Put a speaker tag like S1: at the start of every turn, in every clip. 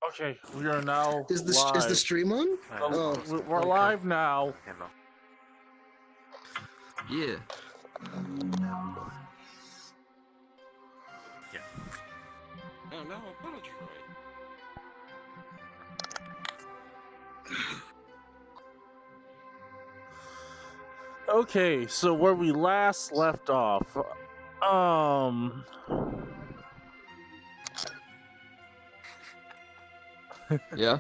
S1: Okay, we are now
S2: Is the
S1: live.
S2: stream on?
S1: Oh, we're live now.
S3: Yeah.
S4: Oh no, apology,
S1: Okay, so where we last left off,
S3: Yeah.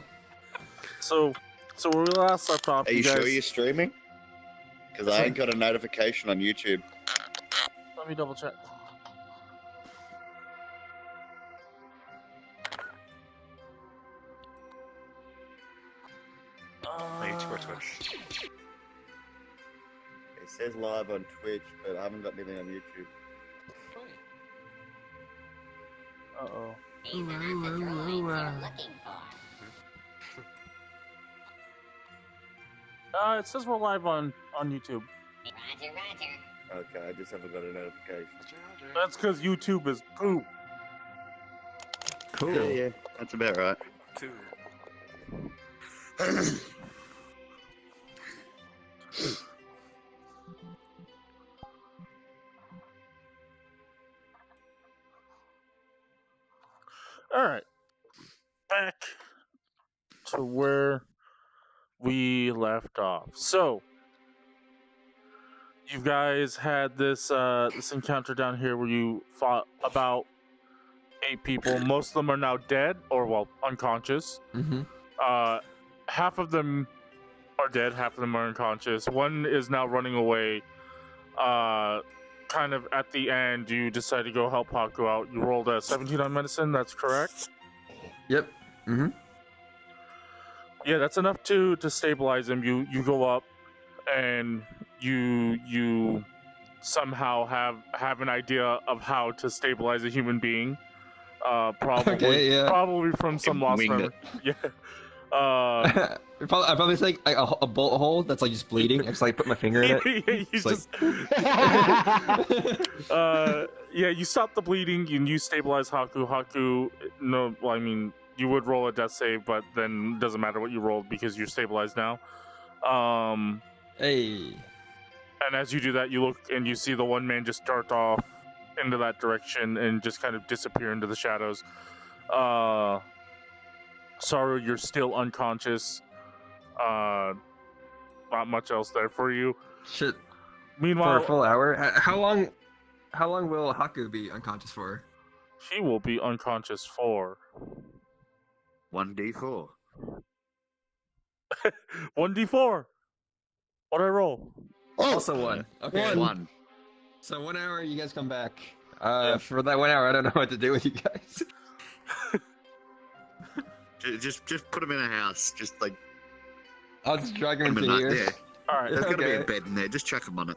S1: So where we last left off,
S5: Are you
S1: guys...
S5: sure you're streaming? Because I ain't got a notification on YouTube.
S1: Let me double check.
S4: YouTube or Twitch?
S5: It says live on Twitch, but I haven't got anything on YouTube.
S1: Uh-oh.
S6: These are not the droids you're looking for.
S1: It says we're live on YouTube.
S6: Roger, roger.
S5: Okay, I just haven't got a notification.
S1: That's because YouTube is poop.
S3: Cool.
S5: Yeah, that's about right.
S4: Two.
S1: Alright. Back to where we left off. So, you guys had this this encounter down here where you fought about 8 people. Most of them are now dead, or well, unconscious.
S3: Mm-hmm.
S1: Half of them are dead, half of them are unconscious. One is now running away. Kind of at the end, you decide to go help Hakku out. You rolled a 17 on medicine, that's correct?
S3: Yep. Mm-hmm.
S1: Yeah, that's enough to stabilize him. You go up and you somehow have an idea of how to stabilize a human being. Probably
S3: Okay, yeah.
S1: probably from some lost
S5: Winged
S1: memory.
S5: it.
S1: Yeah.
S3: I probably think like a bullet hole that's like just bleeding. I just like put my finger in it.
S1: Yeah, you
S3: It's
S1: just yeah, you stop the bleeding and you stabilize Hakku. Hakku, no, well, I mean, you would roll a death save, but then it doesn't matter what you rolled because you're stabilized now.
S3: Hey.
S1: And as you do that, you look and you see the one man just dart off into that direction and just kind of disappear into the shadows. Saru, you're still unconscious. Not much else there for you.
S3: Shit.
S1: Meanwhile,
S3: For a full hour. How long will Hakku be unconscious for?
S1: she will be unconscious for
S5: 1d4.
S1: 1d4. What'd I roll?
S3: Also one. Okay.
S5: One.
S3: So 1 hour, you guys come back.
S1: Yeah.
S3: For that 1 hour, I don't know what to do with you guys.
S5: Just put him in a house. Just like
S3: I'll just drag him
S5: put him
S3: into
S5: in
S3: here.
S5: there.
S1: All right.
S5: There's gotta be a
S3: Okay.
S5: bed in there. Just chuck him on it.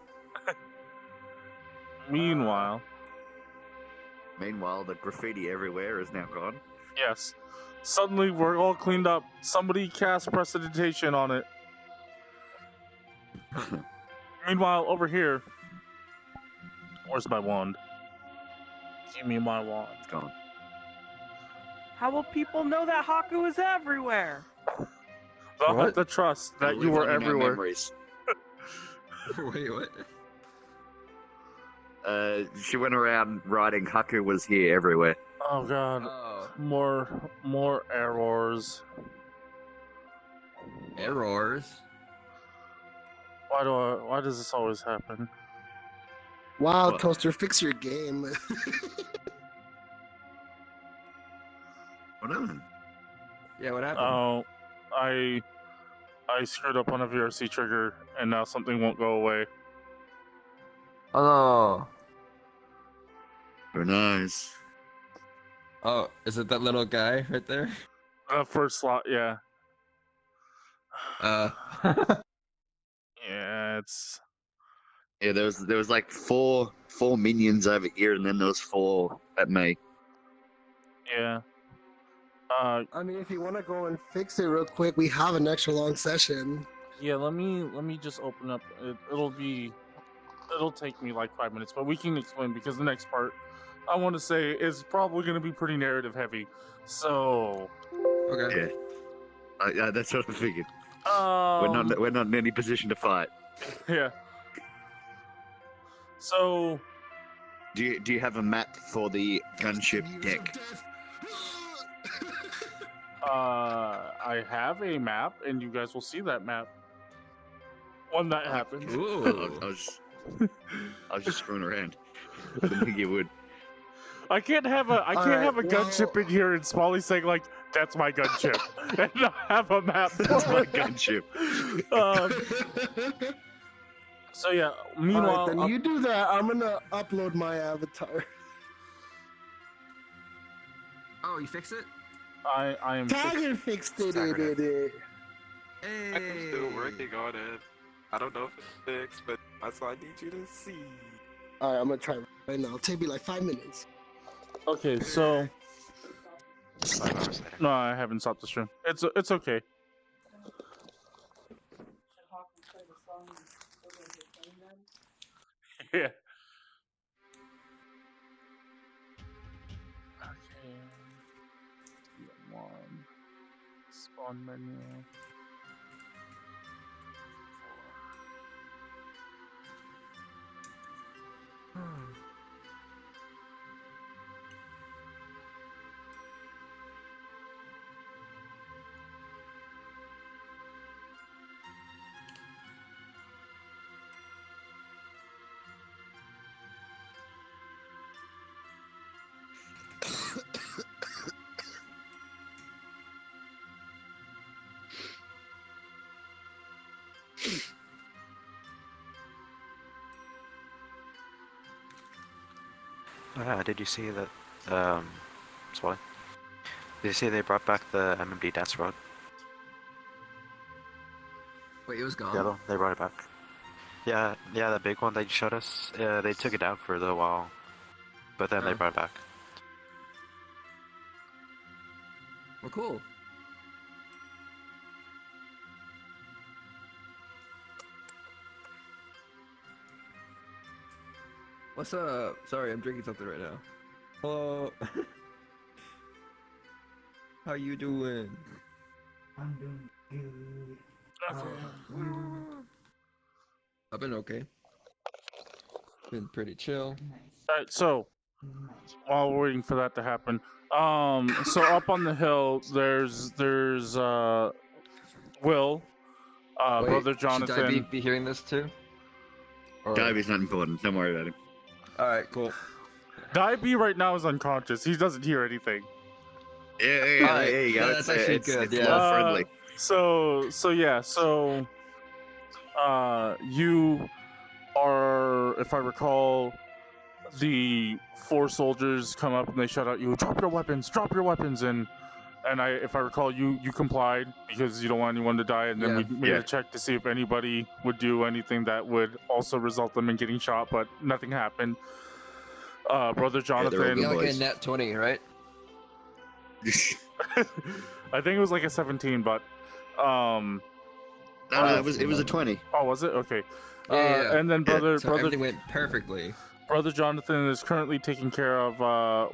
S1: Meanwhile,
S5: Meanwhile, the graffiti everywhere is now gone.
S1: yes. Suddenly, we're all cleaned up. Somebody cast prestidigitation on it. Meanwhile, over here, where's my wand? Give me my wand.
S5: It's gone.
S7: How will people know that Hakku is everywhere?
S1: They'll have
S3: What?
S1: to trust that
S5: Live
S1: you were
S5: on in our
S1: everywhere.
S5: memories.
S3: Wait, what?
S5: She went around writing Hakku was here everywhere.
S1: Oh god,
S3: Oh,
S1: more errors.
S3: errors.
S1: Why does this always happen?
S2: Wow,
S5: What?
S2: Toaster, fix your game.
S5: What happened?
S3: Yeah, what happened?
S1: Oh, I screwed up on a VRC trigger, and now something won't go away.
S3: Oh no.
S5: Who knows?
S3: Oh, is it that little guy right there?
S1: First slot, yeah. Yeah, it's...
S5: Yeah, there was like four minions over here, and then there was 4 at me.
S1: Yeah.
S2: I mean, if you want to go and fix it real quick, we have an extra long session.
S1: Yeah, let me just open up. It'll take me like 5 minutes, but we can explain because the next part, I want to say, is probably going to be pretty narrative heavy. So,
S3: Okay.
S5: Yeah, that's what I figured.
S1: um,
S5: We're not in any position to fight.
S1: yeah. So,
S5: Do you have a map for the gunship deck?
S1: I have a map, and you guys will see that map when that happens.
S3: Ooh.
S5: I was just screwing around. I didn't think you would.
S1: I can't have a gunship in here and Spoly saying like, "That's my gunship," and not have a map.
S5: That's my gunship.
S1: So yeah.
S2: All
S1: Meanwhile,
S2: right, then you do that. I'm gonna upload my avatar.
S3: Oh, you fix it?
S1: I am.
S2: Tiger fixed it.
S4: Tiger
S2: it.
S3: Hey.
S4: I'm still working on it. I don't know if it's fixed, but that's what I need you to see.
S2: All right, I'm gonna try right now. It'll take me like 5 minutes.
S1: Okay, so
S4: 5 hours later.
S1: no, I haven't stopped the stream. It's okay. Yeah. Okay. One. Spawn menu.
S4: Did you see that, Spoly? Did you see they brought back the MMD dance road?
S3: Wait, it was gone?
S4: Yeah, they brought it back. Yeah, the big one that you showed us, they took it down for a little while, but then they
S3: Oh.
S4: brought it back.
S3: Well, cool. What's up? Sorry, I'm drinking something right now. Hello. How you doing?
S2: I'm doing good.
S3: I've been okay. Been pretty chill.
S1: Alright, so while we're waiting for that to happen, so up on the hill, there's Will,
S3: Wait,
S1: brother
S3: should
S1: Jonathan.
S3: Dyabie be hearing this too? Or...
S5: Dyabie's not important. Don't worry about him.
S3: Alright, cool.
S1: Dyabie right now is unconscious. He doesn't hear anything.
S5: Yeah,
S3: Alright,
S5: there you go.
S3: that's actually good, yeah.
S5: Love friendly.
S1: You are, if I recall, the 4 soldiers come up and they shout out, "You drop your weapons, and if I recall, you complied because you don't want anyone to die, and then
S3: Yeah.
S1: we made a check to see if anybody would do anything that would also result them in getting shot, but nothing happened. Brother Jonathan,
S3: We got like a
S5: boys.
S3: net 20, right?
S1: I think it was like a 17, but
S5: No, it was a 20.
S1: oh, was it? Okay.
S3: Yeah.
S1: And then
S3: So everything went perfectly.
S1: Brother Jonathan is currently taking care of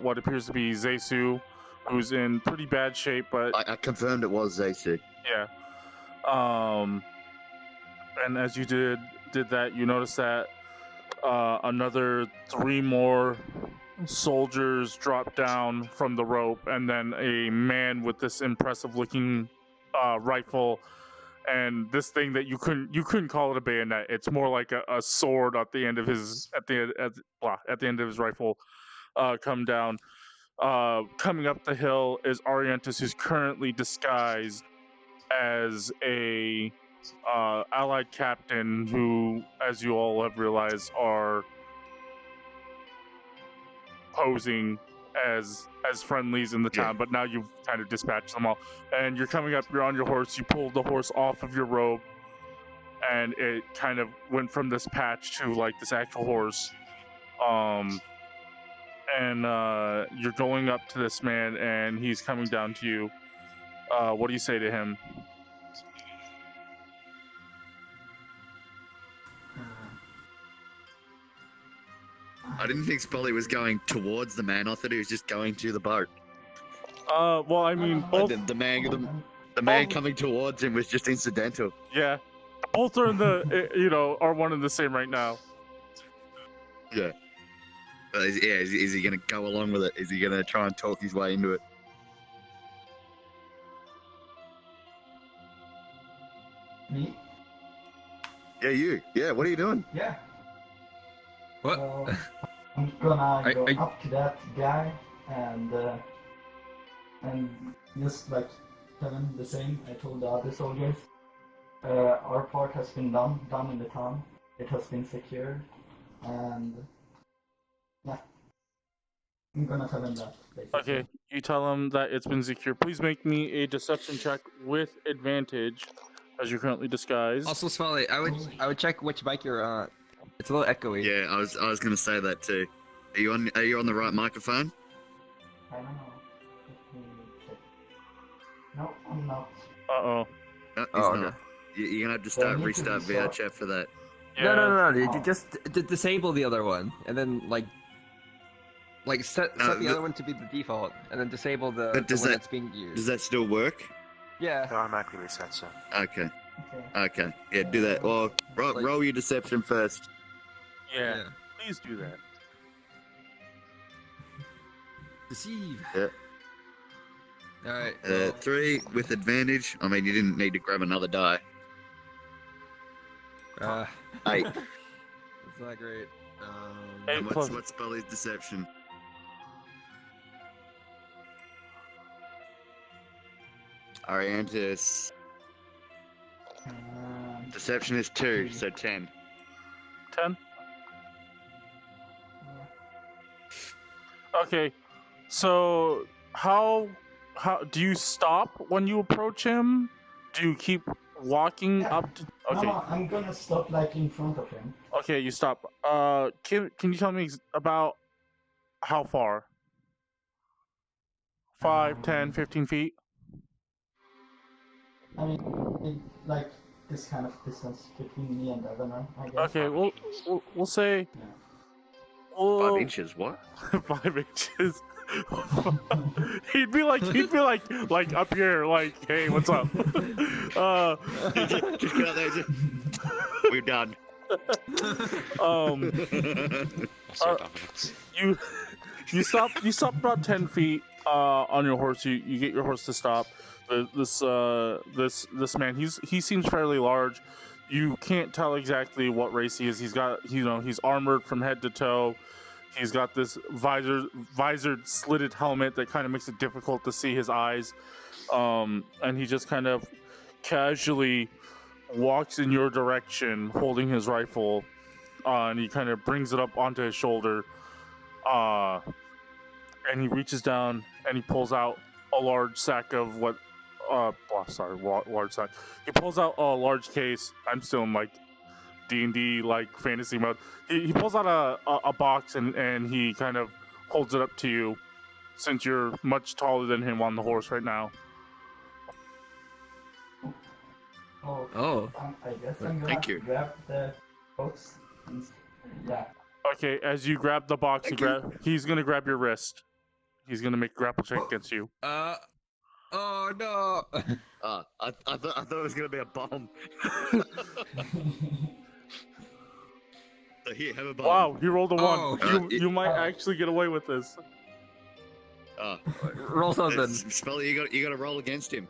S1: what appears to be Zesu, who's in pretty bad shape, but
S5: I confirmed it was Zesu.
S1: yeah. And as you did that, you noticed that another 3 more soldiers dropped down from the rope, and then a man with this impressive-looking rifle, and this thing that you couldn't call it a bayonet. It's more like a sword at the end of his end of his rifle. Come down. Coming up the hill is Arientus, who's currently disguised as a allied captain who, as you all have realized, are posing as friendlies in the town, but now you've kind of dispatched them all. And you're coming up, you're on your horse, you pulled the horse off of your robe, and it kind of went from this patch to like this actual horse. And you're going up to this man, and he's coming down to you. What do you say to him?
S5: I didn't think Spoly was going towards the man. I thought he was just going to the boat.
S1: Well, I mean, both.
S5: The man coming towards him was just incidental.
S1: Yeah, both are in the, are one and the same right now.
S5: Yeah. But is he gonna go along with it? Is he gonna try and talk his way into it?
S8: Me?
S5: Yeah, you. Yeah, what are you doing?
S8: Yeah.
S3: What?
S8: I'm gonna go
S3: I-
S8: up to that guy and just like tell him the same I told the other soldiers. Our part has been done in the town. It has been secured, and yeah, I'm gonna tell him that. Basically.
S1: Okay, you tell him that it's been secured. Please make me a deception check with advantage, as you're currently disguised.
S3: Also, Spoly, I would check which mic you're on. It's a little echoey.
S5: Yeah, I was gonna say that too. Are you on the right microphone?
S8: I don't know. Let me check. No, I'm not.
S1: Uh-oh.
S5: No, he's
S3: Oh,
S5: not.
S3: okay.
S5: You're gonna have to
S8: So I need to
S5: restart
S8: restart.
S5: VRChat for that.
S1: Yeah.
S3: No.
S8: Oh.
S3: Just disable the other one, and then set
S5: No,
S3: the other one to be the default, and then disable the
S5: But does
S3: one
S5: that-
S3: that's being used.
S5: Does that still work?
S3: Yeah.
S4: It automatically resets, so.
S5: Okay.
S8: Okay.
S5: Okay. Yeah, do that. Well, roll your deception first.
S1: Yeah. Please do that.
S3: Deceive.
S5: Yeah.
S3: All right.
S5: 3 with advantage. I mean, you didn't need to grab another die.
S3: Uh,
S5: 8.
S3: that's not great.
S1: Hey,
S5: And
S1: plus-
S5: what's Spoly's deception? Arientus. Deception is 2, so 10.
S1: 10? Okay, so how do you stop when you approach him? Do you keep walking
S8: Yeah.
S1: up to... Okay,
S8: No, I'm gonna stop like in front of him.
S1: okay, you stop. Can you tell me about how far? 5, 10, 15 feet?
S8: I mean, like this kind of distance between me and Evanor, I guess.
S1: Okay, we'll say...
S8: Yeah.
S5: 5 inches, what?
S1: 5 inches. he'd be like up here, like, hey, what's up?
S5: Just get out there. We're done.
S4: So dominance.
S1: You stop about 10 feet on your horse. You get your horse to stop. This man, he seems fairly large. You can't tell exactly what race he is. He's got, he's armored from head to toe. He's got this visored slitted helmet that kind of makes it difficult to see his eyes. And he just kind of casually walks in your direction holding his rifle. And he kind of brings it up onto his shoulder. And he reaches down and he pulls out a large sack of large sack. He pulls out a large case. I'm still in like D&D like fantasy mode. He pulls out a box and he kind of holds it up to you, since you're much taller than him on the horse right now.
S3: Oh.
S8: I guess I'm gonna
S5: Thank you.
S8: grab the box. Yeah.
S1: Okay, as you grab the box, he's gonna grab your wrist. He's gonna make a grapple check against you.
S3: Oh no.
S5: I thought it was gonna be a bomb. So here, have a bomb.
S1: Wow, he rolled a 1.
S3: Oh,
S1: you might actually get away with this.
S3: Roll something.
S5: Spoly, you got to roll against him.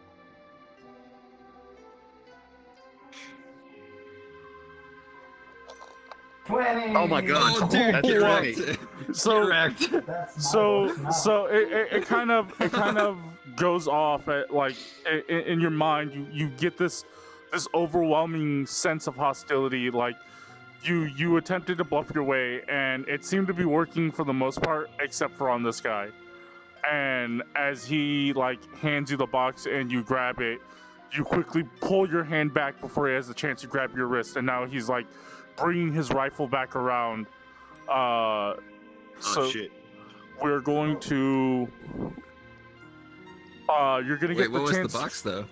S5: Oh my god,
S3: Oh, dude,
S5: that's
S3: get
S5: 20.
S3: wrecked.
S1: So-
S3: Get wrecked.
S8: That's
S1: So it kind of goes off at like in your mind. You get this overwhelming sense of hostility. Like you attempted to bluff your way, and it seemed to be working for the most part, except for on this guy. And as he like hands you the box and you grab it, you quickly pull your hand back before he has the chance to grab your wrist, and now he's like bringing his rifle back around. So
S5: Oh shit.
S1: we're going to. You're gonna
S3: Wait,
S1: get
S3: what
S1: the
S3: was
S1: chance.
S3: the box though?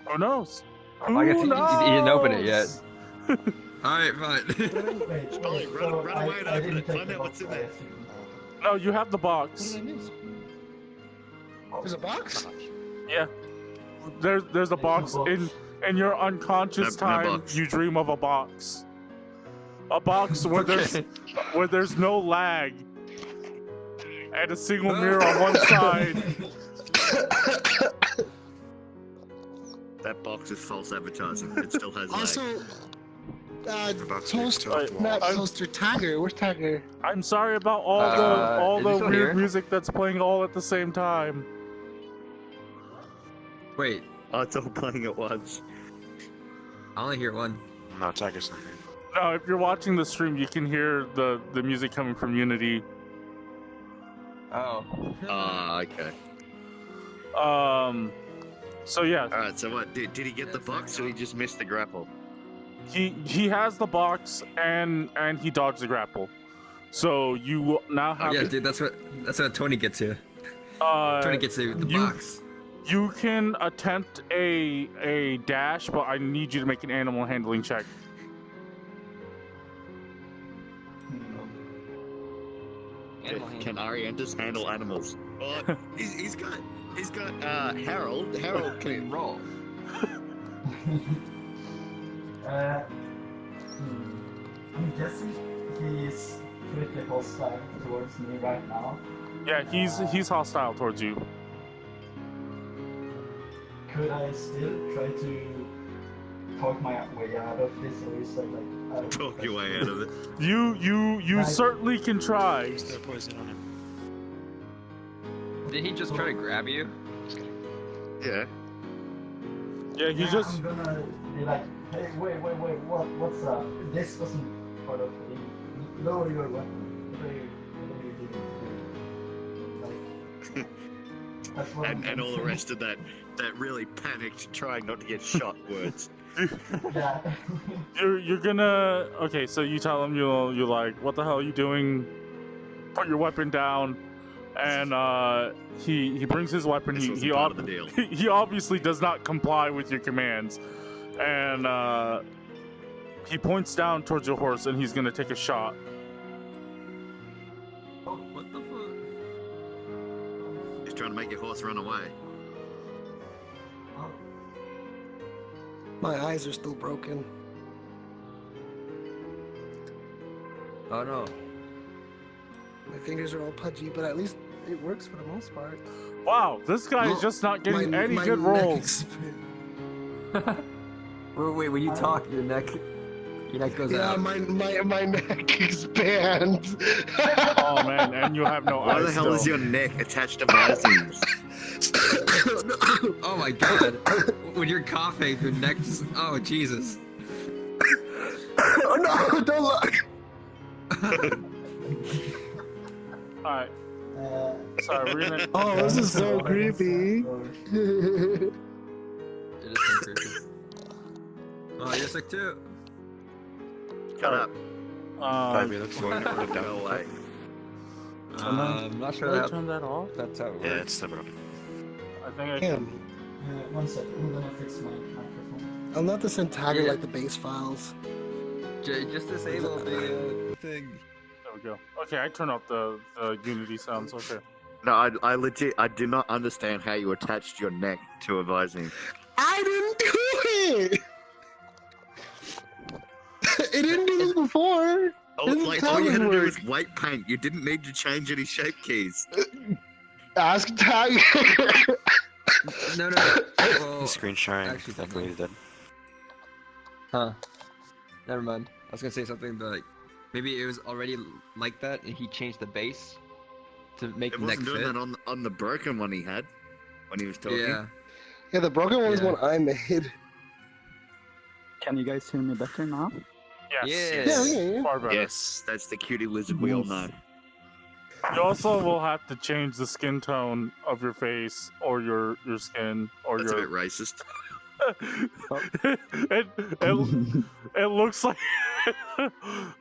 S1: Who knows?
S3: I guess
S1: Who
S3: he didn't open it
S1: knows?
S3: Alright, fine.
S8: Wait,
S5: Spoly, run away and
S8: I
S5: open
S8: didn't
S5: it.
S8: take
S5: Find
S8: the
S5: out what's
S8: box,
S5: in
S8: I
S5: there.
S8: assume.
S1: No, you have the
S2: What
S1: box.
S2: did I miss? There's a box?
S1: Yeah. There's a box in your unconscious
S5: No
S1: time.
S5: box.
S1: You dream of a box. A box where there's no lag. And a single mirror on one side.
S5: That box is false advertising. It still has lag.
S2: Also,
S4: Box
S2: Toaster,
S4: next to the
S2: not
S4: wall.
S2: Toaster, Tagger. Where's Tagger?
S1: I'm sorry about all
S3: Is
S1: the
S3: he still
S1: weird
S3: here?
S1: music that's playing all at the same time.
S3: Wait,
S5: Oh, it's all playing at once.
S3: I only hear one.
S4: No, Tiger's not here.
S1: No, if you're watching the stream, you can hear the music coming from Unity.
S3: Oh.
S5: Ah, okay.
S1: So yeah,
S5: Alright, so what? Did he get the box or he just missed the grapple?
S1: he has the box and he dodged the grapple. So you will now
S3: Oh,
S1: have
S3: yeah, dude, that's what Tony gets here. Tony gets the box.
S1: You can attempt a dash, but I need you to make an animal handling check.
S5: Can Arientus handle animals? Oh, he's got Harold. Harold can roll.
S8: I'm guessing he's pretty hostile towards me right now.
S1: Yeah, he's hostile towards you.
S8: Could I still try to talk my way out of this, or is that like out of
S5: Talk your way
S8: question?
S5: out of it.
S1: You
S8: Right.
S1: certainly can try.
S4: There's poison on him.
S3: Did he just try to grab you?
S5: Yeah.
S1: Yeah, he
S8: Yeah,
S1: just
S8: I'm gonna be like, hey, wait, what's up? This wasn't part of the. Lower your weapon. What are you doing? Like, that's what I'm
S5: And all the
S8: saying.
S5: rest of that really panicked, trying not to get shot words.
S8: Yeah.
S1: you're gonna okay. So you tell him you're like, what the hell are you doing? Put your weapon down. And he brings his weapon.
S5: This
S1: He
S5: wasn't part of the deal.
S1: he obviously does not comply with your commands, and he points down towards your horse, and he's gonna take a shot.
S3: Oh, what the fuck?
S5: He's trying to make your horse run away.
S2: My eyes are still broken.
S3: Oh no.
S2: My fingers are all pudgy, but at least it works for the most part.
S1: Wow, this guy is
S2: Well,
S1: just not getting
S2: my-
S1: any
S2: my
S1: good
S2: neck
S1: rolls.
S3: Wait, when you talk, your neck goes
S2: Yeah,
S3: out.
S2: my neck expands.
S1: Oh man, and you have no
S5: Why
S1: eyes
S5: the hell
S1: still.
S5: is your neck attached to Mazzy's?
S3: Oh my god. When you're coughing, your neck just... Oh, Jesus.
S2: Oh no! Don't look.
S1: Alright,
S8: Uh,
S1: sorry, we're gonna.
S2: Oh, this is so
S8: I guess
S2: creepy.
S3: It is so creepy. Oh, you're sick too.
S5: Shut up.
S4: Dyabie looks going to put it
S5: Go
S4: down.
S5: away.
S3: I'm not sure
S1: Can I
S3: that,
S1: turn that off?
S3: that's how it works.
S4: Yeah, it's still broken.
S1: I think I
S2: Damn.
S1: can.
S8: 1 second, I'm gonna fix my microphone.
S2: I'll not to send Tagger
S3: Yeah.
S2: like the base files.
S3: Just disable the thing.
S1: There we go. Okay, I turn off the Unity sounds. Okay.
S5: No, I legit, I do not understand how you attached your neck to a Visine.
S2: I didn't do it. It didn't do this before.
S5: Oh,
S2: This is
S5: like, all you had to do
S2: Tagger's
S5: was white paint. You didn't need to change any shape keys.
S2: Ask Tagger.
S3: No. Well,
S4: The screen sharing
S3: actually-
S4: technically did.
S3: huh. Never mind. I was gonna say something, but like, maybe it was already like that, and he changed the base to make
S5: It
S3: the neck
S5: wasn't doing
S3: fit.
S5: that on the broken one he had when he was talking.
S3: Yeah.
S2: Yeah, the broken one is
S3: Yeah.
S2: one I made.
S9: Can you guys hear me better now?
S1: Yes.
S3: Yeah.
S2: Yeah.
S1: Far better.
S5: Yes, that's the cutie lizard we all know.
S1: You also will have to change the skin tone of your face or your skin or
S5: That's a
S1: your.
S5: bit racist.
S1: it looks like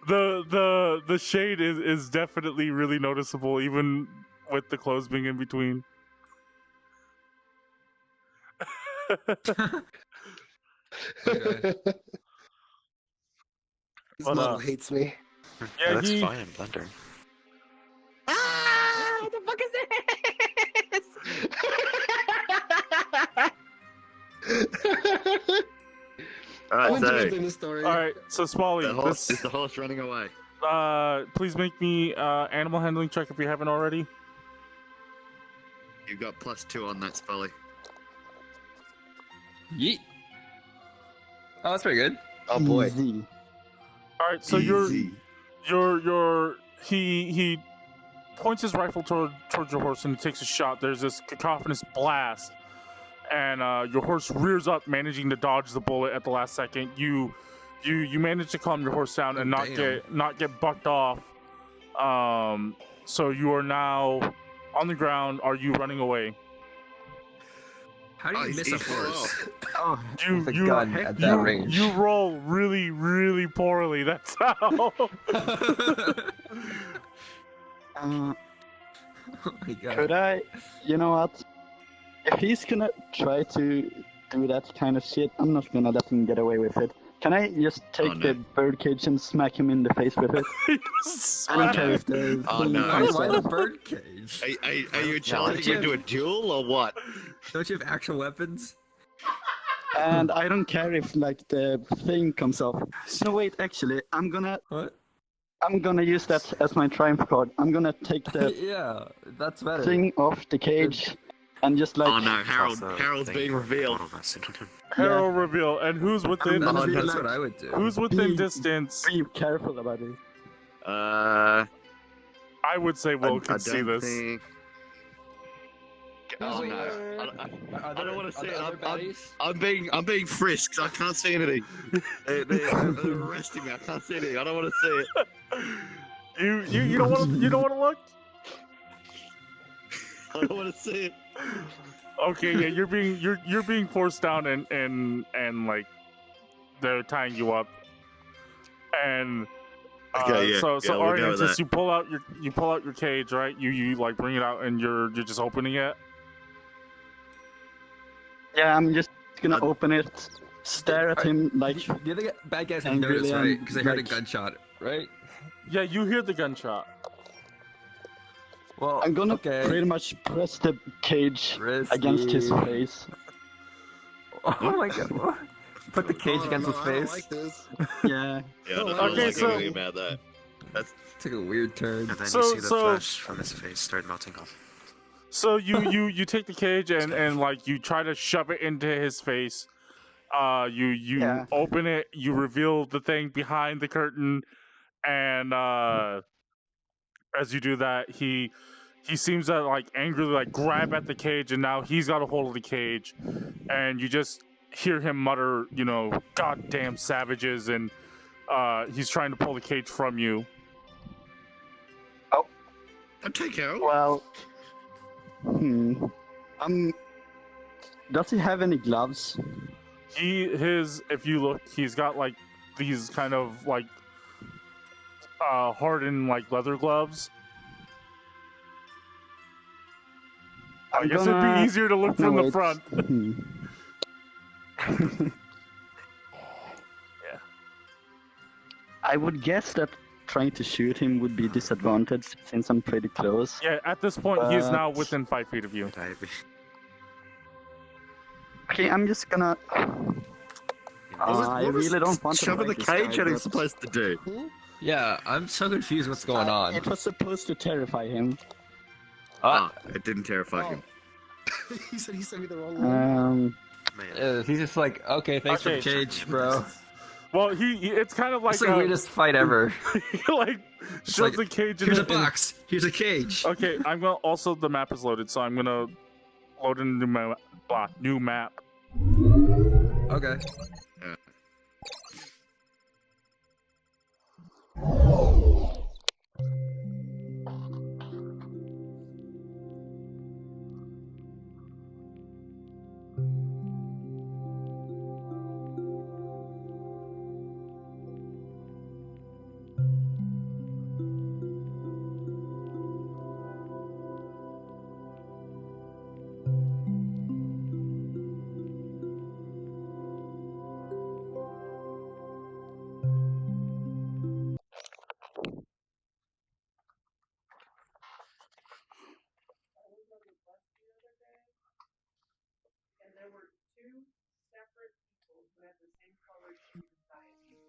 S1: the shade is definitely really noticeable, even with the clothes being in between.
S3: Okay.
S2: His
S1: But,
S2: model hates me.
S1: Yeah,
S4: that's
S1: he-
S4: fine, Blender.
S3: Ah, what the fuck is this?
S5: Alright,
S2: I'm
S5: so
S2: interested in the story.
S1: All right, so Spoly,
S5: is the horse running away?
S1: please make me animal handling check if you haven't already.
S5: You've got +2 on that, Spoly.
S3: Yeet. Oh, that's pretty good.
S5: Oh boy.
S9: Easy.
S1: All right, so
S5: Easy.
S1: he points his rifle towards your horse and he takes a shot. There's this cacophonous blast, and your horse rears up, managing to dodge the bullet at the last second. You manage to calm your horse down and not get bucked off. So you are now on the ground. Are you running away?
S3: How do you miss a horse?
S9: Oh,
S3: With a gun at that range.
S1: You roll really, really poorly. That's how.
S3: Oh my god.
S9: could I? You know what? If he's gonna try to do that kind of shit, I'm not gonna let him get away with it. Can I just take
S5: no.
S9: the birdcage and smack him in the face with it? I don't care if the
S5: Oh,
S9: thing
S5: no.
S9: comes
S3: Why the
S9: off.
S3: bird cage?
S5: Are you challenging him to a duel or what?
S3: Don't you have actual weapons?
S9: And I don't care if like the thing comes off. No wait, actually, I'm gonna use that as my triumph card. I'm gonna take the
S3: Yeah, that's better.
S9: thing off the cage and just like.
S5: Oh no,
S4: Also,
S5: Harold's being revealed.
S4: One of us,
S1: Herald reveal, and who's within?
S9: I'm
S3: That's,
S9: gonna
S3: that's
S9: be
S3: what I would do.
S1: Who's within
S9: Be-
S1: distance?
S9: Be careful about it.
S1: I would say Will
S5: I
S1: could see
S5: don't
S1: this.
S5: think- Oh no, I don't want to see it. I'm being frisked. I can't see anything. They're arresting me. I can't see anything. I don't want to see it.
S1: You don't want to look.
S5: I don't want to see it.
S1: Okay, yeah, you're being forced down and like they're tying you up. And
S5: Okay, yeah,
S1: so
S5: yeah, we'll go with
S1: Arientus,
S5: that.
S1: you pull out your cage, right? You like bring it out and you're just opening it.
S9: Yeah, I'm just gonna
S5: Uh,
S9: open it, stare at him like.
S3: The other bad guys have
S9: Angrily
S3: noticed, right?
S9: and,
S3: Because they heard a
S9: like-
S3: gunshot, right?
S1: Yeah, you hear the gunshot.
S3: Well,
S9: I'm gonna
S3: okay.
S9: pretty much press the cage
S3: Risky.
S9: against his face.
S3: Oh my god. Put the cage
S2: Oh,
S3: against
S2: no,
S3: his
S2: I don't
S3: face.
S2: like this.
S5: Yeah, I don't
S1: Okay,
S5: like
S1: so-
S5: anything about that.
S3: Took a weird turn.
S4: And then
S1: So-
S4: you see the
S1: so-
S4: flesh from his face start melting off.
S1: So you take the cage and like you try to shove it into his face. You
S9: Yeah.
S1: open it, you reveal the thing behind the curtain, and as you do that, he seems to like angrily like grab at the cage, and now he's got a hold of the cage, and you just hear him mutter, you know, "Goddamn savages," and he's trying to pull the cage from you.
S5: I'll take Harold.
S9: Well, does he have any gloves?
S1: If you look, he's got like these kind of like hardened like leather gloves. I
S9: I'm
S1: guess it'd
S9: gonna-
S1: be easier to look
S9: No,
S1: from the
S9: wait.
S1: front.
S9: Yeah. I would guess that trying to shoot him would be disadvantaged since I'm pretty close.
S1: Yeah, at this point, he is now
S9: But-
S1: within 5 feet of you.
S4: Dyabie.
S9: Okay, I'm just gonna. I really don't want to
S5: Shoving the
S9: fight this
S5: cage
S9: guy,
S5: at him
S9: but-
S5: supposed to do.
S3: Yeah, I'm so confused what's going on.
S9: It was supposed to terrify him.
S5: Ah, it didn't terrify him.
S2: he said he sent me the wrong one.
S4: Man.
S3: He's just like, okay, thanks for the
S1: Okay.
S3: cage, bro.
S1: Well, it's kind of like
S3: It's the weirdest fight ever.
S1: he like shoves the cage in
S3: Here's a
S1: the- in-
S3: box. Here's a cage.
S1: Okay, I'm gonna also the map is loaded, so I'm gonna load in a new map.
S3: Okay.
S7: there were two separate people who had the same colored shoes as Dyabie.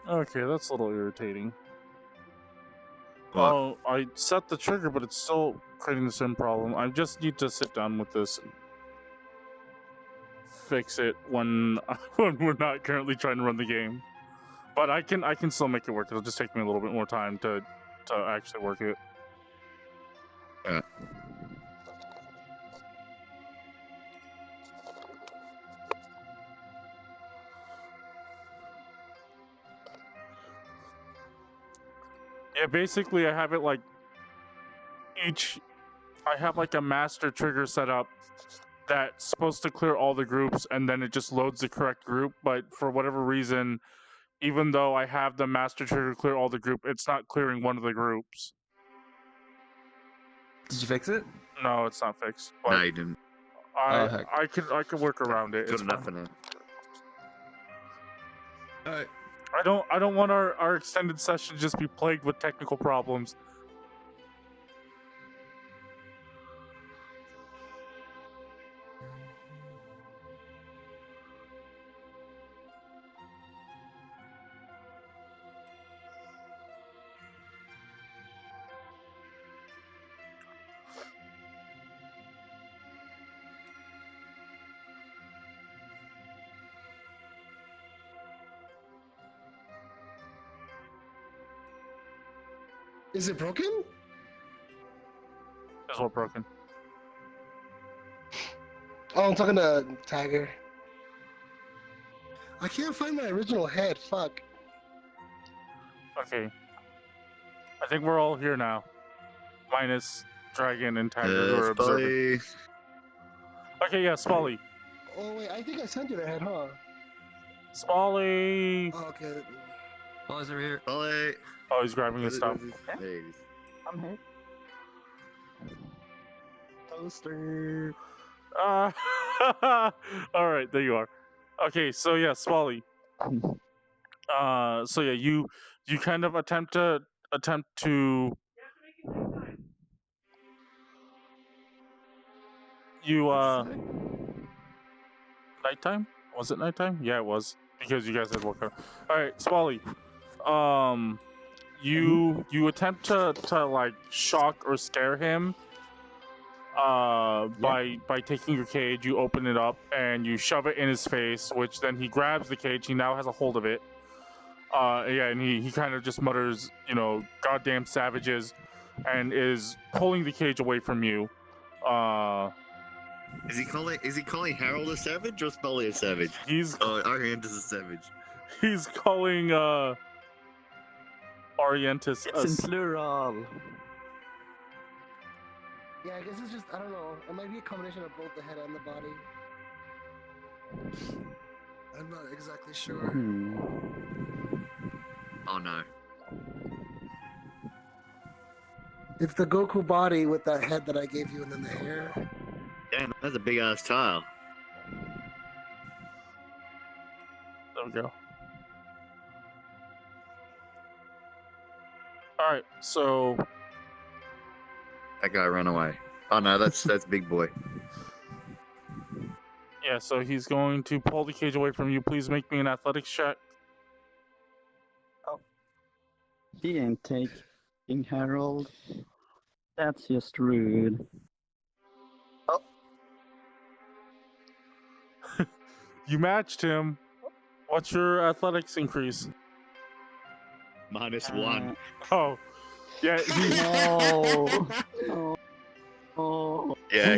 S1: Okay, that's a little irritating. Oh, I set the trigger, but it's still creating the same problem. I just need to sit down with this and fix it when when we're not currently trying to run the game. But I can still make it work. It'll just take me a little bit more time to actually work it.
S5: Yeah.
S1: Yeah, basically I have it like I have like a master trigger set up that's supposed to clear all the groups, and then it just loads the correct group, but for whatever reason, even though I have the master trigger clear all the group, it's not clearing one of the groups.
S3: Did you fix it?
S1: No, it's not fixed. But
S5: No, you didn't.
S1: I could work around it.
S5: Good
S1: It's
S5: enough
S1: fine.
S5: for now.
S3: Alright.
S1: I don't want our extended session to just be plagued with technical problems.
S2: Is it broken?
S1: It's all broken.
S2: Oh, I'm talking to Tiger. I can't find my original head. Fuck.
S1: Okay. I think we're all here now. Minus Dragon and Tiger who are observing. Okay, yeah, Spoly.
S2: Oh wait, I think I sent you the head, huh?
S1: Spoly!
S2: Oh, okay.
S3: Spoly's over here.
S5: Spoly!
S1: Oh, he's grabbing his stuff.
S5: There it is.
S9: I'm here. Toaster.
S1: Alright, there you are. Okay, so yeah, Spoly. So yeah, you kind of attempt to nighttime? Was it nighttime? Yeah, it was. Because you guys had woken up. Alright, Spoly. You attempt to like shock or scare him by taking your cage. You open it up and you shove it in his face, which then he grabs the cage. He now has a hold of it. Yeah, and he kind of just mutters, you know, goddamn savages, and is pulling the cage away from you.
S5: Is he calling Harold a savage or Spoly a savage? Arientus a savage.
S1: He's calling Arientus
S9: It's in plural.
S2: Yeah, I guess it's just, I don't know. It might be a combination of both the head and the body. I'm not exactly sure.
S5: Oh no.
S2: It's the Goku body with that head that I gave you and then the hair.
S5: Damn, that's a big ass tile.
S1: There we go. Alright, so
S5: That guy ran away. Oh no, that's big boy.
S1: yeah, so he's going to pull the cage away from you. Please make me an athletics check.
S9: He ain't taking Harold. That's just rude.
S1: You matched him. What's your athletics increase?
S5: -1.
S1: Oh, yeah,
S9: Oh.
S5: Yeah,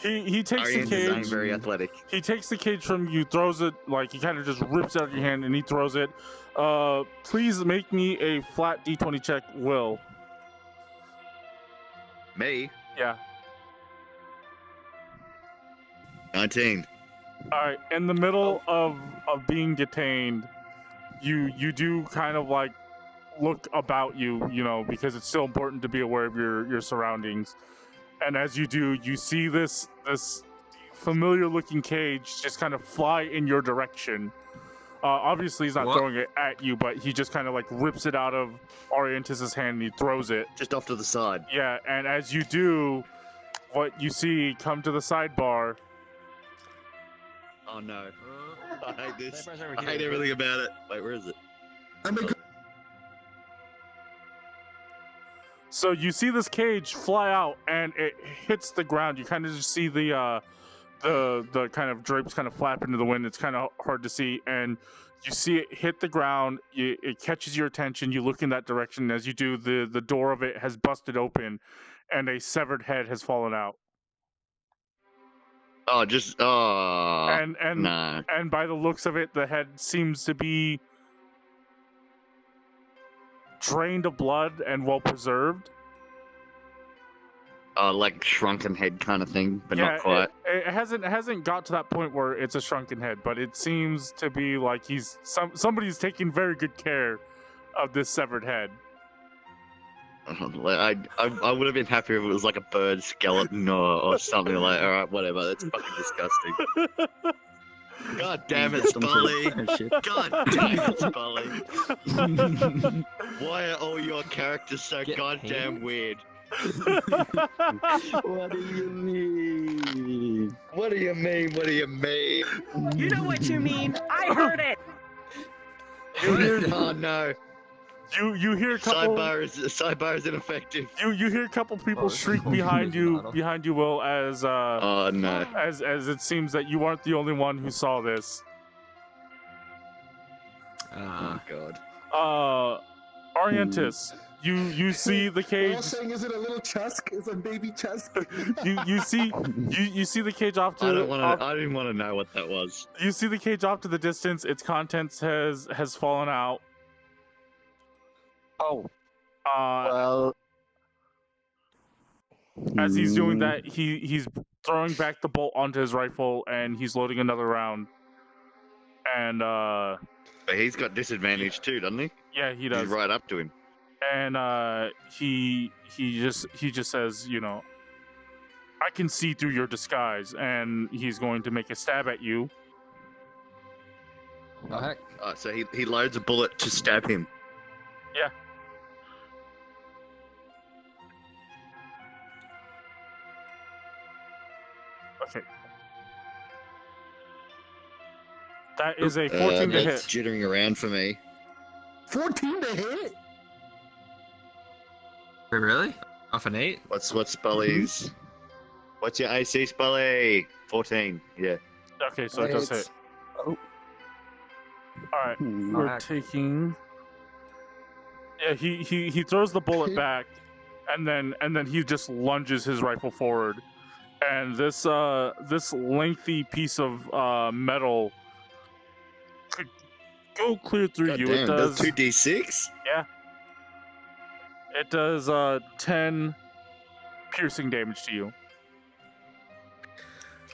S1: he takes the
S5: Arientus
S1: cage.
S5: ain't very athletic.
S1: He takes the cage from you, throws it, like he kind of just rips it out of your hand, and he throws it. Please make me a flat D20 check, Will.
S5: Me?
S1: Yeah.
S5: 19.
S1: All right. In the middle of being detained, you do kind of like look about you, you know, because it's still important to be aware of your surroundings. And as you do, you see this familiar looking cage just kind of fly in your direction. Obviously, he's not throwing it at you, but he just kind of like rips it out of Arientus's hand and he throws it
S5: just off to the side.
S1: Yeah, and as you do, what you see come to the sidebar.
S5: Oh no! I hate this. I hate everything about it. Wait, where is it?
S1: So you see this cage fly out and it hits the ground. You kind of just see the kind of drapes kind of flap into the wind. It's kind of hard to see, and you see it hit the ground. It catches your attention. You look in that direction. As you do, the door of it has busted open, and a severed head has fallen out. And by the looks of it, the head seems to be drained of blood and well preserved.
S5: Like shrunken head kind of thing, but not quite.
S1: It hasn't got to that point where it's a shrunken head, but it seems to be like somebody's taking very good care of this severed head.
S5: I would have been happier if it was like a bird skeleton or something like. All right, whatever. That's fucking disgusting. God damn it, Spoly! God damn it, Spoly! Why are all your characters so goddamn weird?
S9: What do you mean?
S5: What do you mean? What do you mean?
S7: You know what you mean. I heard it.
S5: Oh no!
S1: You hear a couple.
S5: Sidebar is ineffective.
S1: You hear a couple people shriek behind you, Will, as
S5: oh no!
S1: As it seems that you aren't the only one who saw this.
S5: Oh god.
S1: Arientus, you see the cage.
S2: All I'm saying, is it a little chusk? It's a baby chusk.
S1: you see the cage off to.
S5: I didn't want to know what that was.
S1: You see the cage off to the distance. Its contents has fallen out.
S9: Oh.
S1: Well. As he's doing that, he's throwing back the bolt onto his rifle and he's loading another round. And
S5: But he's got disadvantage too, doesn't he?
S1: Yeah, he does.
S5: He's right up to him.
S1: And he just says, you know, I can see through your disguise, and he's going to make a stab at you.
S3: Oh heck!
S5: So he loads a bullet to stab him.
S1: Yeah. Okay. That is a 14 to hit.
S5: That's jittering around for me.
S2: 14 to hit?
S3: Wait, really? Off an 8?
S5: What's Spoly's? What's your AC, Spoly? 14. Yeah.
S1: Okay, so it does hit.
S9: Oh.
S1: Alright, we're taking. Yeah, he throws the bullet back, and then he just lunges his rifle forward, and this lengthy piece of metal could go clear through you.
S5: Damn,
S1: it does
S5: 2d6.
S1: Yeah. It does 10 piercing damage to you.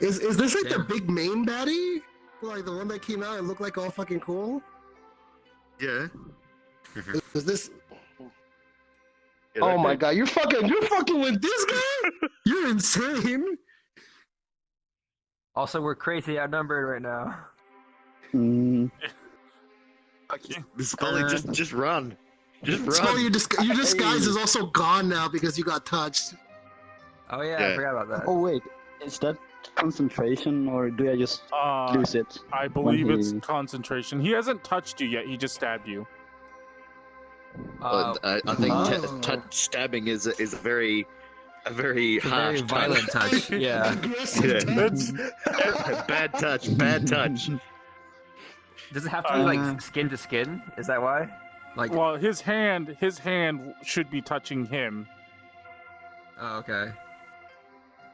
S2: Is this like the big main baddie? Like the one that came out and looked like all fucking cool?
S5: Yeah.
S2: Is this? Oh my god, you're fucking with this guy? You're insane.
S3: Also, we're crazy outnumbered right now.
S5: Spoly, just run. Just
S2: So
S5: run.
S2: your disguise is also gone now because you got touched.
S3: Oh yeah, I forgot about that.
S9: Oh wait, is that concentration or do I just lose it?
S1: I believe it's concentration. He hasn't touched you yet. He just stabbed you.
S5: I think stabbing is a very harsh,
S3: violent touch. Yeah.
S5: Bad touch. Bad touch.
S3: Does it have to be like skin to skin? Is that why? Like.
S1: Well, his hand should be touching him.
S3: Oh, okay.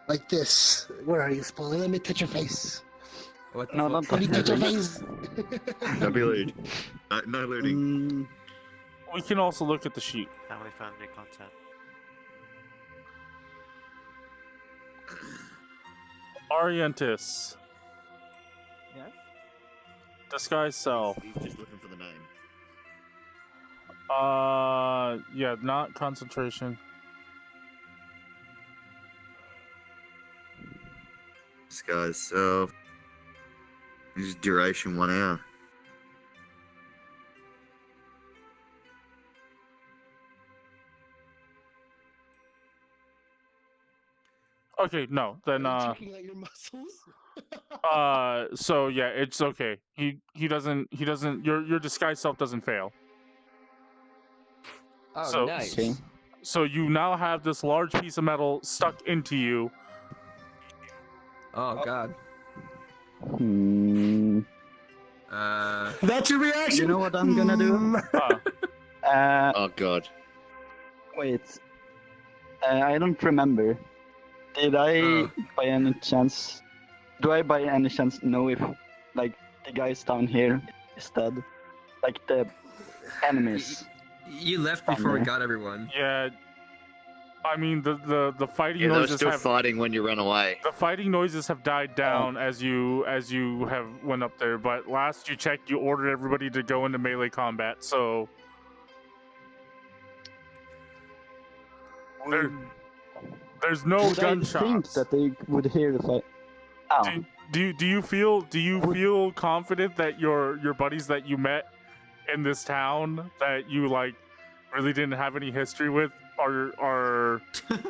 S2: Like this. Where are you, Spoly? Let me touch your face.
S3: What?
S9: No, don't
S2: Let me touch your face.
S5: Don't be lewd. No looting.
S1: We can also look at the sheet.
S4: Family friendly content.
S1: Arientus.
S8: Yes?
S1: Disguise self.
S5: He's just looking for the name.
S1: Yeah, not concentration.
S5: Disguise self. His duration 1 hour.
S1: Okay, no, then
S2: Checking out your muscles.
S1: so yeah, it's okay. He doesn't your disguise self doesn't fail.
S3: Oh,
S1: So-
S3: nice.
S9: Okay.
S1: So you now have this large piece of metal stuck into you.
S3: Oh god.
S2: That's your reaction.
S9: You know what I'm gonna do?
S5: Oh god.
S9: Wait. I don't remember. Did I, by any chance, do I by any chance know if, like, the guys down here is dead? Like the enemies?
S3: You left before we got everyone.
S1: Yeah. I mean the fighting
S5: Yeah, they were
S1: noises
S5: still
S1: have
S5: fighting when you ran away.
S1: the fighting noises have died down as you have went up there, but last you checked you ordered everybody to go into melee combat, so there's no
S9: Would I think
S1: gunshots.
S9: that they would hear if I... Ow.
S1: Do you feel confident that your buddies that you met in this town that you like really didn't have any history with are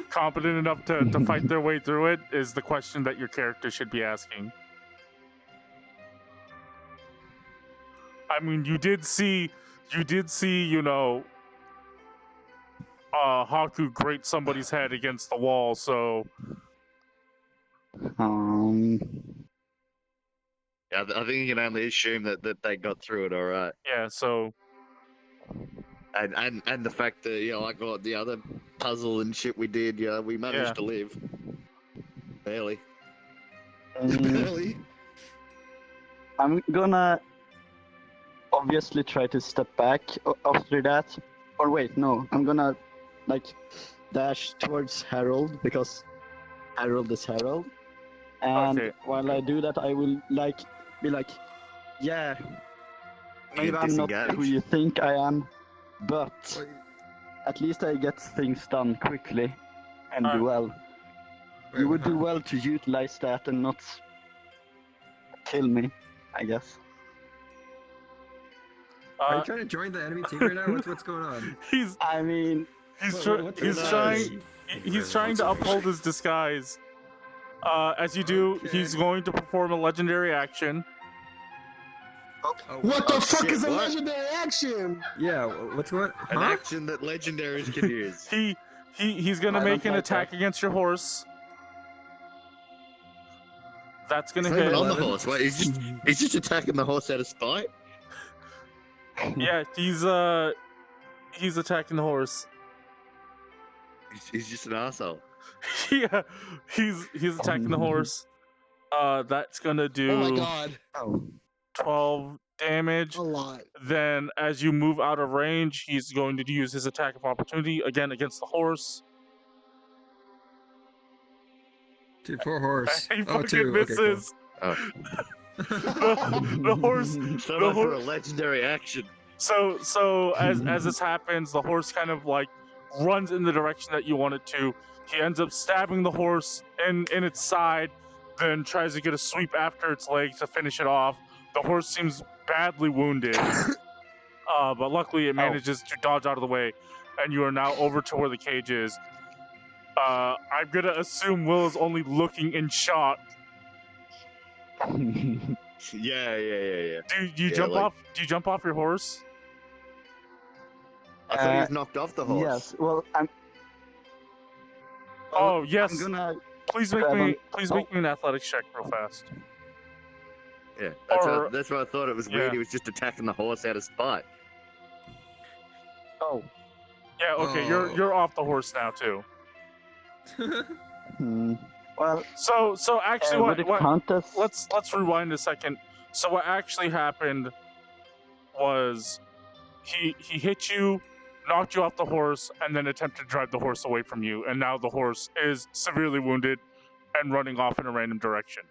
S1: competent enough to fight their way through it? Is the question that your character should be asking. I mean, you did see, you know, Hakku grate somebody's head against the wall, so
S5: Yeah, I think you can only assume that they got through it all right.
S1: yeah, so
S5: And the fact that, you know, like all the other puzzle and shit we did, yeah, we managed to live. Barely.
S2: Really?
S9: I'm gonna obviously try to step back after that. Or wait, no, I'm gonna like dash towards Harold because Harold is Harold. And
S1: Okay.
S9: while I do that, I will like be like, yeah, maybe I'm not who
S5: disengage?
S9: you think I am, but at least I get things done quickly and do well. You would do well to utilize that and not kill me, I guess.
S3: Are you trying to join the enemy team right now? What's going on?
S9: I mean,
S1: He's trying to uphold his disguise. As you do, he's going to perform a legendary action.
S2: What the fuck
S5: shit,
S2: is a
S5: what?
S2: legendary action?
S3: Yeah, what's what?
S5: An
S3: Huh?
S5: action that legendaries can use.
S1: He's gonna
S9: I
S1: make
S9: don't
S1: an
S9: like
S1: attack against your horse. That's gonna
S5: He's not
S1: hit.
S5: even on the horse. Wait, he's just attacking the horse out of spite.
S1: Yeah, he's attacking the horse.
S5: He's just an asshole.
S1: Yeah, he's attacking the horse. That's gonna do
S2: Oh my god.
S1: 12 damage.
S2: A lot.
S1: Then, as you move out of range, he's going to use his attack of opportunity again against the horse.
S3: Dude, poor horse.
S1: He
S3: Oh,
S1: fucking
S3: two. Okay, cool.
S1: misses. The horse.
S5: So
S1: The
S5: much for a
S1: horse.
S5: legendary action.
S1: So as this happens, the horse kind of like runs in the direction that you want it to. He ends up stabbing the horse in its side, then tries to get a sweep after its leg to finish it off. The horse seems badly wounded. but luckily it manages to dodge out of the way, and you are now over to where the cage is. I'm gonna assume Will is only looking in shock.
S5: Yeah.
S1: Do you jump off? Do you jump off your horse?
S5: I thought he was knocked off the horse.
S9: Yes. Well, I'm.
S1: Oh yes.
S9: I'm gonna.
S1: Please make me an athletics check real fast.
S5: Yeah, that's why I thought it was weird. He was just attacking the horse out of spite.
S9: Oh.
S1: Yeah. Okay. You're off the horse now too.
S9: Well.
S1: So actually, let's rewind a second. So what actually happened was he hit you, knocked you off the horse, and then attempted to drive the horse away from you, and now the horse is severely wounded and running off in a random direction.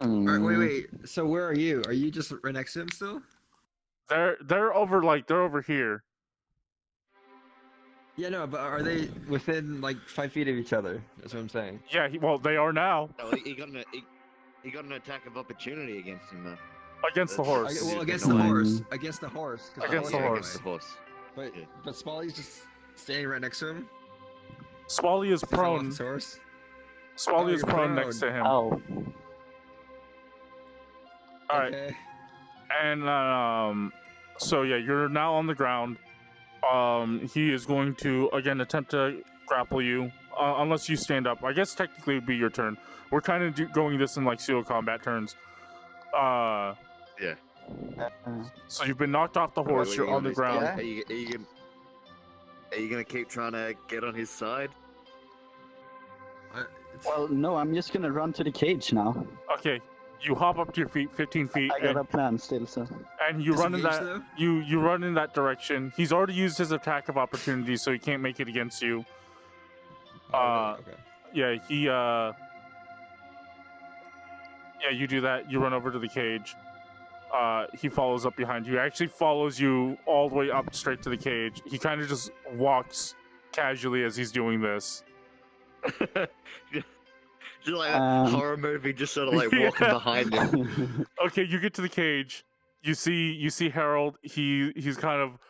S3: Alright, wait. So where are you? Are you just right next to him still?
S1: They're over here.
S3: Yeah, no, but are they within like 5 feet of each other? That's what I'm saying.
S1: Yeah, well, they are now.
S5: No, he got an attack of opportunity against him though.
S1: Against the horse.
S3: Against the horse. Against the horse.
S1: Against the horse.
S3: But Spoly's just standing right next to him.
S1: Spoly is prone. Spoly is prone next to him.
S9: Oh.
S1: All right. And so yeah, you're now on the ground. He is going to again attempt to grapple you, unless you stand up. I guess technically it would be your turn. We're kind of going this in like pseudo combat turns.
S5: Yeah.
S1: So you've been knocked off the horse. You're on the ground.
S5: Are you gonna keep trying to get on his side?
S9: Well, no. I'm just gonna run to the cage now.
S1: Okay. You hop up to your feet, 15 feet.
S9: I got a plan still, so.
S1: And you run in that. You run in that direction. He's already used his attack of opportunity, so he can't make it against you.
S3: Okay.
S1: Yeah, he. Yeah, you do that. You run over to the cage. He follows up behind you. He actually follows you all the way up straight to the cage. He kind of just walks casually as he's doing this.
S5: Just like a horror movie, just sort of like walking behind him.
S1: Okay, you get to the cage. You see Harold. He's kind of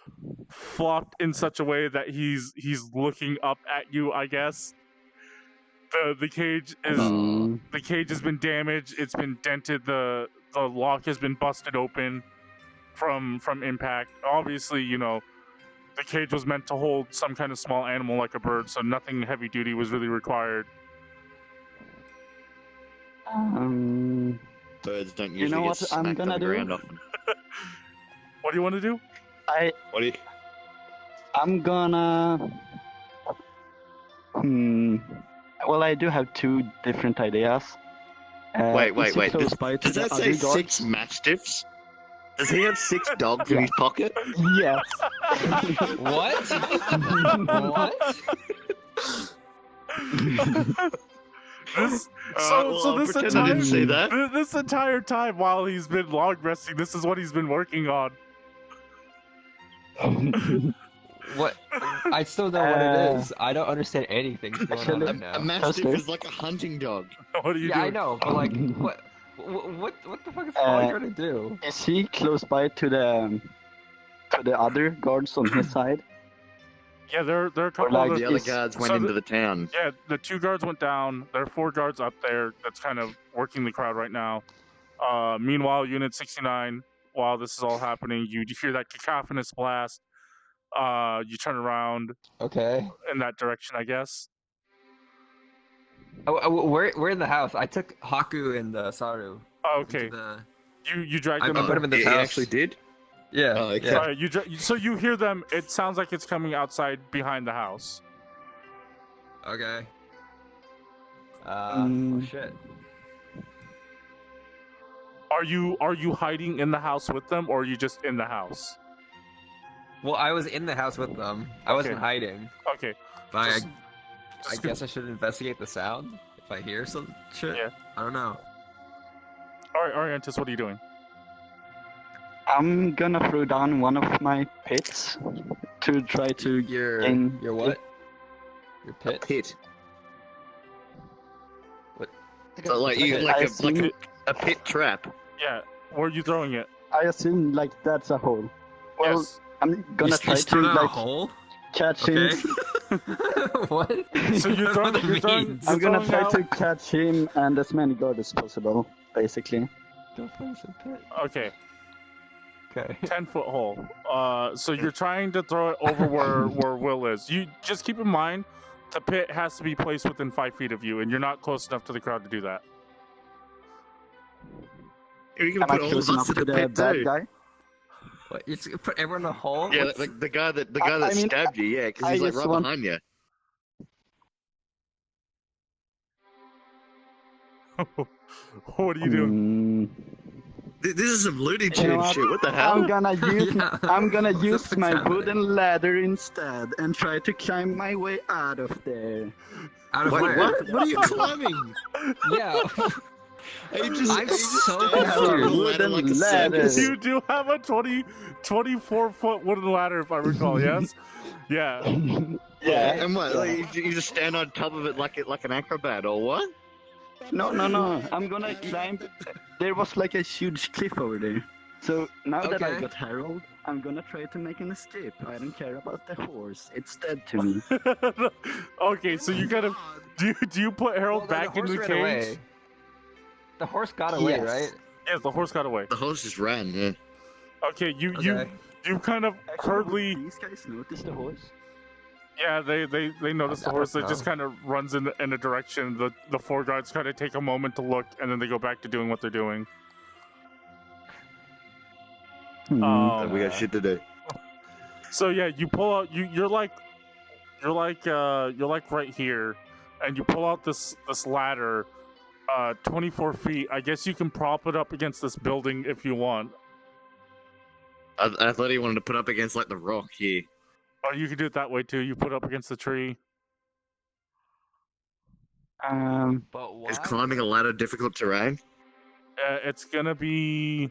S1: flopped in such a way that he's looking up at you, I guess. The cage has been damaged. It's been dented. The lock has been busted open from impact. Obviously, you know, the cage was meant to hold some kind of small animal like a bird, so nothing heavy duty was really required.
S5: Birds don't usually get smacked on the ground often.
S1: What do you want to do?
S9: I'm gonna. Well, I do have two different ideas.
S5: Wait. Does that say 6 matchsticks? Does he have 6 dogs in his pocket?
S9: Yes.
S3: What?
S1: This entire time while he's been long resting, this is what he's been working on.
S3: What? I still know what it is. I don't understand anything going on right now.
S5: A mastiff is like a hunting dog.
S1: What are you doing?
S3: Yeah, I know, but like, what the fuck is Spoly trying to do?
S9: Is he close by to the other guards on his side?
S1: Yeah, there are a couple
S5: of the other guards went into the town.
S1: Yeah, the 2 guards went down. There are 4 guards up there that's kind of working the crowd right now. Meanwhile, Unit 69, while this is all happening, you hear that cacophonous blast. You turn around.
S3: Okay.
S1: In that direction, I guess.
S3: We're in the house. I took Hakku and Saru.
S1: Oh, okay. You dragged them.
S3: I put them in the house.
S5: You actually did?
S3: Yeah.
S5: Oh, okay.
S1: Yeah. So you hear them. It sounds like it's coming outside behind the house.
S3: Okay. Oh shit.
S1: Are you hiding in the house with them, or are you just in the house?
S3: Well, I was in the house with them. I wasn't hiding.
S1: Okay.
S3: But I guess I should investigate the sound if I hear some shit.
S1: Yeah.
S3: I don't know.
S1: All right, Arientus, what are you doing?
S9: I'm gonna throw down one of my pits to try to
S3: Your what? Your pit?
S5: A pit.
S3: What?
S5: So like a pit trap.
S1: Yeah. Where are you throwing it?
S9: I assume like that's a hole. Well,
S1: Yes.
S9: I'm gonna try
S3: You
S9: to
S3: threw out a
S9: like
S3: hole?
S9: catch
S3: Okay.
S9: him.
S3: What?
S1: So you're
S3: I don't know
S1: throwing,
S3: what
S1: you're
S3: that
S1: throwing,
S3: means.
S1: you're
S9: I'm gonna
S1: throwing
S9: try
S1: out-
S9: to catch him and as many guards as possible, basically.
S3: Don't place a pit.
S1: Okay,
S3: Okay.
S1: 10-foot hole. So you're trying to throw it over where Will is. You just keep in mind, the pit has to be placed within 5 feet of you, and you're not close enough to the crowd to do that.
S5: You're gonna
S9: Am I
S5: put all
S9: close
S5: of
S9: enough
S5: us
S9: to
S5: in the
S9: the
S5: pit
S9: bad
S5: too.
S9: guy?
S3: What? You just put everyone in a hole?
S5: Yeah,
S3: What's-
S5: like the guy that
S9: I mean,
S5: stabbed you. Yeah, because
S9: I
S5: he's like
S9: just
S5: right
S9: want-
S5: behind you.
S1: What are you doing?
S5: This is some Looney
S9: You know
S5: Tunes
S9: what?
S5: shit. What the hell?
S9: I'm gonna use
S3: Yeah.
S9: I'm gonna
S3: What's
S9: use my
S3: happening?
S9: wooden ladder instead and try to climb my way out of there.
S3: Out of
S5: Wait,
S3: where?
S5: what? What are you climbing?
S3: Yeah. I'm so
S5: standing on a
S3: confused.
S5: ladder like a
S9: Ladder.
S5: circus?
S1: You do have a 24-foot wooden ladder, if I recall. Yes. Yeah.
S9: Yeah.
S5: And what? Like, you just stand on top of it like an acrobat, or what?
S9: No. I'm gonna climb. There was like a huge cliff over there. So now that I
S3: Okay.
S9: got Harold, I'm gonna try to make an escape. I don't care about the horse. It's dead to me.
S1: Okay, so you gotta do you put Harold
S3: Well, then
S1: back
S3: the
S1: in
S3: horse
S1: the
S3: ran
S1: cage?
S3: away. The horse got away,
S9: Yes.
S3: right?
S1: Yes, the horse got away.
S5: The horse just ran. Yeah.
S1: Okay, you
S3: Okay.
S1: you kind of hurriedly.
S9: These guys notice the horse.
S1: Yeah, they notice the
S3: I
S1: horse.
S3: don't
S1: It just kind of runs in a direction. The 4 guards kind of take a moment to look, and then they go back to doing what they're doing.
S9: Hmm.
S5: We got shit to do.
S1: So yeah, you pull out. You're like right here, and you pull out this ladder, 24 feet. I guess you can prop it up against this building if you want.
S5: I thought he wanted to put up against like the rock here.
S1: Or you can do it that way too. You put up against the tree.
S3: But why?
S5: Is climbing a ladder difficult terrain?
S1: It's gonna be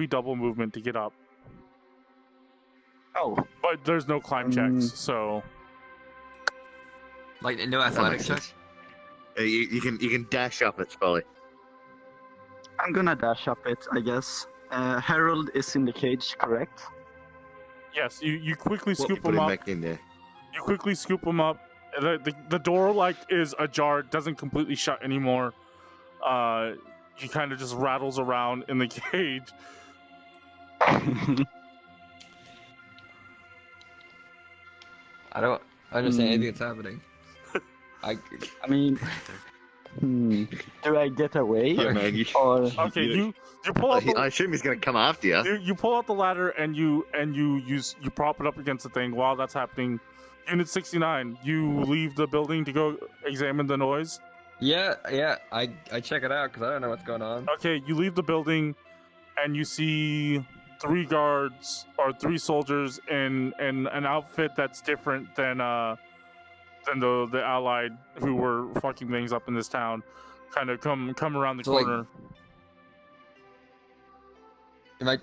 S1: double movement to get up.
S9: Oh.
S1: But there's no climb checks, so
S3: Like no
S5: That
S3: athletic
S5: makes
S3: check?
S5: sense. You can dash up it, Spoly.
S9: I'm gonna dash up it, I guess. Harold is in the cage, correct?
S1: yes, you quickly
S5: You
S1: scoop
S5: put
S1: him
S5: him
S1: up.
S5: back in there.
S1: You quickly scoop him up. The door like is ajar, it doesn't completely shut anymore. He kind of just rattles around in the cage.
S3: I don't understand anything that's happening.
S9: I mean, do I get away?
S5: Yeah, man.
S9: Or
S1: Okay, you pull out
S5: I assume he's gonna come after you.
S1: you pull out the ladder and you prop it up against the thing. While that's happening, Unit 69, you leave the building to go examine the noise.
S3: Yeah, I check it out because I don't know what's going on.
S1: Okay, you leave the building, and you see 3 guards or 3 soldiers in an outfit that's different than the allied who were fucking things up in this town. Kind of come around the
S3: So, like,
S1: corner.
S3: Am I,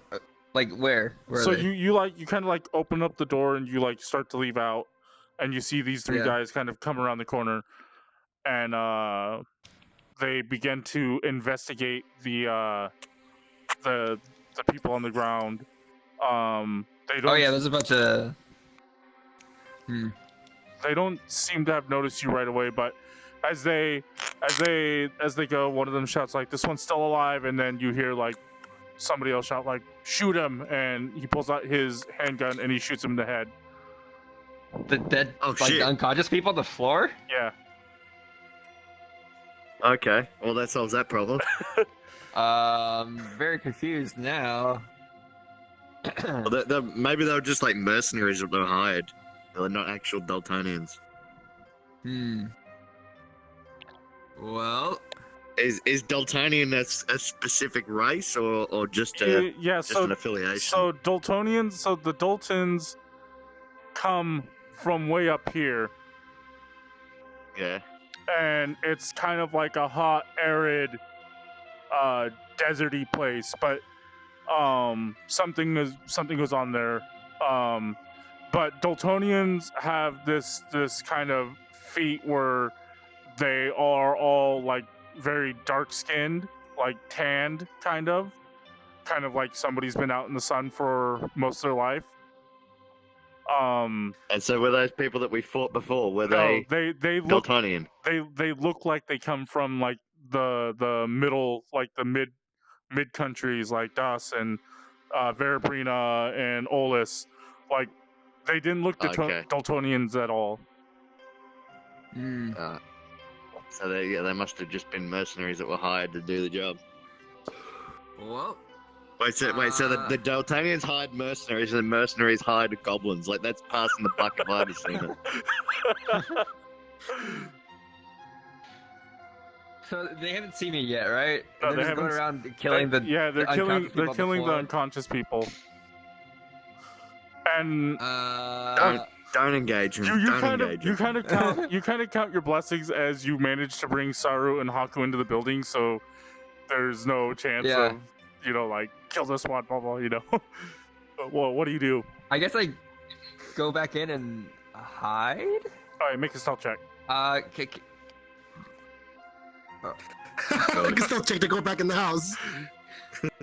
S3: like where? Where
S1: So
S3: are they?
S1: you kind of like open up the door and you like start to leave out, and you see these 3
S3: Yeah.
S1: guys kind of come around the corner, and they begin to investigate the people on the ground. They don't.
S3: Oh yeah, there's a bunch of.
S1: They don't seem to have noticed you right away, but as they go, one of them shouts like, "This one's still alive," and then you hear like somebody else shout like, "Shoot him!" and he pulls out his handgun and he shoots him in the head.
S3: The dead,
S5: Oh,
S3: like
S5: shit.
S3: the unconscious people on the floor?
S1: Yeah.
S5: Okay, well that solves that problem.
S3: Very confused now.
S5: Well, maybe they were just like mercenaries that they were hired. They're not actual Dultonians.
S3: Well,
S5: Is Dultonian a specific race or just
S1: Yeah,
S5: just an affiliation?
S1: So Dultonians, so the Dultons come from way up here,
S5: Yeah.
S1: and it's kind of like a hot, arid, deserty place. But something goes on there. But Dultonians have this kind of feat where they are all like very dark skinned, like tanned, kind of kind of like somebody's been out in the sun for most of their life.
S5: And so were those people that we fought before? Were
S1: they look
S5: Dultonian?
S1: they look like they come from like the middle, like the mid countries like Das and Verbrina and Olis. Like they didn't look Dultonians at all.
S5: So they must have just been mercenaries that were hired to do the job.
S3: Whoa.
S5: Wait, so the Dultonians hired mercenaries, and the mercenaries hired goblins. Like, that's passing the buck if I've ever seen it.
S3: So they haven't seen me yet, right?
S1: No,
S3: they're just going around killing the
S1: they're killing the unconscious people. And
S5: don't engage them.
S1: You kind of count your blessings as you manage to bring Saru and Hakku into the building, so there's no chance of, you know, like, kill this one, blah blah, you know. Well, what do you do?
S3: I guess I go back in and hide.
S1: All right, make a stealth check.
S2: I can still check to go back in the house.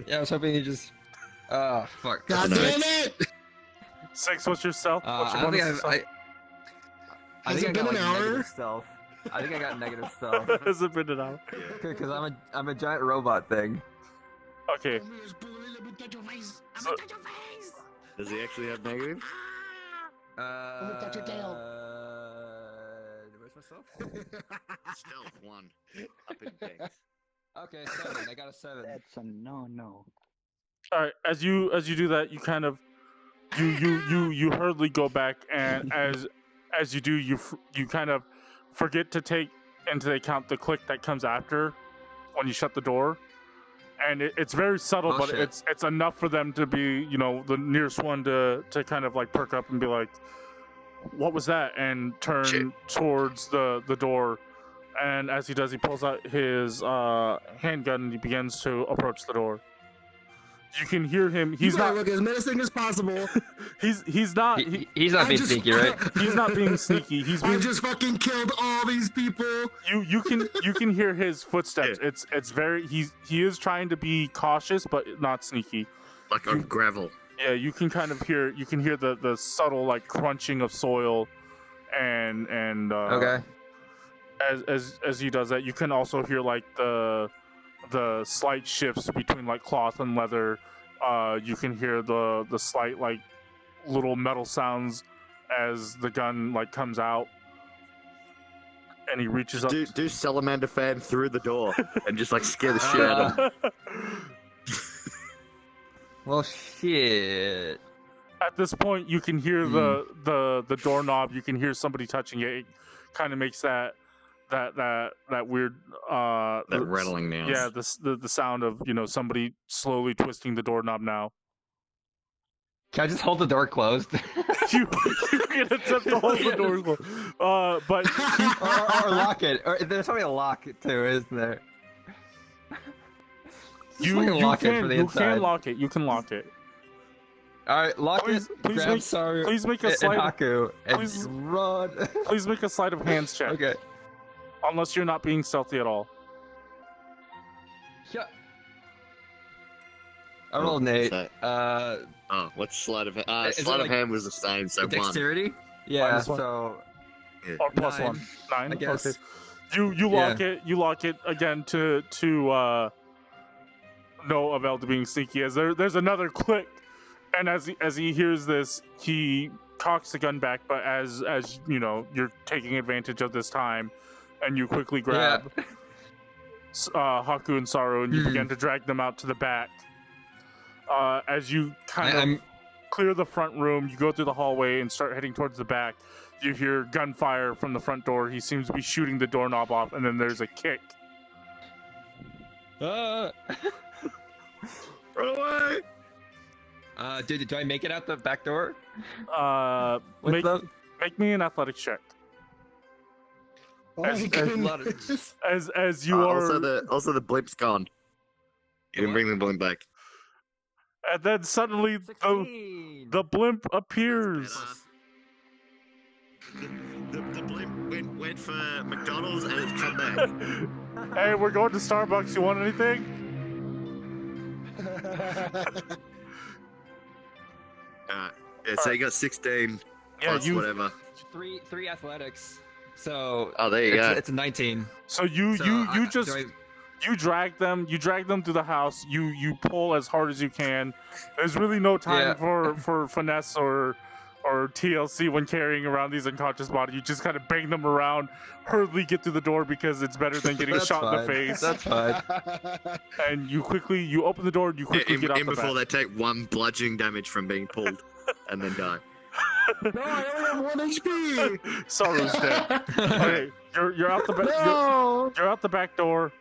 S3: Yeah, I was hoping you just. Oh, fuck.
S2: God damn it!
S1: 6, what's your stealth? What's your
S3: I think
S2: Has it been an hour?
S3: Stealth. I think I got negative stealth.
S1: Has it been an hour?
S3: Because I'm a giant robot thing.
S1: Okay. So,
S5: does he actually have negative?
S2: Let me touch your tail.
S3: Where's my stealth?
S5: Stealth 1. Up in things.
S3: Okay, 7. I got a 7.
S9: That's a no.
S1: all right, as you do that, you kind of you hurriedly go back, and as you do, you kind of forget to take into account the click that comes after when you shut the door, and it's very subtle, but it's enough for them to be, you know, the nearest one to kind of like perk up and be like, what was that, and turn towards the door. And as he does, he pulls out his handgun and he begins to approach the door. You can hear him. He's not
S2: look as menacing as possible.
S1: he's not
S3: being sneaky, right?
S1: He's not being sneaky.
S2: I just fucking killed all these people.
S1: You can hear his footsteps. Yeah. It's very he is trying to be cautious but not sneaky.
S5: Like on gravel.
S1: Yeah, you can kind of hear the subtle like crunching of soil, and
S3: okay.
S1: As he does that, you can also hear like the slight shifts between like cloth and leather. You can hear the slight like little metal sounds as the gun like comes out, and he reaches up.
S5: Do Salamander Fan through the door and just like scare the shit out of him.
S3: Well, shit.
S1: At this point, you can hear the doorknob. You can hear somebody touching it. It kind of makes that weird
S5: that rattling noise.
S1: Yeah, the sound of, you know, somebody slowly twisting the doorknob now.
S3: Can I just hold the door closed?
S1: you can attempt to hold the door closed, but
S3: or lock it. Or there's probably a lock too, isn't there?
S1: You can lock it for the inside. You can lock it.
S3: All right, lock it. Grab Saru.
S1: Please make a slide.
S3: Hakku, and
S1: please
S3: run.
S1: Please make a sleight of hands check.
S3: Okay.
S1: Unless you're not being stealthy at all.
S3: Yeah. I rolled an 8.
S5: What's sleight of hand? Sleight of hand was the same, so
S3: dexterity?
S5: 1.
S3: Yeah, so...
S1: Or plus 1. 9,
S3: I guess.
S1: Okay. You lock it. You lock it again to no avail to being sneaky. As there's another click, and as he hears this, he cocks the gun back. But as you know, you're taking advantage of this time, and you quickly grab Hakku and Saru, and you begin to drag them out to the back. As you kind of clear the front room, you go through the hallway and start heading towards the back. You hear gunfire from the front door. He seems to be shooting the doorknob off, and then there's a kick.
S5: Run away!
S3: Do I make it out the back door?
S1: Make me an athletics check. As you are.
S5: Also the blimp's gone. You didn't bring the blimp back.
S1: And then suddenly the blimp appears.
S5: The blimp went for McDonald's and it's come back.
S1: Hey, we're going to Starbucks. You want anything?
S5: Yeah, so you got 16
S1: Yeah,
S5: plus whatever.
S3: Three athletics. So
S5: Oh, there you go.
S3: It's a 19.
S1: So you drag them through the house. You pull as hard as you can. There's really no time for finesse or TLC when carrying around these unconscious bodies. You just kind of bang them around, hurriedly get through the door because it's better than getting shot in the face.
S3: That's fine.
S1: And you open the door and you quickly get out the back.
S5: Before they take 1 bludgeoning damage from being pulled and then die.
S2: No, I only have 1 HP.
S1: Saru's dead. Okay, you're out the back.
S2: No.
S1: You're out the back door.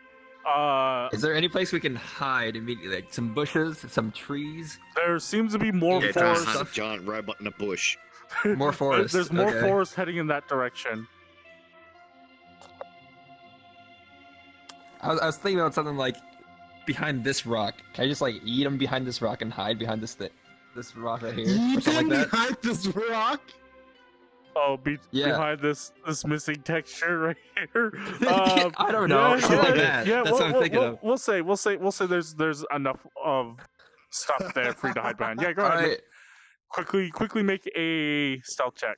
S3: Is there any place we can hide immediately? Like some bushes, some trees?
S1: There seems to be more forest.
S5: A giant robot in a bush.
S3: More forest.
S1: There's more forest heading in that direction.
S3: I was thinking about something like behind this rock. Can I just like eat them behind this rock and hide behind this rock right here?
S2: You
S3: or something like that?
S2: behind this rock?
S1: Oh, behind this missing texture right here.
S3: I don't know. Something like that. That's what I'm thinking of.
S1: We'll say there's enough of stuff there for you to hide behind. Yeah, go ahead.
S3: Right.
S1: Quickly make a stealth check.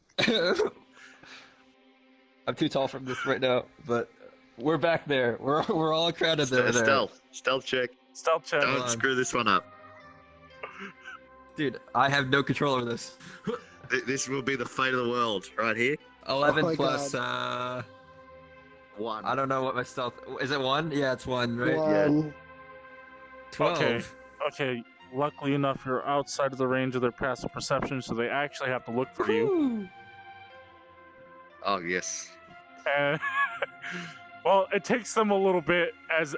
S3: I'm too tall from this right now, but we're back there. We're all crowded there.
S5: Stealth check.
S1: Stealth check.
S5: Don't screw this one up.
S3: Dude, I have no control over this.
S5: This will be the fate of the world, right here.
S3: 11 plus,
S5: 1.
S3: I don't know what my stealth... Is it 1? Yeah, it's 1, right?
S2: 1.
S3: Yeah. 12.
S1: Okay. Luckily enough, you're outside of the range of their passive perception, so they actually have to look for you.
S5: Oh, yes.
S1: And well, it takes them a little bit as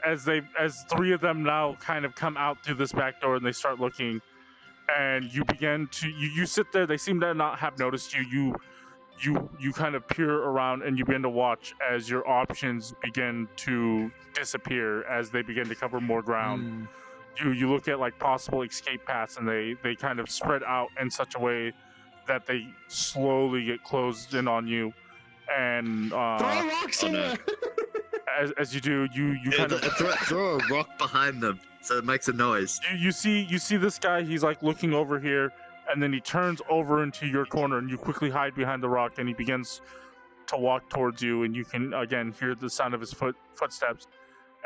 S1: 3 of them now kind of come out through this back door and they start looking. And you begin to you sit there. They seem to not have noticed you. You kind of peer around and you begin to watch as your options begin to disappear as they begin to cover more ground. You look at like possible escape paths and they kind of spread out in such a way that they slowly get closed in on you. And
S2: throw rocks in there.
S1: As you do, you kind of
S5: throw a rock behind them so it makes a noise.
S1: You see this guy. He's like looking over here, and then he turns over into your corner, and you quickly hide behind the rock, and he begins to walk towards you, and you can again hear the sound of his footsteps,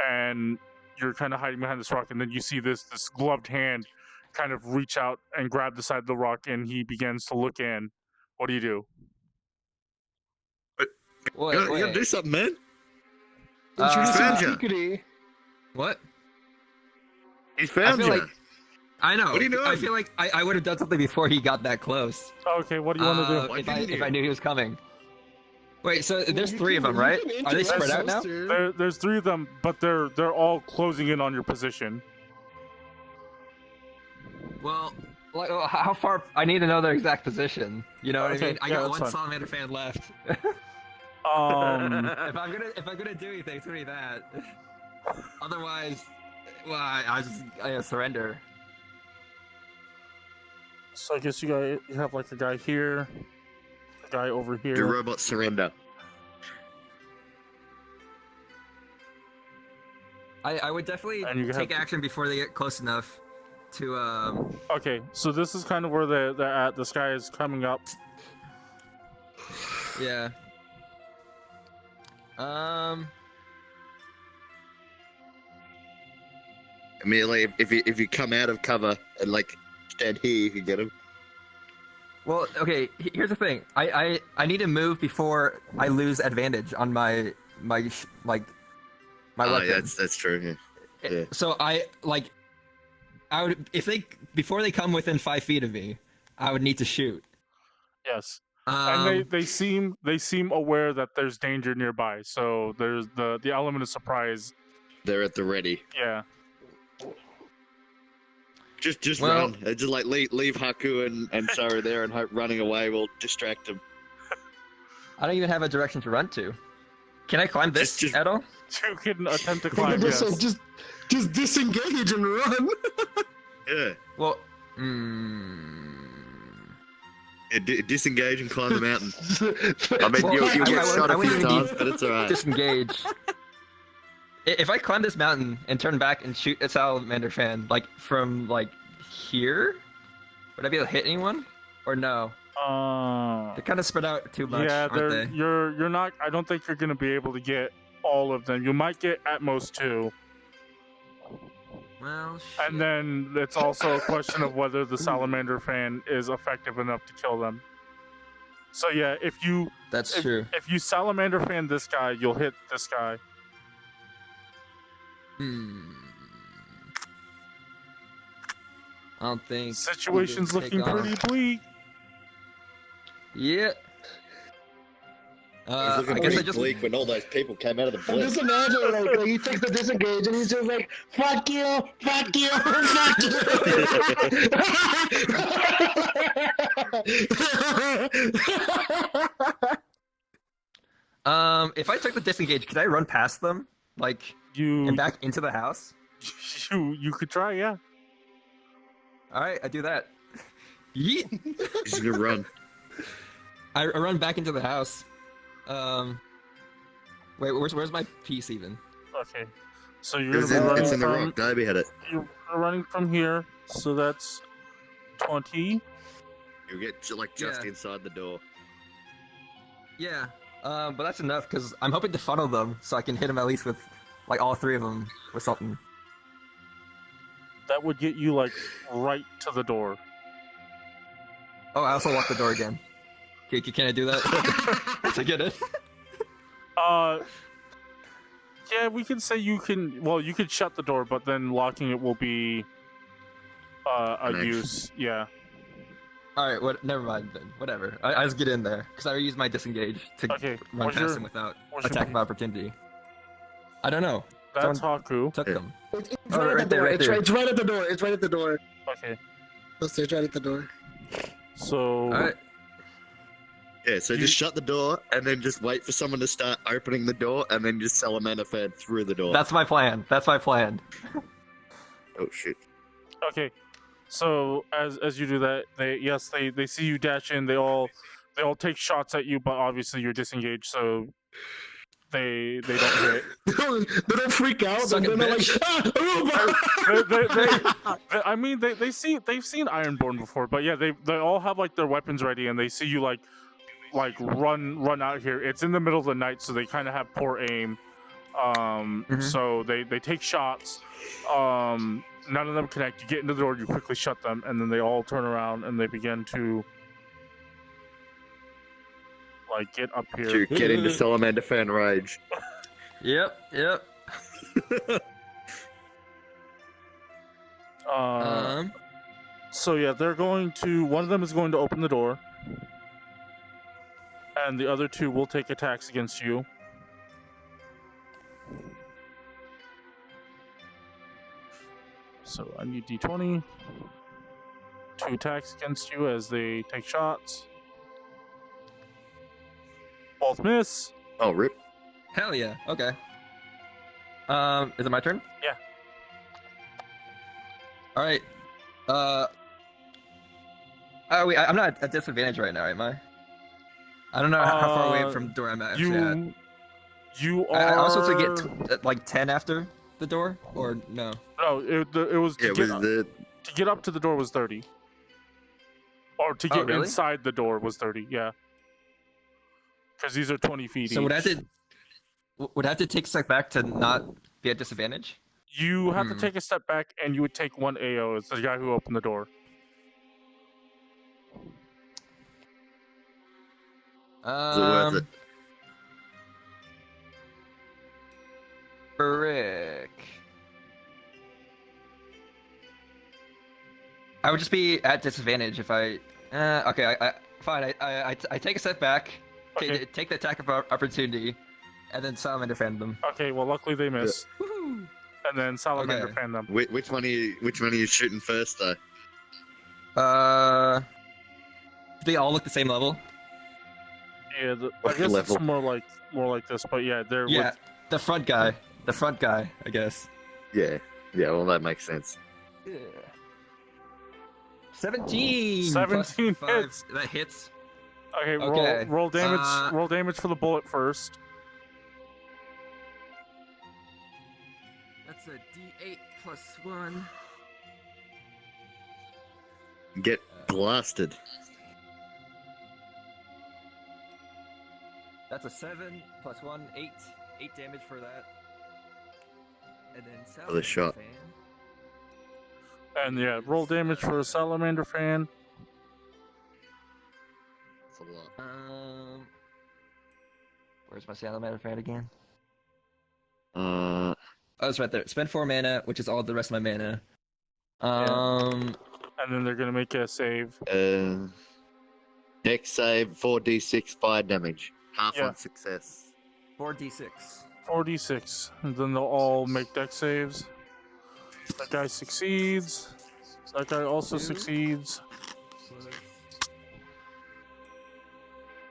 S1: and you're kind of hiding behind this rock, and then you see this gloved hand kind of reach out and grab the side of the rock, and he begins to look in. What do you do?
S5: You gotta do something, man.
S3: What?
S5: He found you.
S3: I know.
S5: What are you doing?
S3: I feel like I would have done something before he got that close.
S1: Okay, what do you want to do?
S3: If I knew he was coming. Wait, so there's 3 of them, right? Are they spread out now?
S1: There's 3 of them, but they're all closing in on your position.
S3: Well, like, how far? I need to know their exact position. You know what I mean? I got 1 salamander fan left. If I'm gonna do anything, it's gonna be that. Otherwise, well, I surrender.
S1: So I guess you have like a guy here, a guy over here.
S5: Your robot surrender.
S3: I would definitely take action before they get close enough to.
S1: Okay, so this is kind of where they're at. This guy is coming up.
S3: Yeah.
S5: Immediately, if you come out of cover and like stand here, you can get him.
S3: Well, okay. Here's the thing. I need to move before I lose advantage on my weapon.
S5: Yeah, that's true. Yeah.
S3: So I would before they come within 5 feet of me, I would need to shoot.
S1: Yes. And they seem aware that there's danger nearby, so there's the element of surprise.
S5: They're at the ready.
S1: Yeah.
S5: Just run. Just like leave Hakku and Saru there, and hope running away will distract them.
S3: I don't even have a direction to run to. Can I climb this at all?
S1: You can attempt to climb. Yes.
S2: Just disengage and run.
S5: Yeah.
S3: Well.
S5: Disengage and climb the mountain. I mean, you'll get shot a few times, but it's alright.
S3: Disengage. If I climb this mountain and turn back and shoot a salamander fan, like from like here, would I be able to hit anyone, or no? They're kind of spread out too much, aren't they?
S1: You're not. I don't think you're gonna be able to get all of them. You might get at most 2.
S3: Well, shit.
S1: And then it's also a question of whether the salamander fan is effective enough to kill them. So yeah, if you
S3: true.
S1: If you salamander fan this guy, you'll hit this guy.
S3: I don't think
S1: situation's looking pretty bleak.
S3: Yeah.
S5: It's looking pretty bleak when all those people came out of the blitz.
S2: Just imagine, like, he takes the disengage and he's just like, fuck you, fuck you, fuck you.
S3: If I took the disengage, could I run past them, like, and back into the house?
S1: You could try, yeah.
S3: All right, I do that. Yeet.
S5: He's gonna run.
S3: I run back into the house. Wait, where's my piece even?
S1: Okay, so you're gonna be running
S5: it's in the
S1: from,
S5: rock. Dyabie had it.
S1: You're running from here, so that's 20.
S5: You get like just inside the door.
S3: Yeah, but that's enough because I'm hoping to funnel them so I can hit them at least with like all 3 of them with something.
S1: That would get you like right to the door.
S3: Oh, I also locked the door again. Can I do that? To get it?
S1: Yeah, we can say you can. Well, you could shut the door, but then locking it will be a use. Yeah.
S3: All right. What? Never mind then. Whatever. I just get in there because I used my disengage to run past him without attack of opportunity. I don't know.
S1: That's Hakku.
S3: Took them.
S2: It's right there. It's right at the door. It's right at the door.
S1: Okay.
S2: It's right at the door.
S1: So.
S3: All right.
S5: Yeah, so just shut the door and then just wait for someone to start opening the door and then just salamander fan through the door.
S3: That's my plan. That's my plan.
S5: Oh shit.
S1: Okay. So as you do that, they see you dash in. They all take shots at you, but obviously you're disengaged, so they don't hit.
S2: They don't freak out. They're not like,
S1: I mean, they've seen Ironborn before, but yeah, they all have like their weapons ready, and they see you like run out here. It's in the middle of the night, so they kind of have poor aim. So they take shots. None of them connect. You get into the door, you quickly shut them, and then they all turn around and they begin to like get up here.
S5: To get into salamander fan rage.
S3: Yep.
S1: So yeah, they're going to. One of them is going to open the door, and the other 2 will take attacks against you. So I need D20. 2 attacks against you as they take shots. Both miss.
S5: Oh, rip.
S3: Hell yeah. Okay. Is it my turn?
S1: Yeah.
S3: All right. Oh wait, I'm not at disadvantage right now, am I? I don't know how far away from the door I'm actually at.
S1: You are.
S3: I was supposed to get like 10 after the door, or no?
S1: No, it was. To get up to the door was 30. Or to get inside the door was 30. Yeah. Because these are 20 feet.
S3: So would I have to take a step back to not be at disadvantage?
S1: You have to take a step back, and you would take 1 AO. It's the guy who opened the door.
S5: Worth it.
S3: Frick. I would just be at disadvantage if I. Okay, fine. I take a step back.
S1: Okay.
S3: Take the attack of opportunity, and then salamander fan them.
S1: Okay, well, luckily they miss.
S3: Yeah. Woohoo!
S1: And then salamander fan them.
S5: Which one are you shooting first, though?
S3: They all look the same level.
S1: Yeah, I guess it's more like this, but yeah, they're
S3: the front guy. The front guy, I guess.
S5: Yeah. Well, that makes sense.
S3: Yeah. 17.
S1: 17 hits.
S3: That hits.
S1: Okay. Roll damage. Roll damage for the bullet first.
S3: That's a D8 plus 1.
S5: Get blasted.
S3: That's a 7 plus 1, 8. 8 damage for that. And then
S5: Another shot.
S3: Fan.
S1: And yeah, roll damage for a salamander fan.
S5: That's a lot.
S3: Where's my salamander fan again?
S5: Uh,
S3: Oh, it's right there. Spend 4 mana, which is all the rest of my mana.
S1: And then they're gonna make a save.
S5: Dex save, 4d6 fire damage. Half on success.
S3: 4d6.
S1: 4d6. And then they'll all make dex saves. That guy succeeds. That guy also succeeds.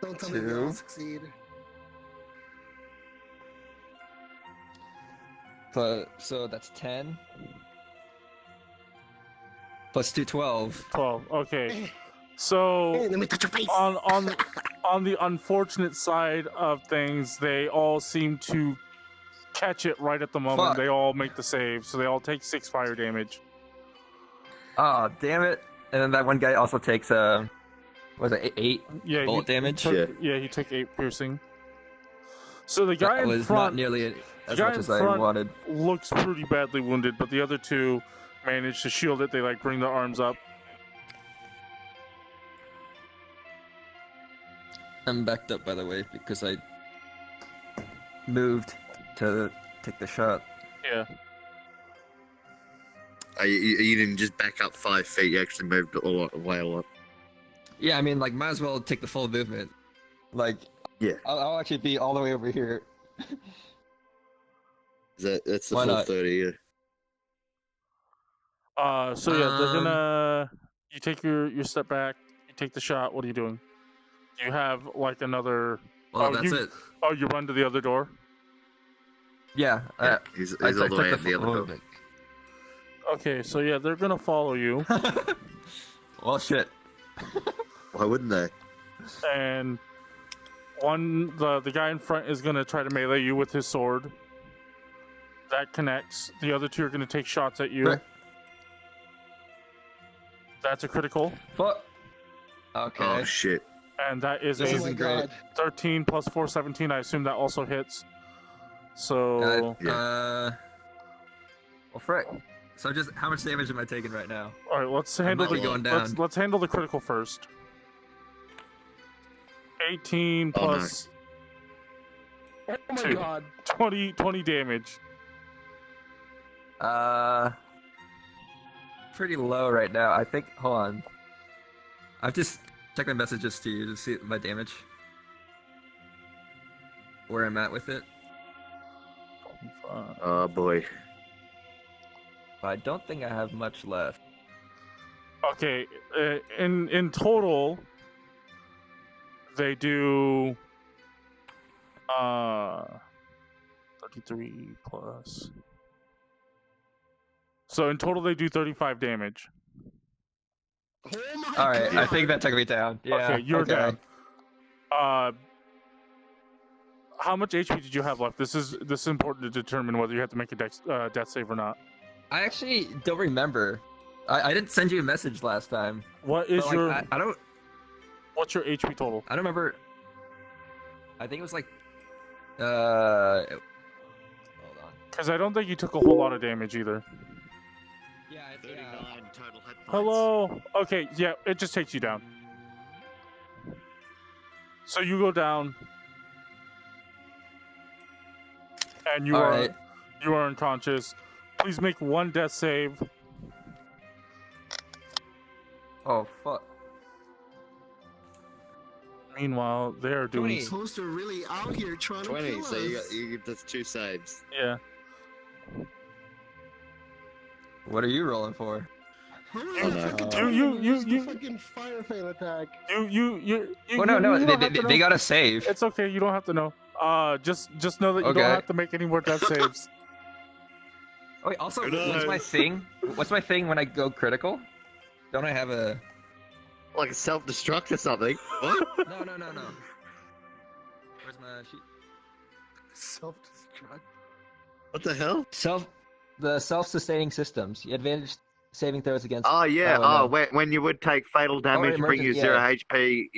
S2: Don't tell me they all succeed.
S3: So that's 10. Plus 2, 12.
S1: 12. Okay. So
S2: Hey, let me touch your face.
S1: on the unfortunate side of things, they all seem to catch it right at the moment.
S3: Fuck.
S1: They all make the save, so they all take 6 fire damage.
S3: Oh, damn it. And then that one guy also takes, was it 8 bullet damage?
S1: He took 8 piercing. So the guy
S3: that
S1: in
S3: was
S1: front,
S3: not nearly as
S1: guy
S3: much
S1: in
S3: as I
S1: front
S3: wanted.
S1: looks pretty badly wounded, but the other two manage to shield it. They like bring their arms up.
S3: I'm backed up, by the way, because I moved to take the shot.
S1: Yeah.
S5: You didn't just back up 5 feet, you actually moved away a lot.
S3: Yeah, I mean, like, might as well take the full movement. Like,
S5: yeah,
S3: I'll actually be all the way over here.
S5: That's the
S3: Why
S5: full
S3: not?
S5: 30, yeah.
S1: So yeah, they're gonna. You take your step back. You take the shot. What are you doing? Do you have like another?
S3: Well, that's it.
S1: Oh, you run to the other door.
S3: Yeah,
S5: He's
S3: I
S5: all the
S3: took
S5: way at the
S3: full
S5: other door.
S3: movement.
S1: Okay, so yeah, they're gonna follow you,
S3: Well, shit.
S5: Why wouldn't they?
S1: and the guy in front is gonna try to melee you with his sword. That connects. The other two are gonna take shots at you.
S3: Right.
S1: That's a critical,
S3: Fuck. Okay.
S5: Oh shit.
S1: and that is
S3: This
S1: a
S3: isn't great.
S1: 13 plus 4, 17. I assume that also hits. So
S3: Well, frick. So just how much damage am I taking right now?
S1: all right, let's handle
S3: might be going down.
S1: let's handle the critical first. 18
S5: Oh, no.
S1: plus
S2: Oh my
S1: 2.
S2: god.
S1: 20 damage.
S3: Pretty low right now. I think. Hold on. I've just checked my messages to you to see my damage. Where I'm at with it.
S5: Oh boy.
S3: But I don't think I have much left.
S1: Okay, in total, they do 33 plus. So in total, they do 35 damage.
S2: Oh my
S3: All right,
S2: god.
S3: I think that took me down. Yeah.
S1: Okay, you're down. How much HP did you have left? This is important to determine whether you have to make a death save or not.
S3: I actually don't remember. I didn't send you a message last time.
S1: What is
S3: But, like, I don't.
S1: What's your HP total?
S3: I don't remember. I think it was like. Hold on.
S1: Because I don't think you took a whole lot of damage either.
S3: Yeah,
S5: 39 total hit points.
S1: Hello. Okay, yeah, it just takes you down. So you go down, and you
S3: All
S1: are
S3: right.
S1: unconscious. Please make 1 death save.
S3: Oh fuck.
S1: Meanwhile, they're doing.
S3: 20.
S2: Supposed to really out here trying to
S5: 20,
S2: kill
S5: so
S2: us.
S5: you get that's 2 saves.
S1: Yeah.
S3: What are you rolling for?
S2: How
S5: Oh,
S2: is
S5: no.
S2: that fucking
S1: You-
S2: fucking fire fan attack?
S1: You.
S3: Oh no, no,
S1: you don't have to
S3: they
S1: know.
S3: got a save.
S1: It's okay. You don't have to know. Just know that you
S3: Okay.
S1: don't have to make any more death saves.
S3: Oh, wait, also,
S5: Good
S3: what's my
S5: eyes.
S3: thing? What's my thing when I go critical? Don't I have a?
S5: Like a self-destruct or something. What?
S3: No. Where's my sheet?
S2: Self-destruct.
S5: What the hell?
S3: The self-sustaining systems. You advantage saving throws against.
S5: Oh yeah.
S3: no.
S5: When you would take fatal damage, bring you 0 HP.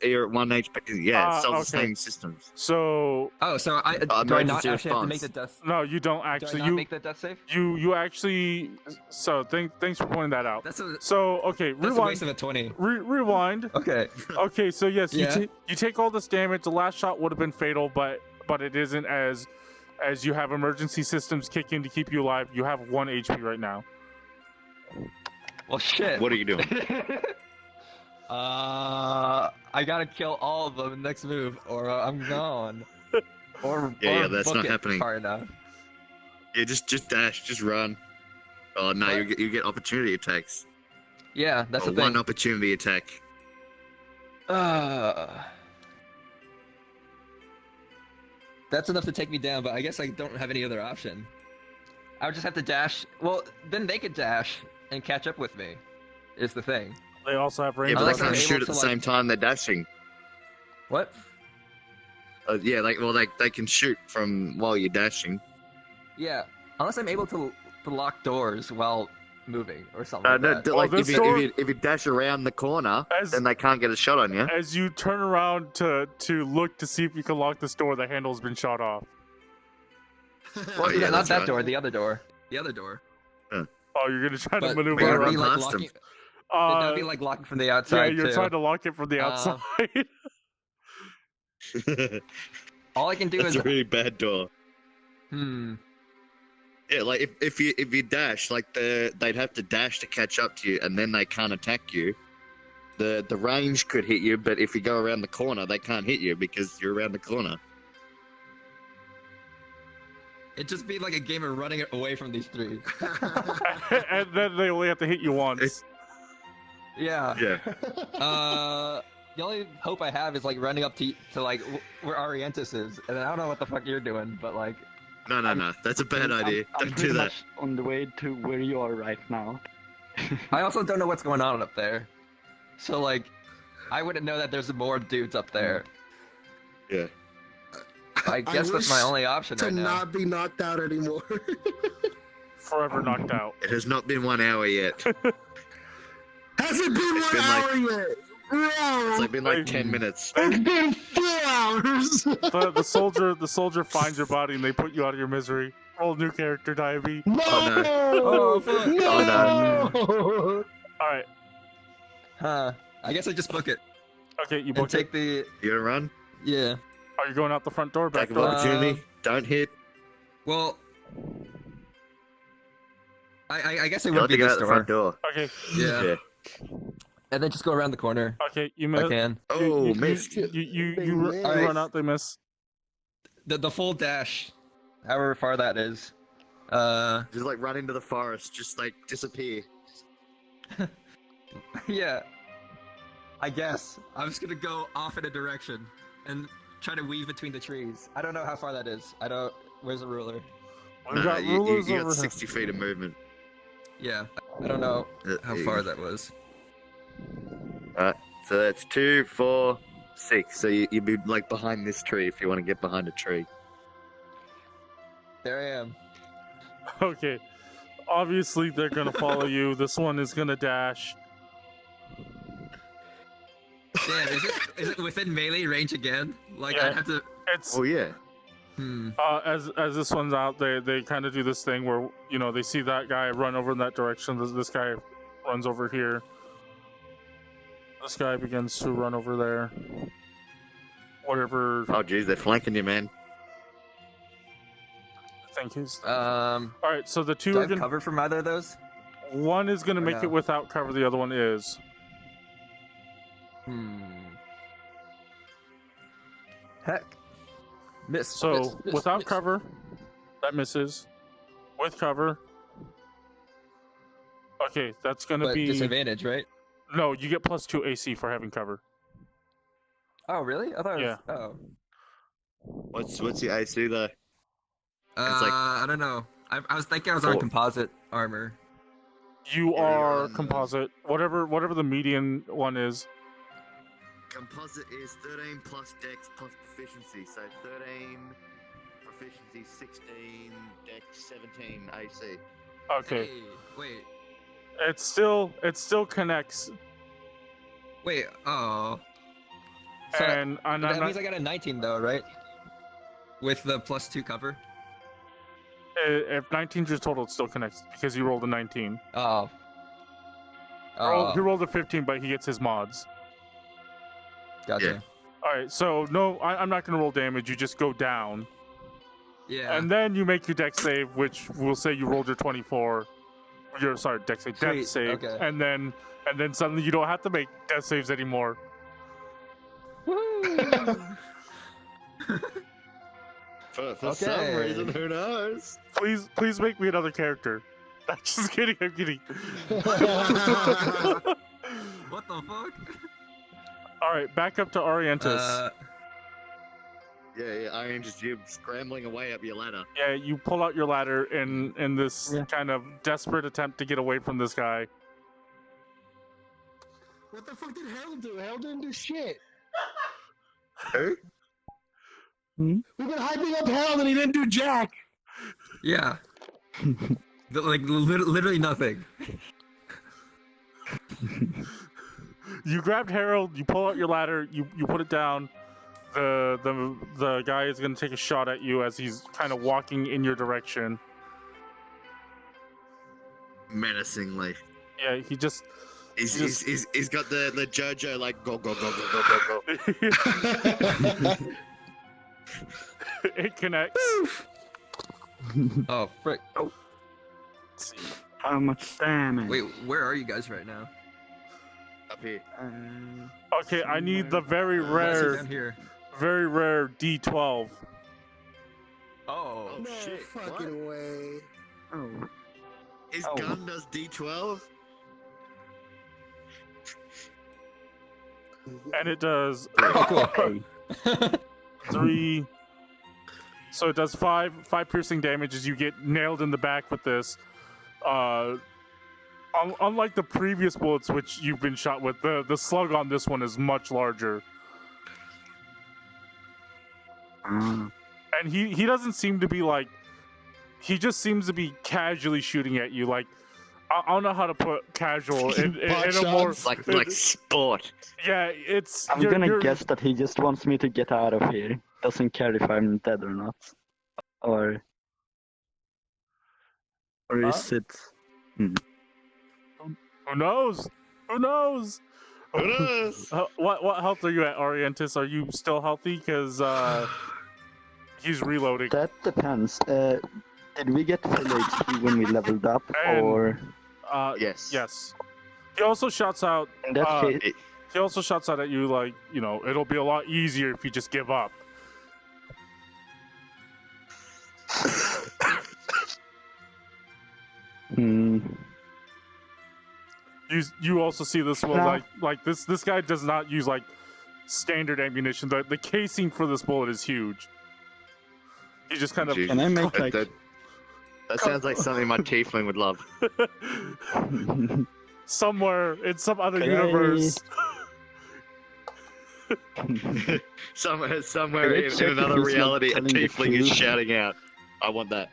S5: You're at 1 HP. Yeah, self-sustaining systems.
S1: So.
S3: Oh, so do I not actually have to make the death?
S1: No, you don't actually.
S3: Do I not make the death save?
S1: You actually. So thanks for pointing that out. So okay, rewind.
S3: That's a waste of a 20.
S1: Rewind.
S3: Okay.
S1: Okay, so yes, you take all this damage. The last shot would have been fatal, but it isn't as you have emergency systems kick in to keep you alive. You have 1 HP right now.
S3: Well, shit.
S5: What are you doing?
S3: I gotta kill all of them next move, or I'm gone.
S5: Yeah, that's not happening.
S3: Far enough.
S5: Yeah, just dash, just run. Oh no, you get opportunity attacks.
S3: Yeah, that's the thing.
S5: One opportunity attack.
S3: That's enough to take me down, but I guess I don't have any other option. I would just have to dash. Well, then they could dash and catch up with me, is the thing.
S1: They also have range.
S5: Yeah, but they can't shoot at the same time they're dashing.
S3: What?
S5: Yeah, they can shoot from while you're dashing.
S3: Yeah, unless I'm able to lock doors while moving or something like that.
S5: Like if you dash around the corner, then they can't get a shot on you.
S1: As you turn around to look to see if you can lock this door, the handle's been shot off.
S3: Well, yeah, not that door, the other door. The other door.
S1: Oh, you're gonna try to maneuver around
S3: past them. That'd be like locking from the outside.
S1: Yeah, you're trying to lock it from the outside.
S3: All I can do is
S5: a really bad door.
S3: Yeah,
S5: like if you dash, like they'd have to dash to catch up to you, and then they can't attack you. The range could hit you, but if you go around the corner, they can't hit you because you're around the corner.
S3: It'd just be like a game of running away from these three.
S1: And then they only have to hit you once.
S3: Yeah.
S5: Yeah.
S3: The only hope I have is like running up to like where Arientus is, and I don't know what the fuck you're doing, but like.
S5: No, that's a bad idea. Don't do that.
S9: On the way to where you are right now.
S3: I also don't know what's going on up there, so like, I wouldn't know that there's more dudes up there.
S5: Yeah.
S3: I guess that's my only option right now.
S2: To not be knocked out anymore.
S1: Forever knocked out.
S5: It has not been 1 hour yet.
S2: Hasn't been 1 hour yet.
S5: It's been like 10 minutes.
S2: It's been 4 hours.
S1: the soldier finds your body and they put you out of your misery. Roll new character, Dyabie.
S2: No!
S5: Oh no!
S2: No!
S1: All right.
S3: Huh? I guess I just book it.
S1: Okay, you book
S3: it.
S5: You gonna run?
S3: Yeah.
S1: Are you going out the front door? Back
S5: Take
S1: door?
S5: opportunity. Don't hit.
S3: Well, I guess it would be this
S5: the front door.
S1: Okay.
S3: Yeah. And then just go around the corner.
S1: Okay, you missed.
S3: I can.
S5: Oh, missed.
S1: You run out. They miss.
S3: The full dash, however far that is.
S5: Just like run into the forest. Just like disappear.
S3: Yeah. I guess I'm just gonna go off in a direction and try to weave between the trees. I don't know how far that is. Where's the ruler?
S1: We got
S5: you got 60 feet of movement.
S3: Yeah. I don't know how far that was.
S5: Alright, so that's 2, 4, 6. So you'd be like behind this tree if you want to get behind a tree.
S3: There I am.
S1: Okay. Obviously, they're gonna follow you. This one is gonna dash.
S3: Damn, is it within melee range again? Like
S1: Yeah.
S3: I'd have to.
S5: Oh yeah.
S1: As this one's out, they kind of do this thing where they see that guy run over in that direction. This guy runs over here. This guy begins to run over there. Whatever.
S5: Oh geez, they're flanking you, man.
S1: I think he's.
S3: All
S1: right, so the two
S3: do I
S1: are
S3: have
S1: gonna
S3: cover from either of those.
S1: One is gonna make it without cover. The other one is.
S3: Heck. Miss.
S1: So without cover, that misses. With cover. Okay, that's gonna be
S3: disadvantage, right?
S1: No, you get +2 AC for having cover.
S3: Oh really? I thought.
S1: Yeah.
S3: Oh.
S5: What's your AC though?
S3: I don't know. I was thinking I was on composite armor.
S1: You are composite. Whatever the median one is.
S5: Composite is 13 plus dex plus proficiency, so 13 proficiency 16, dex 17, AC.
S1: Okay.
S3: Hey, wait.
S1: It still connects.
S3: Wait, oh. So
S1: And
S3: that means I got a 19 though, right? With the +2 cover?
S1: If 19's your total, it still connects because you rolled a 19.
S3: Oh.
S1: He rolled a 15, but he gets his mods.
S3: Gotcha.
S5: Yeah.
S1: Alright, so no, I'm not going to roll damage. You just go down.
S3: Yeah.
S1: And then you make your dex save, which will say you rolled your 24. Sorry, dex save, death save.
S3: Okay.
S1: And then suddenly you don't have to make death saves anymore.
S5: For some reason, who knows?
S1: Please make me another character. I'm just kidding, I'm kidding.
S3: What the fuck?
S1: Alright, back up to Arientus.
S5: Yeah, I am just you scrambling away up your ladder.
S1: Yeah, you pull out your ladder in this kind of desperate attempt to get away from this guy.
S2: What the fuck did Harold do? Harold didn't do shit.
S5: Who?
S2: We've been hyping up Harold and he didn't do jack.
S3: Yeah. Like, literally nothing.
S1: You grabbed Harold, you pull out your ladder, you put it down. The guy is gonna take a shot at you as he's kind of walking in your direction.
S5: Menacingly.
S1: Yeah, he just.
S5: He's got the JoJo like go.
S1: It connects.
S3: Oh frick! Oh.
S9: Let's see. How much damage?
S3: Wait, where are you guys right now?
S5: Up here.
S1: Okay, I need the very rare,
S3: down here.
S1: very rare D12.
S3: Oh,
S2: no
S5: shit!
S2: Fucking
S5: what?
S2: way.
S9: Oh.
S5: His gun does D12.
S1: And it does
S3: Oh, cool.
S1: 3. So it does 5 piercing damage as you get nailed in the back with this. Unlike the previous bullets which you've been shot with, the slug on this one is much larger. And he doesn't seem to be like, he just seems to be casually shooting at you. Like, I don't know how to put casual in a more
S5: like sport.
S1: Yeah, it's.
S9: I'm gonna guess that he just wants me to get out of here. Doesn't care if I'm dead or not, or is it?
S1: Who knows? Who knows?
S5: Who knows?
S1: What health are you at, Arientus? Are you still healthy? Because he's reloading.
S9: That depends. Did we get full HP when we leveled up, or?
S5: Yes.
S1: Yes. He also shouts out.
S9: In that case,
S1: he also shouts out at you like, you know, it'll be a lot easier if you just give up. You also see this one like this guy does not use like standard ammunition. The casing for this bullet is huge. He just kind of.
S9: Can I make like?
S5: That sounds like something my tiefling would love.
S1: Somewhere in some other universe.
S5: somewhere in another reality, a tiefling is shouting out, "I want that."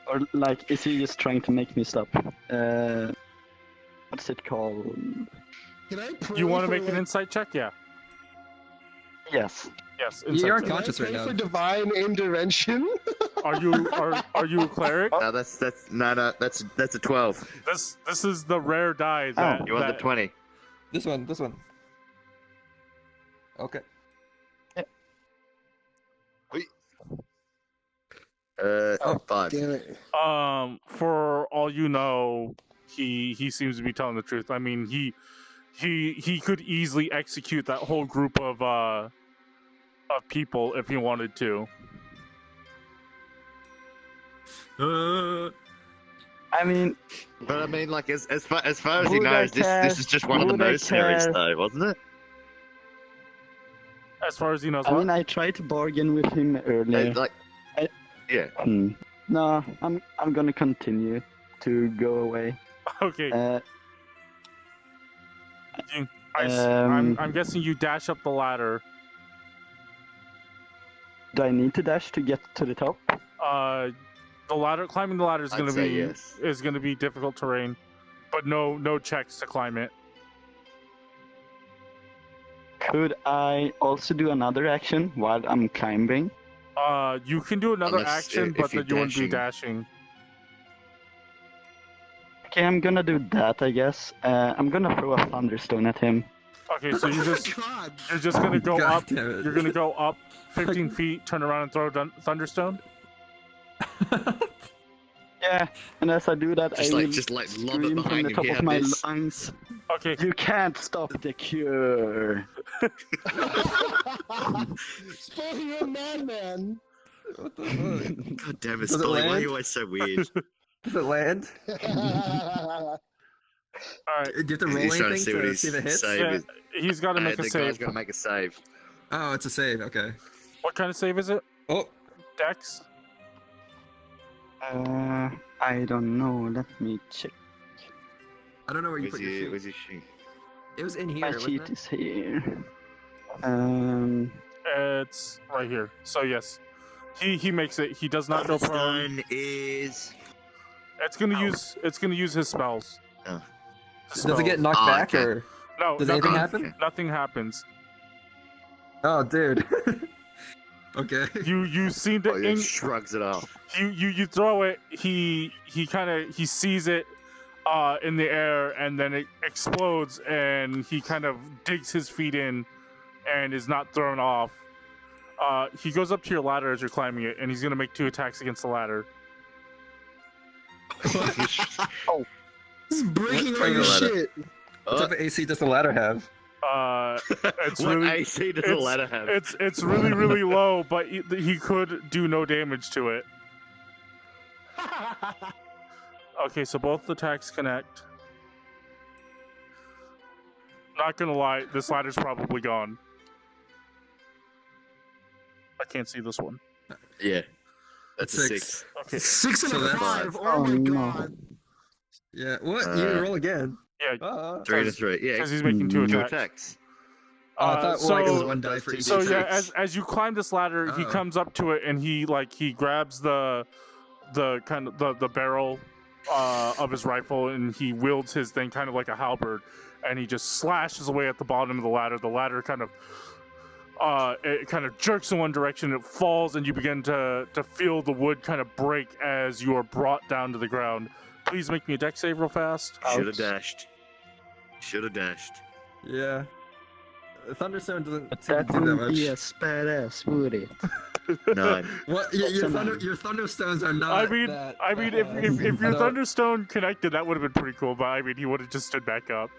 S9: Or like, is he just trying to make me stop? What's it called?
S2: Can I pray
S1: You want to
S2: for,
S1: make an insight check? Yeah.
S9: Yes.
S1: Yes.
S3: You're
S1: Insight check.
S3: unconscious right now.
S2: For divine intervention.
S1: Are you a cleric?
S5: No, that's a 12.
S1: This is the rare die that
S5: You want the 20?
S3: This one. Okay.
S2: Oh,
S5: 5.
S2: Damn it.
S1: For all you know, he seems to be telling the truth. I mean, he could easily execute that whole group of people if he wanted to.
S9: I mean,
S5: like as far as he knows, this is just one of the mercenaries, though, wasn't it?
S1: As far as he knows,
S9: I mean, I tried to bargain with him earlier.
S5: Yeah.
S9: No, I'm gonna continue to go away.
S1: Okay. I'm guessing you dash up the ladder.
S9: Do I need to dash to get to the top?
S1: The ladder, climbing the ladder is going to be
S5: yes.
S1: is going to be difficult terrain, but no checks to climb it.
S9: Could I also do another action while I'm climbing?
S1: You can do another
S5: Unless
S1: action,
S5: if
S1: but then
S5: you're
S1: you wouldn't be
S5: dashing.
S1: dashing.
S9: Okay, I'm gonna do that, I guess. I'm gonna throw a thunderstone at him.
S1: Okay, so you're just gonna go
S3: God
S1: up.
S3: damn it.
S1: You're gonna go up 15 feet, turn around and throw a thunderstone.
S9: Yeah, and as I do that,
S5: Just
S9: I
S5: like
S9: will
S5: just like lob it
S9: scream from
S5: behind
S9: the
S5: him.
S9: top
S5: Here,
S9: of my
S5: this.
S9: lungs.
S1: Okay.
S9: You can't stop the cure.
S2: Spoly, you're a madman.
S3: What the fuck?
S5: God damn it,
S3: Does it
S5: Spoly, why are
S3: land?
S5: you always so weird?
S3: Does it land?
S1: All right.
S3: Do you have to roll
S5: He's trying to
S3: anything
S5: see what
S3: to
S5: his
S3: see if it hits?
S5: save
S1: Yeah,
S5: is.
S1: he's got to make a
S5: The
S1: save.
S5: guy's got to make a save.
S3: Oh, it's a save. Okay.
S1: What kind of save is it?
S3: Oh,
S1: Dex?
S9: I don't know. Let me check.
S3: I don't know where you put your sheet.
S5: Where's your sheet?
S3: It was in here,
S9: My
S3: wasn't
S9: sheet
S3: it?
S9: is here.
S1: It's right here. So yes, he makes it. He does not go prone.
S5: Stone is.
S1: It's gonna use his spells.
S5: Oh.
S3: Does it get knocked
S5: Oh,
S3: back,
S5: okay.
S3: or
S1: No,
S3: does
S1: nothing,
S3: anything happen?
S1: nothing happens.
S3: Oh, dude. Okay.
S1: You seem to
S5: Oh, he shrugs it off.
S1: you throw it. He sees it in the air, and then it explodes, and he kind of digs his feet in, and is not thrown off. He goes up to your ladder as you're climbing it, and he's gonna make 2 attacks against the ladder.
S2: This is breaking all
S3: What
S2: your shit.
S3: What type of AC does the ladder have?
S1: It's
S5: What
S1: really
S5: AC does the ladder have?
S1: it's really low, but he could do no damage to it. Okay, so both attacks connect. Not gonna lie, this ladder's probably gone. I can't see this one.
S5: Yeah. That's a
S3: 6.
S5: 6.
S1: Okay.
S2: 6 and
S3: So
S2: a
S3: that's
S2: 5.
S9: Oh,
S2: Oh my
S9: no.
S2: god.
S3: Yeah. What? You roll again?
S1: Yeah,
S5: 3 to 3. Yeah.
S1: because he's making 2
S5: 2
S1: attacks.
S5: attacks.
S3: Oh, I thought well, I guess
S1: so
S3: one die for each.
S1: so yeah,
S5: attacks.
S1: as you climb this ladder, he
S3: Oh.
S1: comes up to it and he grabs the kind of the barrel of his rifle, and he wields his thing kind of like a halberd, and he just slashes away at the bottom of the ladder. The ladder kind of it kind of jerks in one direction, it falls, and you begin to feel the wood kind of break as you are brought down to the ground. Please make me a dex save real fast.
S5: Should have dashed. Should have dashed.
S3: Yeah. Thunderstone doesn't seem to
S9: That
S3: do that
S9: would
S3: much.
S9: be a badass, would it?
S5: 9.
S3: What? Your thunderstones are not.
S1: I mean,
S3: that
S1: if your
S3: badass.
S1: Thunderstone connected, that would have been pretty cool. But I mean, he would have just stood back up.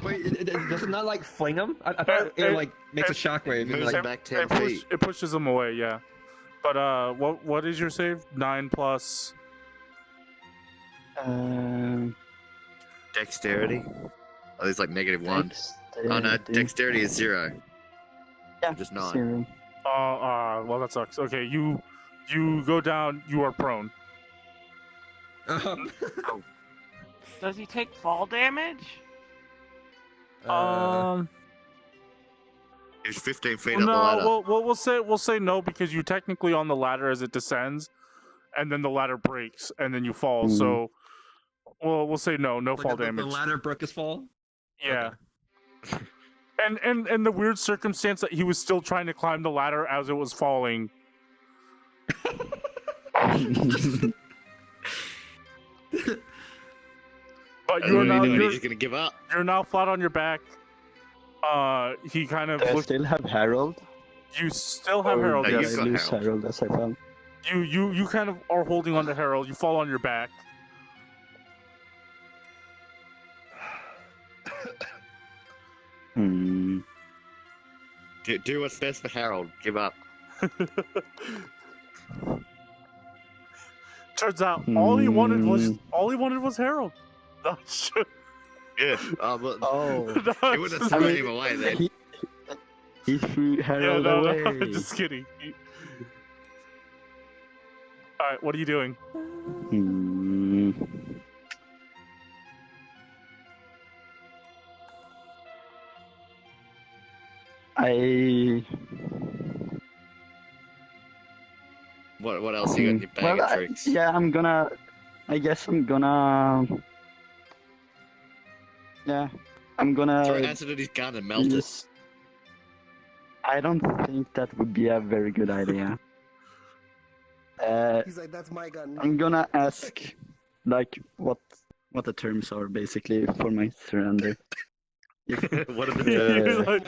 S3: Wait, does it not like fling them? I thought it like makes a shockwave. And,
S5: moves
S3: like,
S5: him back 10 feet.
S1: It pushes him away, yeah. But what is your save? 9 plus.
S5: Dexterity? Oh, there's like -1. Oh no, dexterity is 0.
S9: Yeah,
S5: Just 9.
S9: 0.
S1: Well that sucks. Okay, you go down. You are prone.
S7: Does he take fall damage?
S5: He's 15 feet up the
S1: No,
S5: ladder.
S1: we'll say no, because you're technically on the ladder as it descends, and then the ladder breaks, and then you fall. So, we'll say no fall damage.
S3: The ladder broke his fall.
S1: Yeah. And the weird circumstance that he was still trying to climb the ladder as it was falling. But you're now
S5: he's just gonna give up.
S1: you're now flat on your back. He kind of
S9: Do I
S1: looks.
S9: still have Harold?
S1: You still have Harold.
S5: no,
S9: Did
S1: Yes.
S5: you've
S9: I
S5: got
S9: lose
S5: Harold.
S9: Harold as I fell?
S1: You kind of are holding onto Harold. You fall on your back.
S5: Do what's best for Harold. Give up.
S1: Turns out all he wanted was Harold. No, shit.
S5: Yeah. But
S9: Oh,
S1: No,
S5: he wouldn't have
S1: just
S5: thrown
S1: kidding.
S5: him away then.
S9: he threw
S1: Yeah,
S9: Harold
S1: no,
S9: away.
S1: no, just kidding. All right, what are you doing?
S5: What else you got in your bag of tricks?
S9: I guess I'm gonna. Yeah, I'm gonna.
S5: Throw acid at his gun and melt it.
S9: I don't think that would be a very good idea.
S2: He's like, that's my gun.
S9: I'm gonna ask, like, what the terms are basically for my surrender.
S5: What are the
S1: like,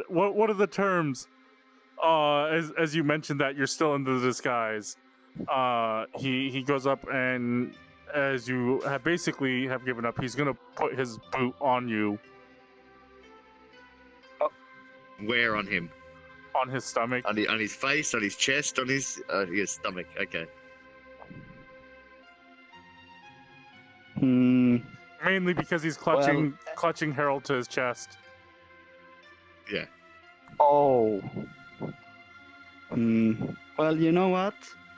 S1: what are the terms? As you mentioned that you're still in the disguise, he goes up and as you have basically have given up, he's gonna put his boot on you.
S5: Where on him?
S1: On his stomach.
S5: On his face, on his chest, on his stomach. Okay.
S1: Mainly because he's clutching Harold to his chest.
S5: Yeah.
S9: Oh. Well, you know what?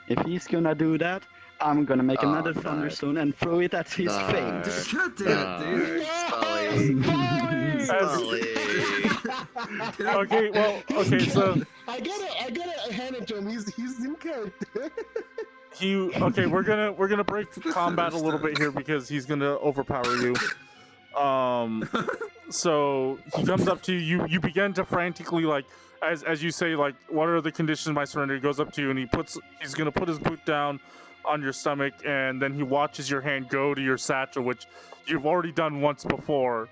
S9: If he's gonna do that, I'm gonna make another thunderstone and throw it at his face.
S3: God damn it, dude.
S5: Spoly.
S1: Okay, so
S2: I gotta hand it to him. He's in character.
S1: We're gonna break combat a little bit here because he's gonna overpower you. So he comes up to you. You begin to frantically, like, as you say, like, what are the conditions of my surrender? He goes up to you and he's gonna put his boot down on your stomach, and then he watches your hand go to your satchel, which you've already done once before.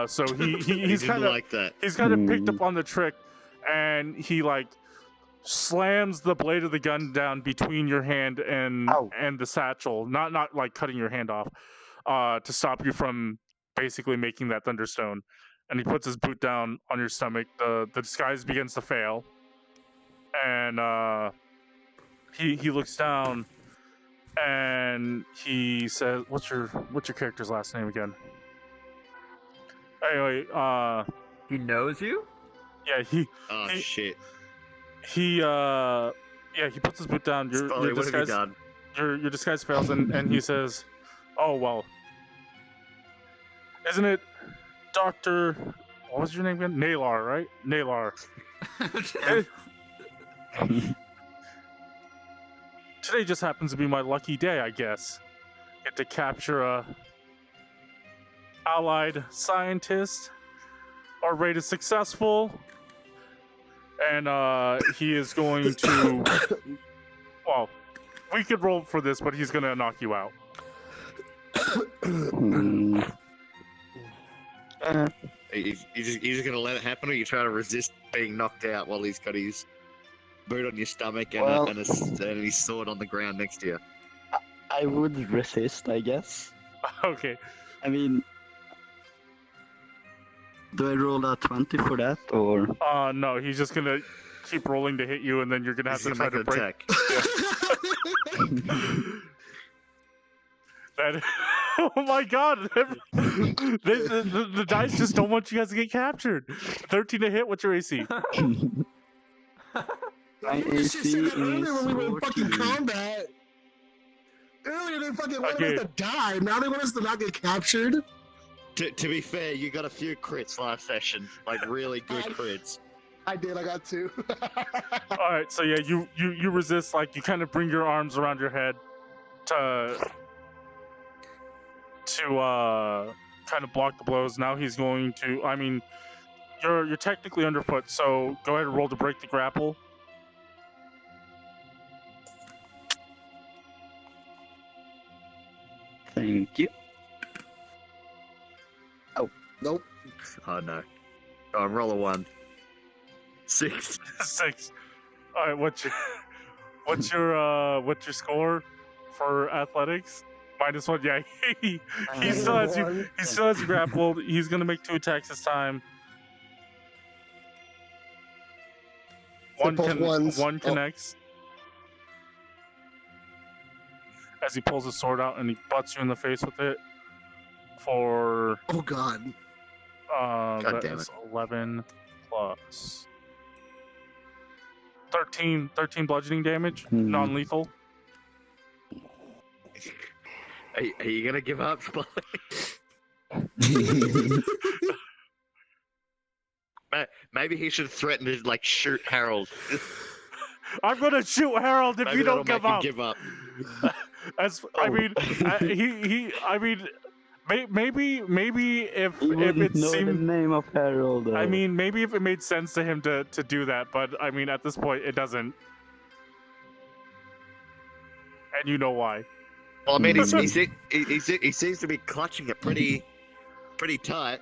S1: So he's kind of
S5: like that.
S1: He's kind of picked up on the trick, and he like slams the blade of the gun down between your hand and the satchel, not like cutting your hand off, to stop you from basically making that thunderstone. And he puts his boot down on your stomach. The disguise begins to fail, and he looks down, and he says, "What's your character's last name again?" Anyway,
S3: he knows you?
S1: Yeah,
S5: shit.
S1: He puts his boot down. Your disguise, your disguise fails, and he says, "Oh well, isn't it, Doctor? What was your name again? Naylor, right? Naylor." Today just happens to be my lucky day, I guess. Get to capture a allied scientist, or rated successful, and he is going to. Well, we could roll for this, but he's gonna knock you out.
S5: You just gonna let it happen, or you try to resist being knocked out while he's got his boot on your stomach and his sword on the ground next to you?
S9: I would resist, I guess.
S1: Okay.
S9: I mean, do I roll a 20 for that, or?
S1: No, he's just gonna keep rolling to hit you, and then you're gonna have to try to break.
S5: Attack.
S1: That, oh my god! The dice just don't want you guys to get captured. 13 to hit. What's your AC?
S9: My AC is
S2: earlier when we were in fucking combat. Earlier they fucking wanted us to die. Now they want us to not get captured.
S5: To be fair, you got a few crits last session, like really good crits.
S2: I did. I got 2.
S1: All right, so yeah, you resist. Like, you kind of bring your arms around your head to kind of block the blows. Now he's going to. I mean, you're technically underfoot, so go ahead and roll to break the grapple.
S9: Thank you.
S2: Oh, nope.
S5: Oh no. Oh, roll a 1. 6.
S1: 6. All right, what's your score for athletics? -1. Yeah, he still has you. He still has you grappled. He's gonna make 2 attacks this time. One connects. As he pulls his sword out and he butts you in the face with it. For
S2: oh god.
S1: That is 11 plus 13 bludgeoning damage, non-lethal.
S5: Are you gonna give up, Spoly? Maybe he should threaten to like shoot Harold.
S1: I'm gonna shoot Harold if
S5: Maybe
S1: you don't
S5: that'll make
S1: give
S5: him
S1: up.
S5: give up.
S1: I mean, I mean, maybe if
S9: He wouldn't
S1: it
S9: know the
S1: seemed,
S9: name of Harold.
S1: I mean, maybe if it made sense to him to do that, but I mean, at this point, it doesn't. And you know why.
S5: Well, I mean, he seems to be clutching it pretty tight.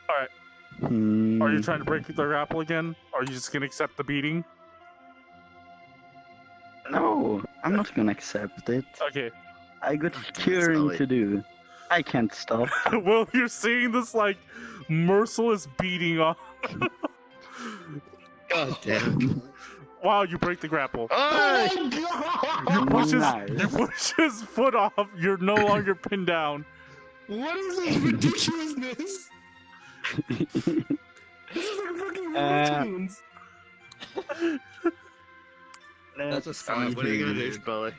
S1: All right. Are you trying to break the grapple again? Or are you just gonna accept the beating?
S9: No, I'm not gonna accept it.
S1: Okay.
S9: I got curing to do. I can't stop.
S1: Well, you're seeing this like merciless beating off.
S5: God damn.
S1: Wow, you break the grapple.
S5: Oh!
S1: You push his foot off. You're no longer pinned down.
S2: What is this ridiculousness? This is like fucking cartoons.
S3: That's a funny.
S5: What are you gonna do, Spoly?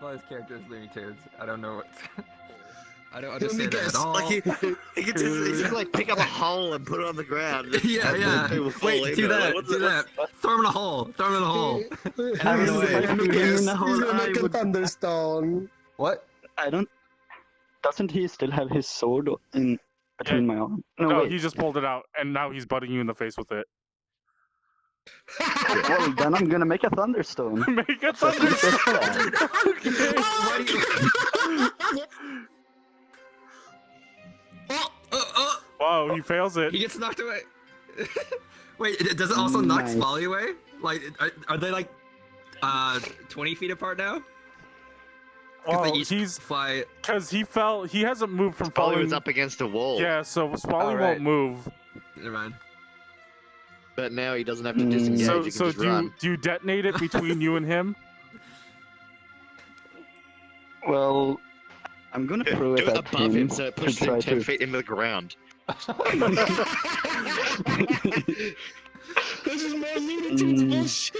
S3: Well, his character is Looney Tunes. I don't know what. I don't understand that at all.
S5: Like he can just like pick up a hole and put it on the ground.
S3: Yeah. Wait, do that. Throw him in a hole. Throw him in a hole.
S2: He's gonna make a thunderstone.
S3: What?
S9: I don't. Doesn't he still have his sword in between my arm?
S1: No,
S9: wait.
S1: he just pulled it out, and now he's butting you in the face with it.
S9: Well, then I'm gonna make a thunderstone.
S1: Make a thunderstone. Wow, he fails it.
S3: He gets knocked away. Wait, does it also knock
S9: Nice.
S3: Spoly away? Like, are they like 20 feet apart now?
S1: Well,
S3: they each
S1: he's
S3: fly.
S1: because he fell. He hasn't moved from
S5: Spoly
S1: falling.
S5: was up against a wall.
S1: Yeah, so Spoly
S3: right.
S1: won't move.
S3: Never mind.
S5: But now he doesn't have to disengage.
S1: So,
S5: he can
S1: so
S5: just
S1: do
S5: run.
S1: you detonate it between you and him?
S9: Well, I'm gonna throw
S5: Do
S9: it
S5: it
S9: at
S5: above him
S9: him
S5: so it
S9: to
S5: pushes
S9: try
S5: him 10
S9: to.
S5: feet into the ground.
S2: This is more Looney Tunes bullshit.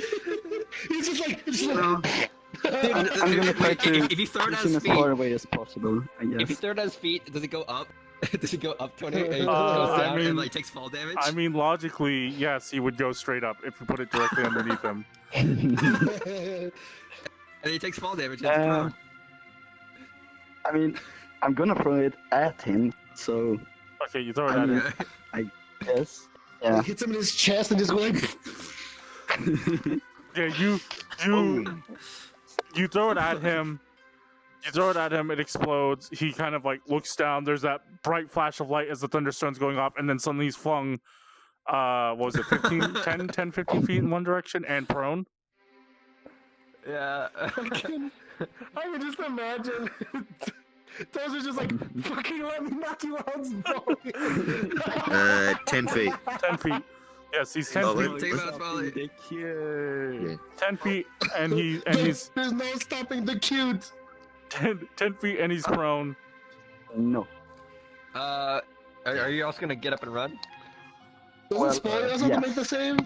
S2: He's just like.
S9: I'm gonna try to
S3: if you throw it at
S9: push him
S3: his
S9: as far
S3: feet,
S9: away as possible, I
S3: if you
S9: guess.
S3: throw it at his feet, does it go up? Does it go up 20? And it goes
S1: I
S3: down
S1: mean-
S3: and like takes fall damage?
S1: I mean, logically, yes, he would go straight up if you put it directly underneath him.
S3: And he takes fall damage. It's prone.
S9: I mean, I'm gonna throw it at him, so
S1: Okay, you throw it at him.
S9: yes. Yeah.
S2: Hits him in his chest and just go like.
S1: Yeah, you throw it at him. You throw it at him, it explodes. He kind of like looks down. There's that bright flash of light as the thunderstorm's going off, and then suddenly he's flung, what was it, 10, 15 feet in one direction and prone.
S3: Yeah.
S2: I can just imagine. Those are just like, fucking let me knock you out, Spoly.
S5: 10 feet.
S1: 10 feet. Yes, he's 10 feet.
S3: Take him out, Spoly.
S9: The cure.
S1: 10 feet, and he's
S2: There's no stopping the cute.
S1: 10 feet, and he's prone.
S9: No.
S3: Are you also gonna get up and run?
S2: Doesn't Spoly also have to make the save?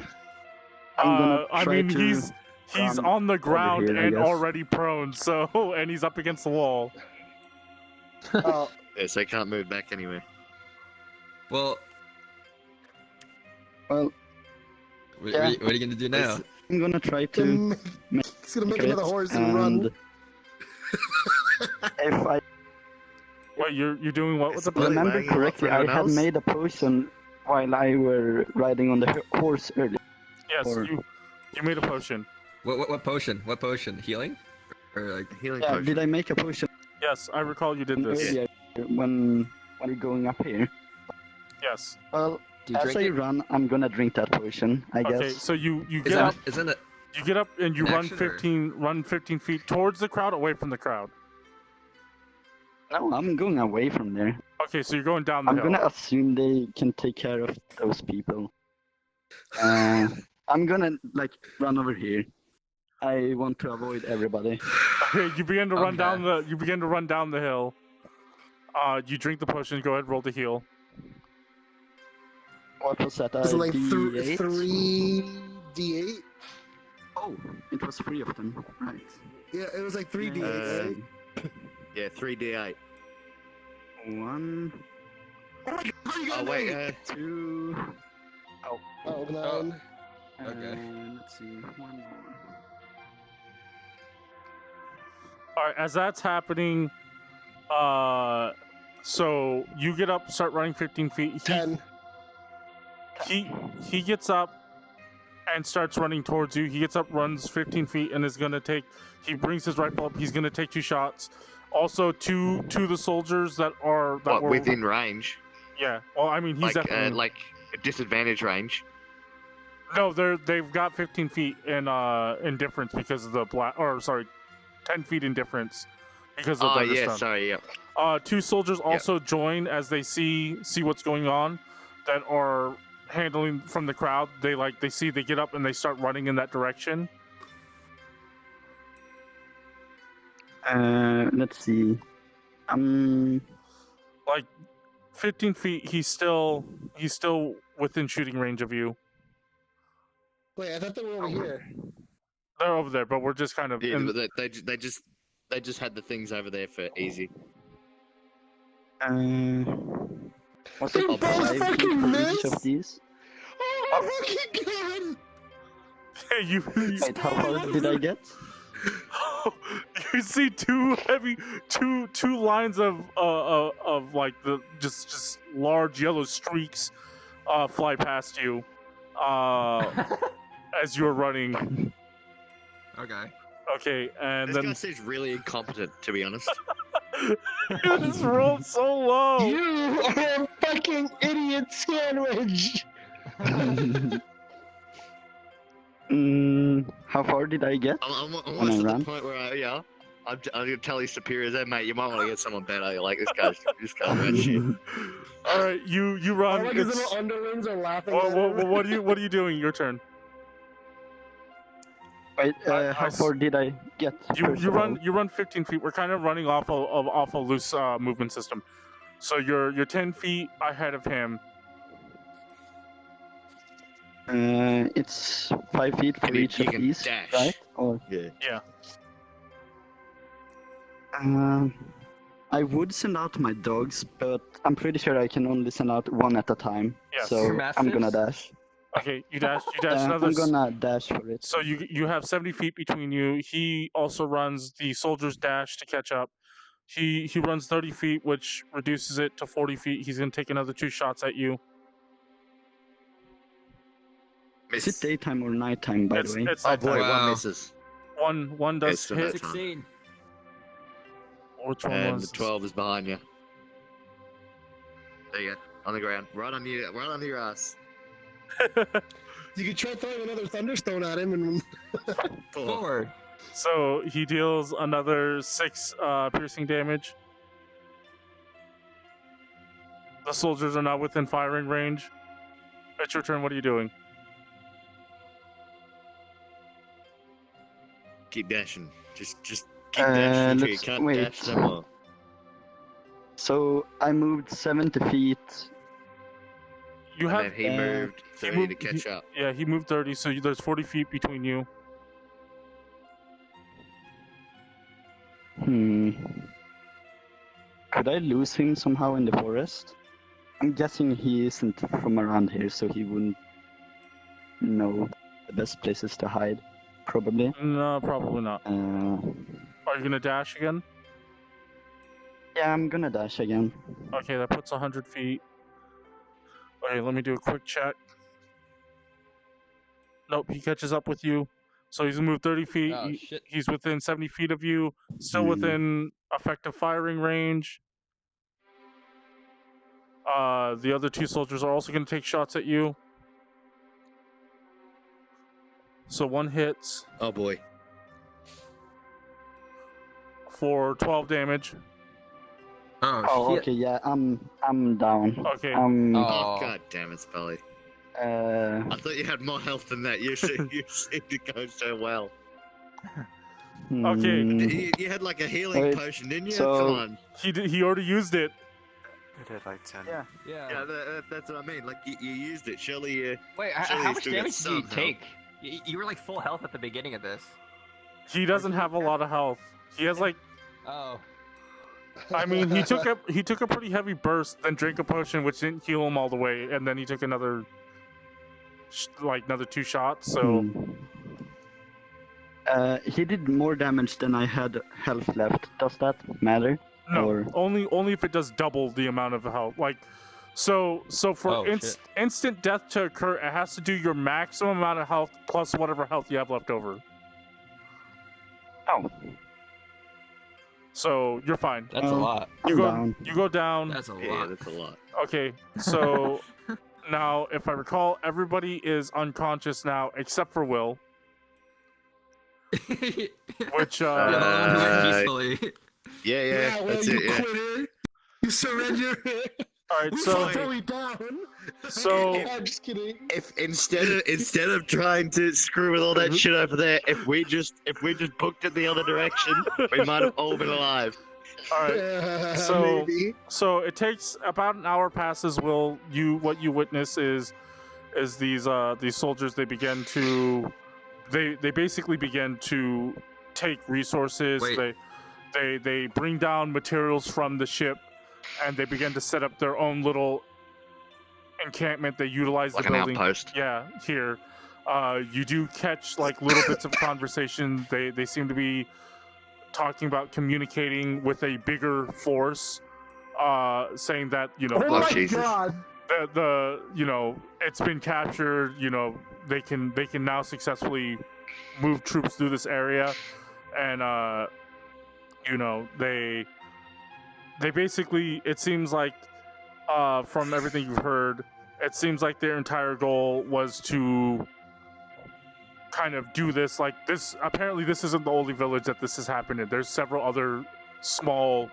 S1: I mean, he's
S9: run
S1: on the ground
S9: here, I
S1: and
S9: guess.
S1: already prone, so and he's up against the wall.
S2: Oh,
S5: Yeah, so he can't move back anyway.
S3: Well,
S9: Well,
S3: what
S9: Yeah.
S3: are you gonna do now?
S9: I'm gonna try to
S2: he's gonna make
S9: it,
S2: another horse and run.
S9: if I
S1: Wait, you're doing what with the
S5: Spoly
S9: remember
S5: laying him up
S9: correctly,
S5: for
S9: I
S5: everyone
S9: had
S5: else?
S9: made a potion while I were riding on the horse earlier.
S1: Yes,
S9: Or-
S1: you made a potion.
S3: What potion? What potion? Healing? Or like?
S5: Healing
S9: Yeah,
S5: potion.
S9: did I make a potion
S1: Yes, I recall you did this.
S9: earlier when you're going up here?
S1: Yes.
S9: Well,
S3: Do you
S9: as
S3: drink
S9: I
S3: it?
S9: run, I'm gonna drink that potion, I
S1: Okay,
S9: guess.
S1: so you
S3: Is
S1: get up,
S3: that, isn't it?
S1: you get up and you
S3: an
S1: run
S3: action, or-
S1: 15 feet towards the crowd, away from the crowd.
S9: No, I'm going away from there.
S1: Okay, so you're going down the
S9: I'm
S1: hill.
S9: gonna assume they can take care of those people. I'm gonna like run over here. I want to avoid everybody.
S1: Okay, you begin to run
S3: Okay.
S1: down the hill. You drink the potion. Go ahead, roll the heal.
S9: What was that?
S2: Is it like
S9: D8?
S2: 3d8?
S9: Oh, it was 3 of them. Right.
S2: Yeah, it was like 3d8. right?
S5: Yeah, 3d8.
S9: 1.
S2: Oh my god, you got
S5: Oh wait,
S9: 2.
S2: Oh, 9.
S3: Okay.
S9: Let's see. 1 more.
S1: All right, as that's happening, so you get up, start running 15 feet.
S2: 10.
S1: He gets up and starts running towards you. He gets up, runs 15 feet, and is gonna take. He brings his rifle up. He's gonna take 2 shots. Also, two the soldiers that were
S5: within range?
S1: Yeah. Well, I mean, he's definitely
S5: like a disadvantage range.
S1: No, they've got 15 feet in difference because of the 10 feet in difference because of the thunderstorm.
S5: Sorry, yeah.
S1: 2 soldiers also join as they see what's going on, that are handling from the crowd. They get up and they start running in that direction.
S9: Let's see.
S1: Like 15 feet, he's still within shooting range of you.
S2: Wait, I thought they were over here.
S1: They're over there, but we're just kind of.
S5: Yeah, but they just had the things over there for easy.
S9: What's
S2: They
S9: it?
S2: both
S9: 5
S2: fucking
S9: feet for
S2: missed?
S9: each of these?
S2: Oh my fucking god!
S1: you
S9: Wait, how far did I get?
S1: You see two lines of like the just large yellow streaks fly past you as you're running. Okay, and
S5: this
S1: then
S5: guy seems really incompetent, to be honest.
S1: you just rolled so low.
S2: You are a fucking idiot sandwich!
S9: How far did I get?
S5: I'm almost at the point where I'm gonna tell these superiors, hey mate, you might want to get someone better. Like this guy's red shit.
S1: All right, you run.
S2: All like his little underlings are laughing.
S1: What are you doing? Your turn.
S9: Wait, how far did I get?
S1: You run 15 feet. We're kind of running off a loose movement system. So you're 10 feet ahead of him.
S9: It's 5 feet for each of these,
S5: dash.
S9: right? Or
S5: Yeah.
S9: I would send out my dogs, but I'm pretty sure I can only send out one at a time.
S1: Yes.
S9: So I'm gonna dash.
S1: Okay, you dash another.
S9: I'm gonna dash for it.
S1: So you have 70 feet between you. He also runs the soldier's dash to catch up. He runs 30 feet, which reduces it to 40 feet. He's gonna take another 2 shots at you.
S9: Is it daytime or nighttime, by the way?
S1: It's
S5: Oh boy,
S3: Wow.
S5: one misses.
S1: One does
S5: Okay, so
S1: hit.
S5: that's
S3: 16.
S1: Which one
S5: And
S1: was?
S5: the 12 is behind you. There you go. On the ground. Right on your ass.
S2: You could try throwing another thunderstone at him and.
S3: Forward.
S1: So he deals another 6 piercing damage. The soldiers are not within firing range. It's your turn. What are you doing?
S5: Keep dashing. Just keep dashing until you can't
S9: wait.
S5: dash no more.
S9: So I moved 70 feet.
S1: You
S5: And
S1: have.
S5: then he moved 30 to catch up.
S1: Yeah, he moved 30, so there's 40 feet between you.
S9: Could I lose him somehow in the forest? I'm guessing he isn't from around here, so he wouldn't know the best places to hide. Probably.
S1: No, probably not.
S9: Uh,
S1: Are you gonna dash again?
S9: yeah, I'm gonna dash again.
S1: Okay, that puts 100 feet. Okay, let me do a quick check. Nope, he catches up with you. So he's moved 30 feet.
S3: Oh, shit.
S1: He's within 70 feet of you. Still within effective firing range. The other 2 soldiers are also going to take shots at you. So one hits
S5: Oh boy.
S1: for 12 damage.
S9: Oh,
S3: shit.
S9: okay, yeah, I'm down.
S1: Okay.
S5: Oh, god damn it, Spoly.
S9: Uh,
S5: I thought you had more health than that. You seem to go so well.
S1: Okay.
S5: You had like a healing
S9: Wait,
S5: potion, didn't you?
S9: so-
S5: Come on.
S1: He already used it.
S4: I did like 10.
S9: yeah.
S5: Yeah, that's what I mean. Like you used it. Surely you.
S3: Wait,
S5: Surely
S3: how
S5: you
S3: much
S5: still got
S3: damage did you
S5: some
S3: take? You were like full health at the beginning of this.
S1: He doesn't have a lot of health. He has like
S3: Oh.
S1: I mean, he took a pretty heavy burst, then drank a potion, which didn't heal him all the way, and then he took another 2 shots. So
S9: he did more damage than I had health left. Does that matter?
S1: no,
S9: Or...
S1: only if it does double the amount of health. Like, so for instant death to occur, it has to do your maximum amount of health plus whatever health you have left over.
S9: Oh.
S1: So you're fine.
S3: That's a lot.
S1: You go down.
S3: That's a lot.
S5: Yeah, that's a lot.
S1: Okay, so now if I recall, everybody is unconscious now except for Will. Which
S3: peacefully.
S5: Yeah, that's
S2: you
S5: it. Yeah.
S2: quitter. You surrender.
S1: All right,
S2: We
S1: so
S2: fought till we down.
S1: So-
S2: I'm just kidding.
S5: If instead of trying to screw with all that shit over there, if we just booked it the other direction, we might have all been alive.
S1: all right. So
S2: Maybe.
S1: So it takes about an hour passes. Will what you witness is these soldiers, they basically begin to take resources.
S3: Wait.
S1: They bring down materials from the ship, and they begin to set up their own little encampment. They utilize
S5: Like
S1: the
S5: an
S1: building.
S5: outpost.
S1: Yeah, here. You do catch like little bits of conversation. They seem to be talking about communicating with a bigger force, saying that
S2: Oh my
S5: Jesus.
S2: god.
S1: the it's been captured. They can now successfully move troops through this area, and they basically, it seems like from everything you've heard, it seems like their entire goal was to kind of do this. Like this, apparently this isn't the only village that this has happened in. There's several other small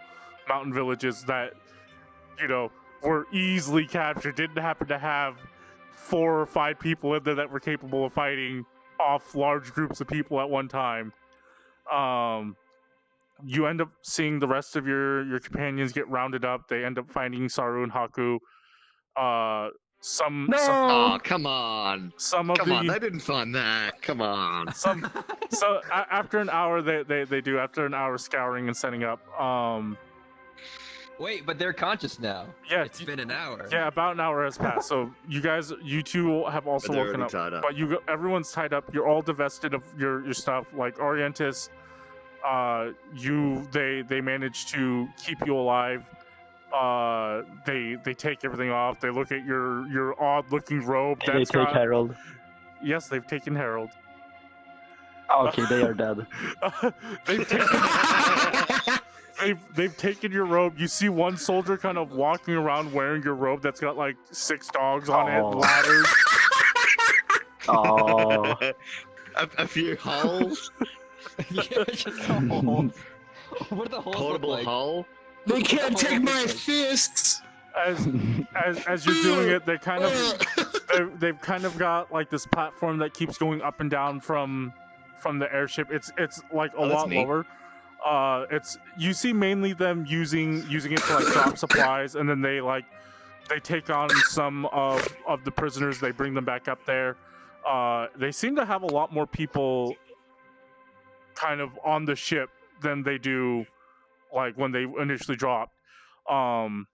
S1: mountain villages that were easily captured, didn't happen to have 4 or 5 people in there that were capable of fighting off large groups of people at one time. You end up seeing the rest of your companions get rounded up. They end up finding Saru and Hakku.
S5: Oh, come on! They didn't find that. Come on.
S1: After an hour, they do. After an hour scouring and setting up.
S3: Wait, but they're conscious now.
S1: Yeah,
S3: it's been an hour.
S1: Yeah, about an hour has passed. So you two have also woken up. But everyone's tied up. You're all divested of your stuff. Like Arientus, they managed to keep you alive. They take everything off. They look at your odd-looking robe.
S9: Did they take Harold?
S1: Yes, they've taken Harold.
S9: Oh, okay, they are dead.
S1: They've taken your robe. You see one soldier kind of walking around wearing your robe that's got like 6 dogs on it, ladders.
S9: Oh.
S5: A few holes.
S3: Yeah, just holes. What are the holes
S5: Portable
S3: look like?
S5: hole.
S2: They can't take my fists.
S1: As you're doing it, they've kind of got like this platform that keeps going up and down from the airship. It's like a lot lower. You see mainly them using it to like drop supplies, and then they take on some of the prisoners. They bring them back up there. They seem to have a lot more people kind of on the ship than they do like when they initially dropped. So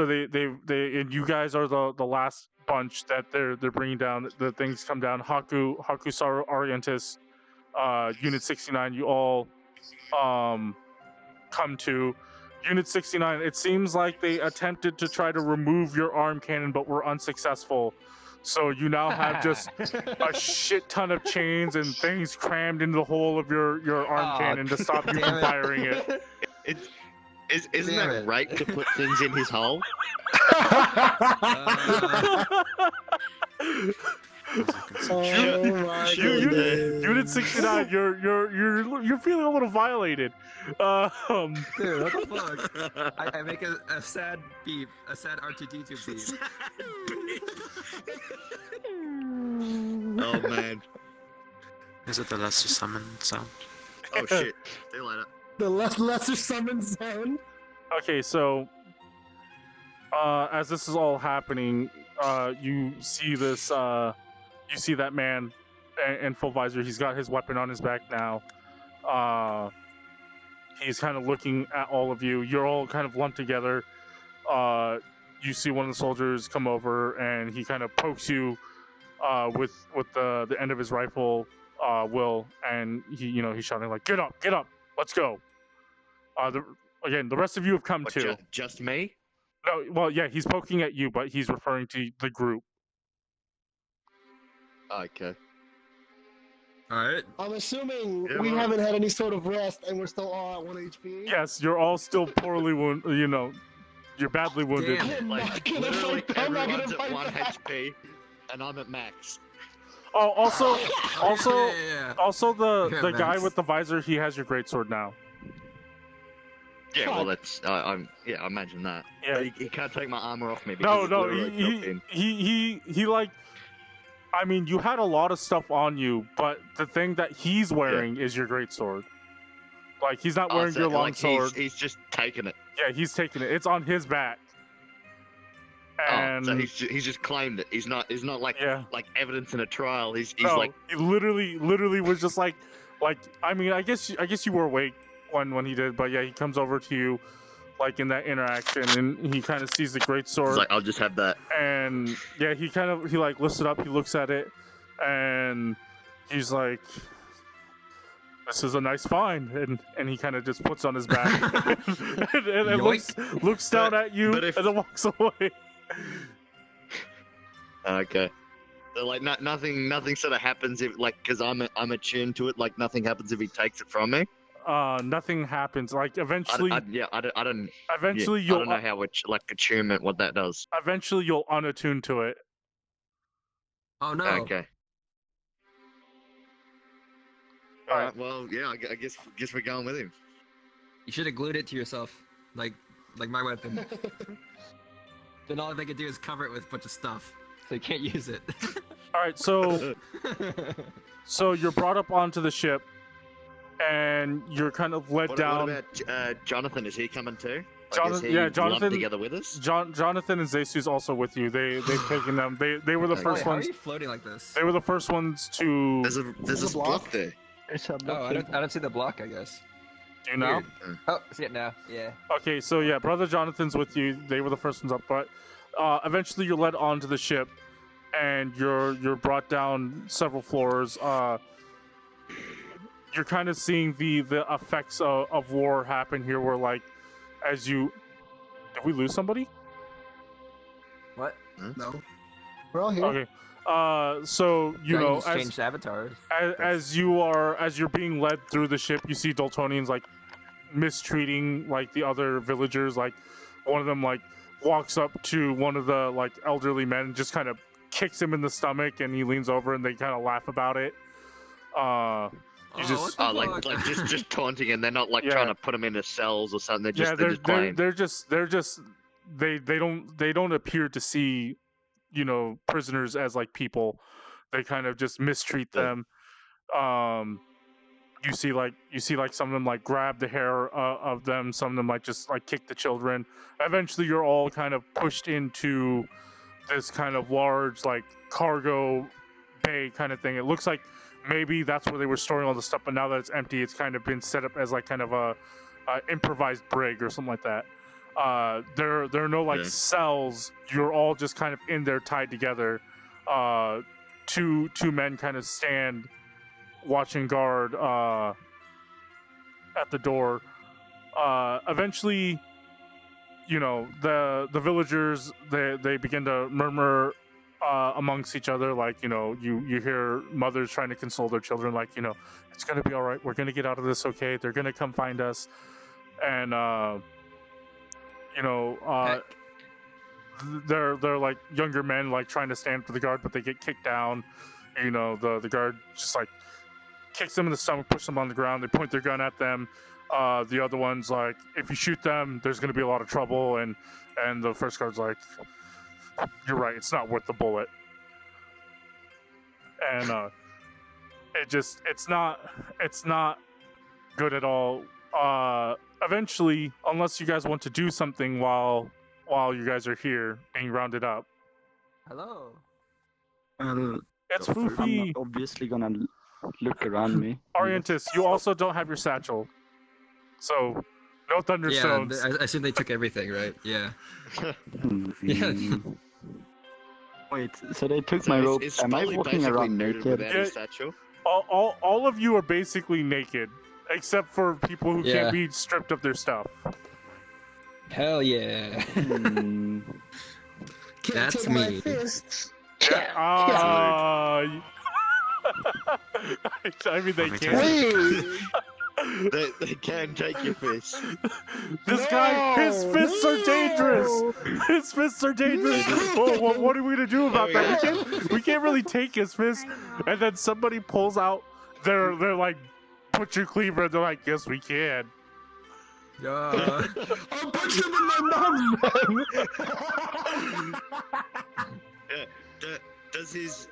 S1: they and you guys are the last bunch that they're bringing down. The things come down. Hakku, Saru, Arientus, Unit 69. You all come to Unit 69. It seems like they attempted to try to remove your arm cannon, but were unsuccessful. So you now have just a shit ton of chains and things crammed into the hole of your arm cannon to stop you from firing it.
S5: Isn't that right to put things in his hole?
S1: Unit 69, you're feeling a little violated.
S3: Dude, what the fuck? I make a sad beep, a sad R2D2 beep.
S5: Oh man.
S4: Is it the lesser summon sound?
S5: Oh shit. See you later.
S2: The lesser summon sound.
S1: Okay, so as this is all happening, you see this. You see that man in full visor. He's got his weapon on his back now. He's kind of looking at all of you. You're all kind of lumped together. You see one of the soldiers come over, and he kind of pokes you with the end of his rifle, Will, and he's shouting like, "Get up, let's go." Again, the rest of you have come too.
S5: Just me?
S1: No, well, yeah, he's poking at you, but he's referring to the group.
S5: Okay.
S3: Alright.
S2: I'm assuming we haven't had any sort of rest and we're still all at 1 HP.
S1: Yes, you're all still poorly wounded. You're badly wounded.
S2: I'm not gonna fight.
S5: Everyone's at 1 HP, and I'm at max.
S1: Oh, also, the
S3: Yeah,
S1: guy
S3: Max.
S1: with the visor, he has your greatsword now.
S5: Yeah, well, that's I imagine that.
S1: Yeah.
S5: He can't take my armor off me
S1: No,
S5: because
S1: no,
S5: it's literally built in.
S1: he like. I mean, you had a lot of stuff on you, but the thing that he's wearing is your greatsword. Like, he's not wearing your long sword.
S5: He's just taking it.
S1: Yeah, he's taking it. It's on his back. And
S5: so he's just claimed it. He's not like evidence in a trial. He's
S1: no,
S5: like
S1: he literally was just like I mean, I guess you were awake when he did, but yeah, he comes over to you like in that interaction, and he kind of sees the greatsword.
S5: He's like, I'll just have that.
S1: And yeah, he like lifts it up, he looks at it, and he's like, "This is a nice find," and he kind of just puts on his back and looks down at you and then walks away.
S5: Okay. So like nothing sort of happens if because I'm attuned to it. Like nothing happens if he takes it from me.
S1: Nothing happens. Like eventually.
S5: I don't.
S1: Eventually,
S5: I don't know how attunement what that does.
S1: Eventually, you'll unattune to it.
S3: Oh no.
S5: Okay. All right. Well, yeah. I guess we're going with him.
S3: You should have glued it to yourself, like my weapon. Then all they could do is cover it with a bunch of stuff, so you can't use it.
S1: All right, so you're brought up onto the ship, and you're kind of led down.
S5: What about Jonathan? Is he coming too?
S1: Jonathan
S5: together with us.
S1: Jonathan and Zesu's also with you. They've taken them. They were the first ones.
S3: How are you floating like this?
S1: They were the first ones to.
S5: There's a block there.
S3: Oh, I don't see the block. I guess.
S1: Do you now?
S3: Oh, see it now. Yeah.
S1: Okay, so yeah, Brother Jonathan's with you. They were the first ones up, but eventually you're led onto the ship, and you're brought down several floors. You're kind of seeing the effects of war happen here, where like, as you, did we lose somebody?
S3: What?
S2: No, we're all here.
S1: Okay. So
S3: changed avatars.
S1: As you're being led through the ship, you see Dultonians like mistreating like the other villagers. Like one of them like walks up to one of the like elderly men and just kind of kicks him in the stomach, and he leans over and they kind of laugh about it.
S5: Just taunting, and they're not like trying to put him into cells or something. They're just
S1: they don't appear to see prisoners as like people. They kind of just mistreat them. You see some of them like grab the hair of them. Some of them like just like kick the children. Eventually, you're all kind of pushed into this kind of large like cargo bay kind of thing. It looks like maybe that's where they were storing all the stuff, but now that it's empty, it's kind of been set up as like kind of a improvised brig or something like that. There are no like cells. You're all just kind of in there tied together. Two men kind of stand watching guard at the door. Eventually, the villagers they begin to murmur amongst each other, like you hear mothers trying to console their children, like it's gonna be all right. We're gonna get out of this, okay? They're gonna come find us, and they're like younger men like trying to stand for the guard, but they get kicked down. The guard just like kicks them in the stomach, pushes them on the ground. They point their gun at them. The other one's like, if you shoot them, there's going to be a lot of trouble. And the first guard's like, you're right, it's not worth the bullet. And it's not good at all. Eventually, unless you guys want to do something while you guys are here being rounded up.
S3: Hello.
S1: It's Foofy.
S9: I'm obviously gonna look around me.
S1: Arientus, you also don't have your satchel. So, no thunderstones.
S3: Yeah, I assume they took everything, right? Yeah.
S9: Wait, so they took my rope. Am I walking around naked?
S1: All of you are basically naked, except for people who can't be stripped of their stuff.
S3: Hell yeah. That's me.
S2: My fists.
S1: I mean, they can.
S5: They can take your fists.
S1: This guy, his fists are dangerous. His fists are dangerous. Oh, what are we gonna do about that? We can't really take his fists. And then somebody pulls out they're like, butcher cleaver. They're like, yes, we can.
S2: I'll punch him in my mom's
S5: Does his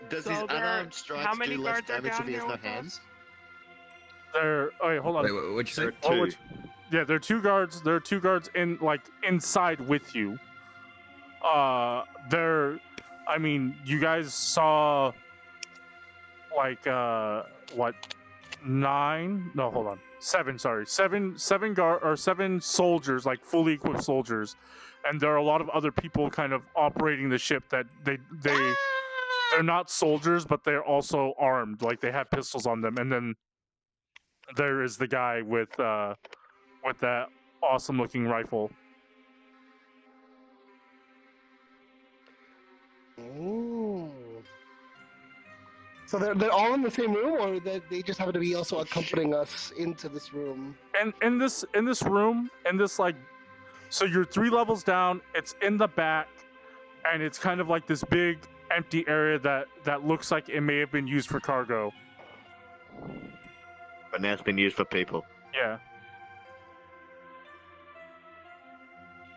S5: unarmed strikes do less damage if he has no hands?
S1: Wait, hold on.
S3: Wait, what'd you say?
S1: Yeah, there are two guards. There are two guards inside with you. I mean, you guys saw like what? 9? No, hold on. 7. Sorry, seven soldiers, like fully equipped soldiers, and there are a lot of other people kind of operating the ship that they're not soldiers, but they're also armed. Like they have pistols on them, and then there is the guy with that awesome looking rifle.
S2: Ooh. So they're all in the same room, or they just happen to be also accompanying us into this room?
S1: And in this room, like, so you're 3 levels down. It's in the back, and it's kind of like this big empty area that looks like it may have been used for cargo.
S5: But now it's been used for people.
S1: Yeah.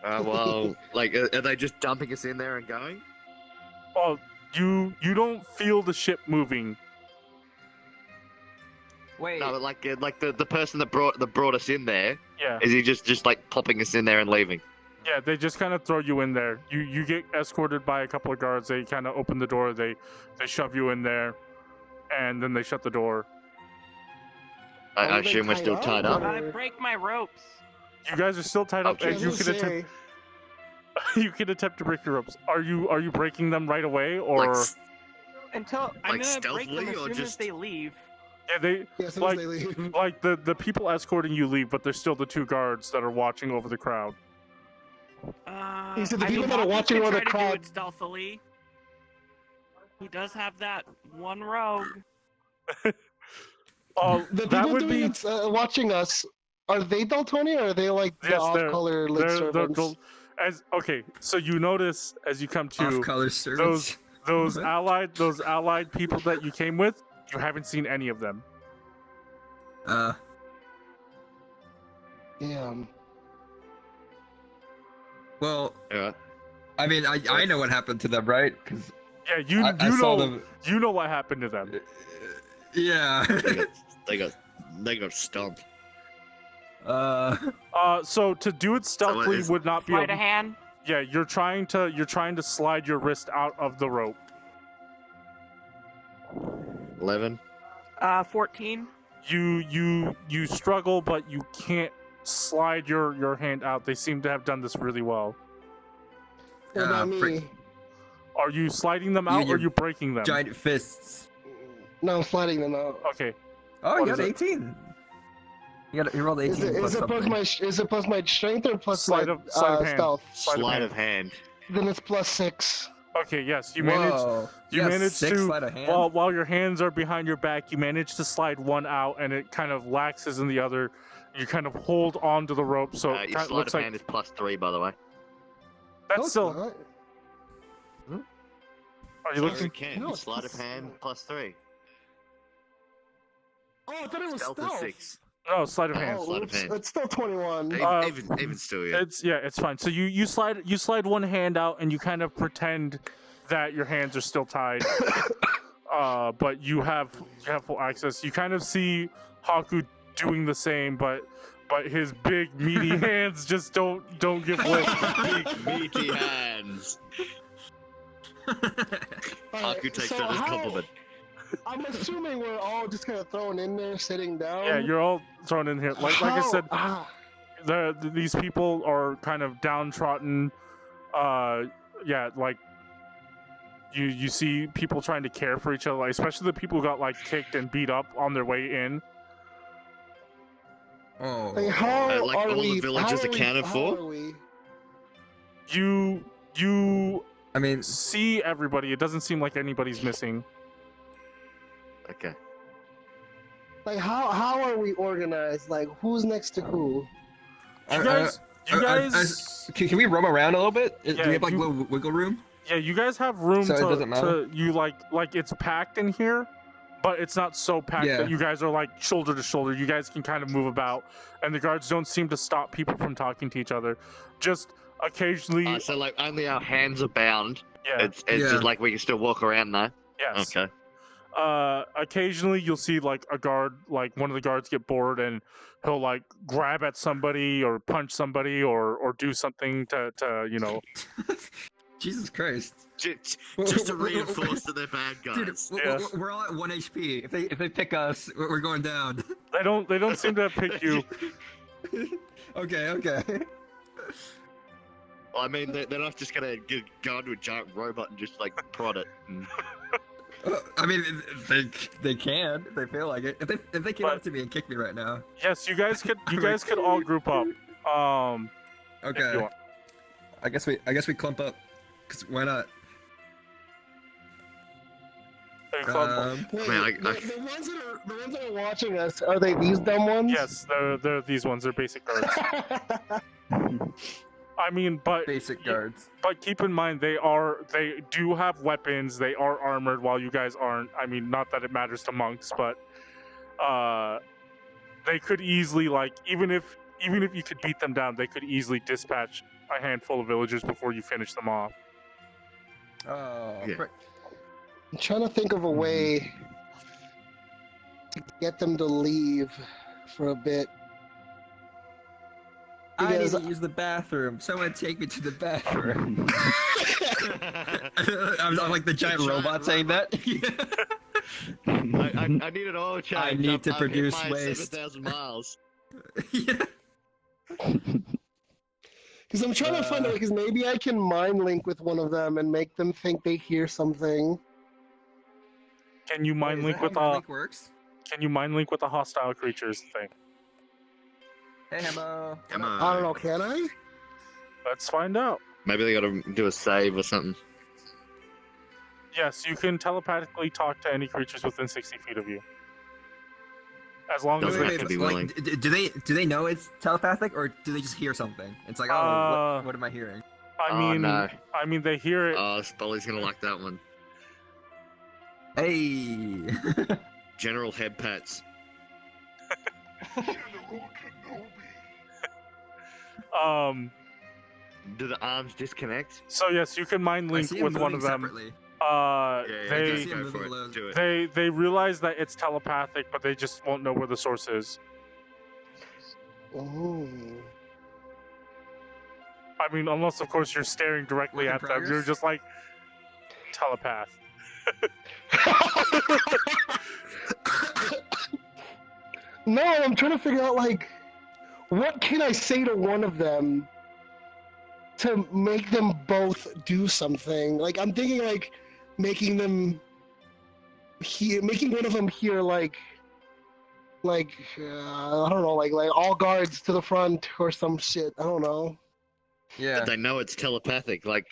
S5: Well, like, are they just dumping us in there and going?
S1: Well, you don't feel the ship moving.
S3: Wait.
S5: No, but like the person that brought us in there.
S1: Yeah.
S5: Is he just like popping us in there and leaving?
S1: Yeah, they just kind of throw you in there. You get escorted by a couple of guards. They kind of open the door. They shove you in there, and then they shut the door.
S5: I assume we're still tied up.
S7: I break my ropes.
S1: You guys are still tied up, and you can attempt to break your ropes. Are you breaking them right away, or
S7: until I'm gonna break them as soon as they leave?
S1: Yeah, as they leave. Like the people escorting you leave, but there's still the 2 guards that are watching over the crowd.
S2: He said the people that are watching over the crowd.
S7: Do it stealthily. He does have that one rogue.
S2: The people doing it, watching us, are they Dultonian, or are they like the off-color servants?
S1: Okay, so you notice as you come to
S3: off-color servants.
S1: those allied people that you came with, you haven't seen any of them.
S2: Damn.
S3: Well, I mean, I know what happened to them, right? Cause
S1: yeah, you know what happened to them.
S3: Yeah.
S5: They got stumped.
S1: So to do it stealthily would not be
S7: sleight of hand.
S1: Yeah, you're trying to slide your wrist out of the rope.
S5: 11.
S7: 14.
S1: You struggle, but you can't slide your hand out. They seem to have done this really well.
S2: What about me?
S1: Are you sliding them out, or are you breaking them?
S3: Giant fists.
S2: No, I'm sliding them out.
S1: Okay.
S3: Oh, you got 18. You rolled 18.
S2: Is it plus my strength or plus
S1: sleight of hand.
S2: Stealth?
S5: Sleight of hand.
S2: Then it's plus 6.
S1: Okay, yes, you managed. You managed to
S3: sleight of hand?
S1: while your hands are behind your back, you manage to slide one out, and it kind of laxes in the other. You kind of hold on to the rope, so it
S5: your
S1: kind of
S5: sleight
S1: looks
S5: of
S1: like
S5: hand is plus 3, by the way.
S1: that's still.
S2: Not.
S1: Are you looking?
S5: No, sleight of hand plus 3.
S2: Oh, I thought it was
S5: Stealth is 6.
S1: No, sleight of hand.
S5: Sleight of hand.
S2: It's still 21.
S5: Even still, yeah.
S1: It's fine. So you slide one hand out, and you kind of pretend that your hands are still tied, but you have full access. You kind of see Hakku doing the same, but his big meaty hands just don't give way.
S5: Big meaty hands. Hakku takes that as a compliment.
S2: I'm assuming we're all just kind of thrown in there, sitting down.
S1: Yeah, you're all thrown in here. Like I said, these people are kind of downtrodden. Yeah, like you see people trying to care for each other, like, especially the people who got like kicked and beat up on their way in.
S3: Oh.
S2: Like, how
S5: like
S2: are
S5: all
S2: we,
S5: the villagers
S2: how are
S5: accounted
S2: we,
S5: for?
S2: How are we?
S1: You
S3: I mean,
S1: see everybody. It doesn't seem like anybody's missing.
S5: Okay.
S2: Like, how are we organized? Like, who's next to who?
S1: You guys,
S3: can we roam around a little bit? Do
S1: Yeah,
S3: we have like little wiggle room?
S1: Yeah, you guys have room
S3: So it doesn't matter?
S1: to you like it's packed in here, but it's not so packed
S3: Yeah.
S1: that you guys are like shoulder to shoulder. You guys can kind of move about, and the guards don't seem to stop people from talking to each other. Just occasionally.
S5: So like only our hands are bound.
S1: Yeah.
S5: It's just like we can still walk around though.
S1: Yes.
S5: Okay.
S1: Occasionally you'll see like a guard, like one of the guards get bored and he'll like grab at somebody or punch somebody or do something to you know.
S3: Jesus Christ.
S5: Just to reinforce that they're bad guys.
S3: Dude, we're all at 1 HP. If they pick us, we're going down.
S1: They don't seem to pick you.
S3: Okay.
S5: Well, I mean, they're not just gonna go into a giant robot and just like prod it.
S3: I mean, they can if they feel like it. If they came up to me and kick me right now.
S1: Yes, you guys could all group up. If you
S3: Okay.
S1: want.
S3: I guess we clump up. Cause why not?
S1: They clump.
S2: Wait,
S5: Man,
S2: the ones that are watching us, are they these dumb ones?
S1: Yes, they're these ones. They're basic guards. I mean, but
S3: Basic guards.
S1: But keep in mind, they do have weapons. They are armored, while you guys aren't. I mean, not that it matters to monks, but they could easily, like, even if you could beat them down, they could easily dispatch a handful of villagers before you finish them off.
S3: Oh.
S5: Yeah.
S2: I'm trying to think of a way to get them to leave for a bit.
S3: I need to use the bathroom. Someone take me to the bathroom. I'm like the giant robot saying that.
S5: I need an oil change.
S3: I need to produce
S5: I've hit my
S3: waste.
S5: 7,000 miles.
S3: Yeah.
S2: Because I'm trying to find out, because maybe I can mind link with one of them and make them think they hear something.
S1: Can you mind link with
S3: a? Works?
S1: Can you mind link with a hostile creatures thing?
S3: Hey, Hemo.
S2: I don't know, can I?
S1: Let's find out.
S5: Maybe they gotta do a save or something.
S1: Yes, you can telepathically talk to any creatures within 60 feet of you. As long as
S5: Doesn't
S1: they
S5: have to be
S3: Like,
S5: willing.
S3: do they know it's telepathic, or do they just hear something? It's like, oh, what am I hearing?
S5: No.
S1: I mean, they hear it.
S5: Oh, Spoly's gonna like that one.
S3: Hey.
S5: General head pats. Do the arms disconnect?
S1: So yes, you can mind link with one of them.
S3: Separately.
S1: They realize that it's telepathic, but they just won't know where the source is.
S2: Oh.
S1: I mean, unless of course you're staring directly at them, you're just like telepath.
S2: No, I'm trying to figure out, like, what can I say to one of them to make them both do something? Like, I'm thinking, like, making one of them hear, like, I don't know, like all guards to the front or some shit. I don't know.
S3: Yeah.
S5: They know it's telepathic. Like,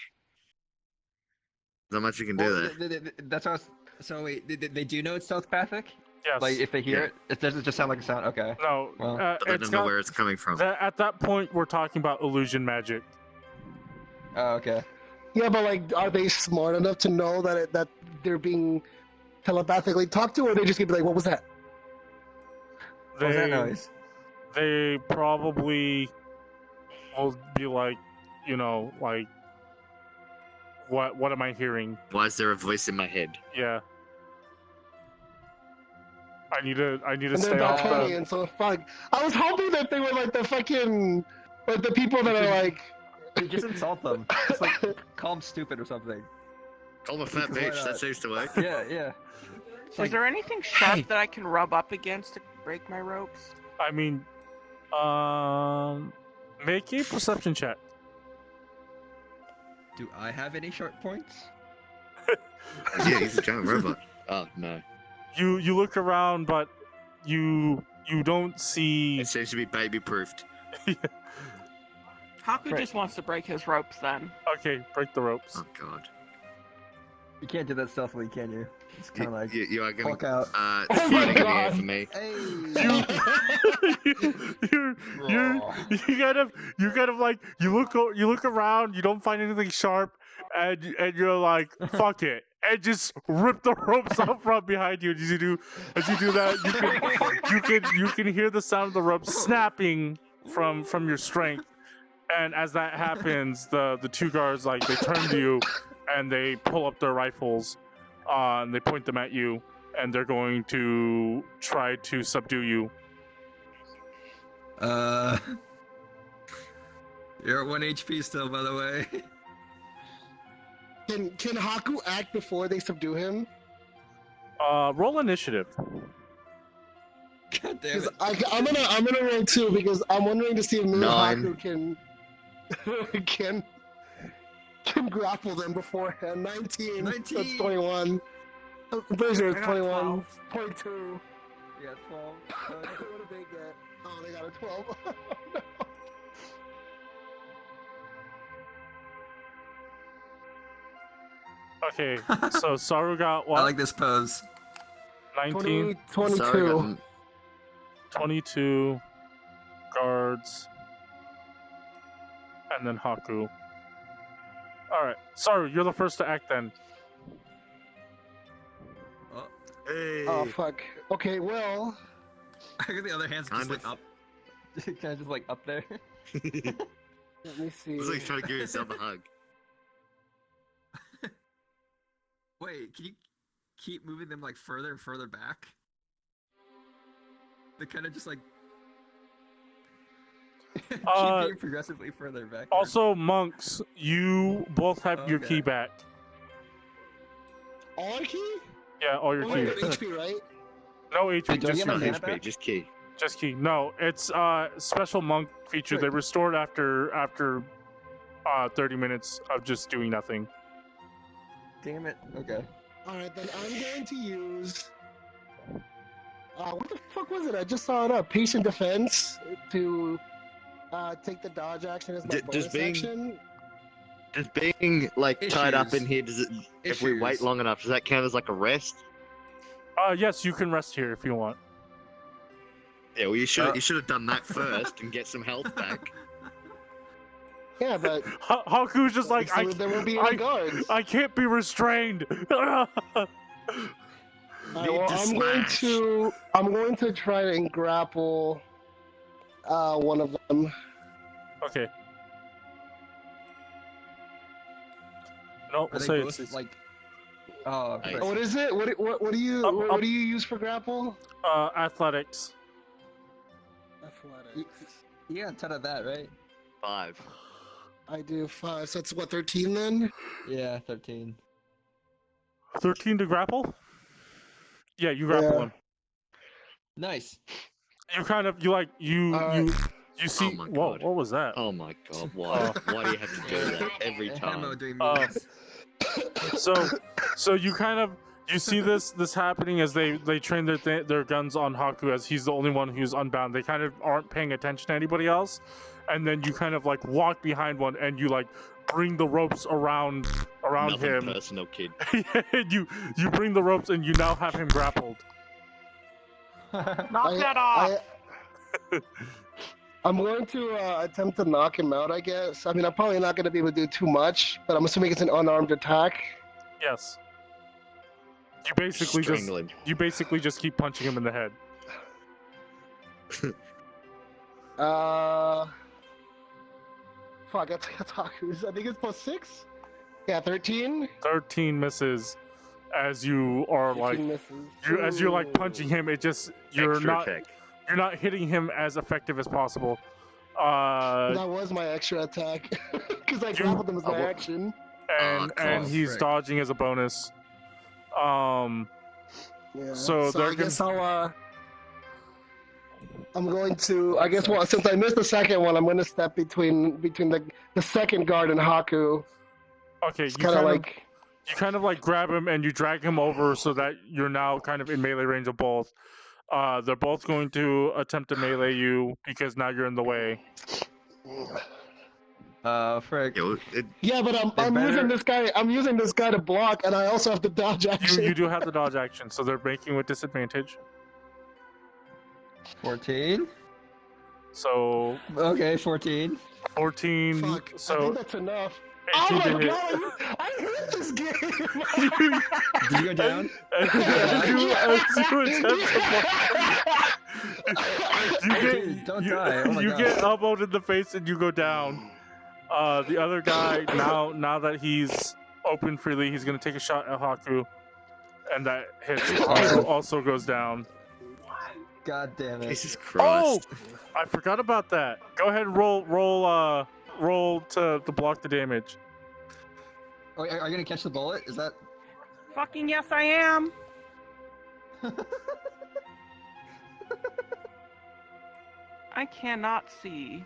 S5: not much you can do there.
S3: That's what I was. So wait, they do know it's telepathic?
S1: Yes.
S3: Like if they hear it doesn't just sound like a sound. Okay.
S1: No.
S3: Well,
S5: But they don't know where it's coming from.
S1: At that point, we're talking about illusion magic.
S3: Oh, okay.
S2: Yeah, but like, are they smart enough to know that they're being telepathically talked to, or are they just gonna be like, "What was that?
S3: What was that noise?"
S1: They probably will be like, you know, like, what am I hearing?
S5: Why is there a voice in my head?
S1: Yeah. I need to
S2: And
S1: stay
S2: they're
S1: off the...
S2: Dultonian, so fuck. I was hoping that they were like the fucking, like the people that are like.
S3: Just insult them. Just like call them stupid or something.
S5: Call them a fat bitch. That seems to work.
S3: Yeah.
S7: Is there anything sharp that I can rub up against to break my ropes?
S1: I mean, Make a perception check.
S3: Do I have any short points?
S5: Yeah, he's a giant robot. Oh no.
S1: You look around, but you don't see.
S5: It seems to be baby-proofed.
S7: Hakku just wants to break his ropes then.
S1: Okay, break the ropes.
S5: Oh god.
S3: You can't do that stealthily, can you? It's kind of like
S5: You are going
S3: walk out.
S2: my
S5: fighting in the air
S2: God.
S5: for me.
S1: You kind of like you look around, you don't find anything sharp, and you're like, fuck it, and just rip the ropes out from behind you. As you do that, you can hear the sound of the rope snapping from your strength, and as that happens, the two guards like they turn to you, and they pull up their rifles, and they point them at you, and they're going to try to subdue you.
S3: You're at 1 HP still, by the way.
S2: Can Hakku act before they subdue him?
S1: Roll initiative.
S3: God damn it.
S2: I'm gonna roll too because I'm wondering to see if me and
S5: 9.
S2: Hakku can grapple them beforehand. 19.
S3: 19.
S2: That's 21. I'm pretty sure it's
S7: I got
S2: 21.
S7: 12.
S2: 22.
S3: Yeah, 12.
S2: What did they get? Oh, they got a 12.
S1: Okay, so Saru got what?
S3: I like this pose.
S1: 19,
S2: 22.
S1: 22 guards, and then Hakku. Alright, Saru, you're the first to act then.
S3: Oh,
S5: Hey.
S2: Oh, fuck. Okay, well.
S3: I got the other hand's just like up. Kind of just like up there.
S2: Let me see.
S5: Looks like he's trying to give himself a hug.
S3: Wait, can you keep moving them like further and further back? They kind of just like keep getting progressively further back.
S1: Also, monks, you both have your
S3: Okay.
S1: key back.
S2: All key?
S1: Yeah, all your
S2: Oh, wait,
S1: keys.
S2: HP, right?
S1: No HP,
S3: Wait, do I
S1: just
S3: get my
S1: your
S3: mana
S1: key.
S3: back?
S5: Just key.
S1: Just key. No, it's special monk feature. They
S3: Wait.
S1: restored after 30 minutes of just doing nothing.
S3: Damn it. Okay.
S2: Alright, then I'm going to use. What the fuck was it? I just saw it up. Patient defense to take the dodge action as my bonus action.
S5: Does being like tied up
S3: Issues.
S5: in here, does it? If we wait
S3: Issues.
S5: long enough, does that count as like a rest?
S1: Yes, you can rest here if you want.
S5: Yeah, well, you should have done that first and get some health back.
S2: Yeah, but
S1: Haku's just like,
S2: so there won't be any guards.
S1: I can't be restrained.
S2: Well,
S5: Need to
S2: I'm going to try and grapple one of them.
S1: Okay. No,
S3: Are
S1: we'll
S3: they
S1: say
S3: both
S1: it's
S3: like? Oh,
S5: Nice.
S3: Christ.
S2: What is it? What do you what do you use for grapple?
S1: athletics.
S2: Athletics.
S3: You got a ton of that, right?
S5: 5.
S2: I do 5. So that's what 13 then.
S3: Yeah, 13.
S1: 13 to grapple? Yeah, you grapple
S2: Yeah.
S1: him.
S3: Nice.
S1: You see.
S5: Oh my
S1: Whoa,
S5: God.
S1: what was that?
S5: Oh my god, why? Why do you have to do that every
S3: Hamo
S5: time?
S3: doing
S1: Uh,
S3: moves.
S1: So you see this happening as they train their guns on Hakku, as he's the only one who's unbound. They kind of aren't paying attention to anybody else, and then you kind of like walk behind one and you like bring the ropes around
S5: Nothing
S1: him.
S5: personal, kid.
S1: you bring the ropes and you now have him grappled.
S7: Knock that off!
S2: I'm going to attempt to knock him out, I guess. I mean, I'm probably not going to be able to do too much, but I'm assuming it's an unarmed attack.
S1: Yes. You basically just keep punching him in the head.
S2: Fuck, that's Hakku's. I think it's plus 6? Yeah, 13?
S1: 13 misses as you are like
S2: 13 misses.
S1: as you're like punching him. It just you're
S5: Extra
S1: not
S5: attack.
S1: you're not hitting him as effective as possible.
S2: That was my extra attack, because I grappled him as my action.
S1: and he's
S3: frick.
S1: dodging as a bonus.
S2: Yeah.
S1: So they're
S2: I guess I'll I'm going to. I guess since I missed the second one, I'm going to step between the second guard and Hakku.
S1: Okay,
S2: It's kind of like.
S1: You kind of like grab him and you drag him over so that you're now kind of in melee range of both. They're both going to attempt to melee you because now you're in the way.
S3: Frick.
S2: Yeah, but I'm using this guy. I'm using this guy to block, and I also have the dodge action.
S1: You do have the dodge action, so they're making with disadvantage.
S3: 14.
S1: So.
S3: Okay, 14.
S1: 14.
S2: Fuck,
S1: so.
S2: I think that's enough. Oh my god! I hate this game!
S3: Did you go down? Don't die. Oh my
S1: you
S3: god.
S1: get elbowed in the face and you go down. The other guy, now that he's open freely, he's going to take a shot at Hakku. And that hits. Hakku also goes down.
S3: God damn it.
S5: Jesus Christ.
S1: Oh! I forgot about that. Go ahead and roll to block the damage.
S3: Oh, are you gonna catch the bullet? Is that?
S7: Fucking yes, I am. I cannot see.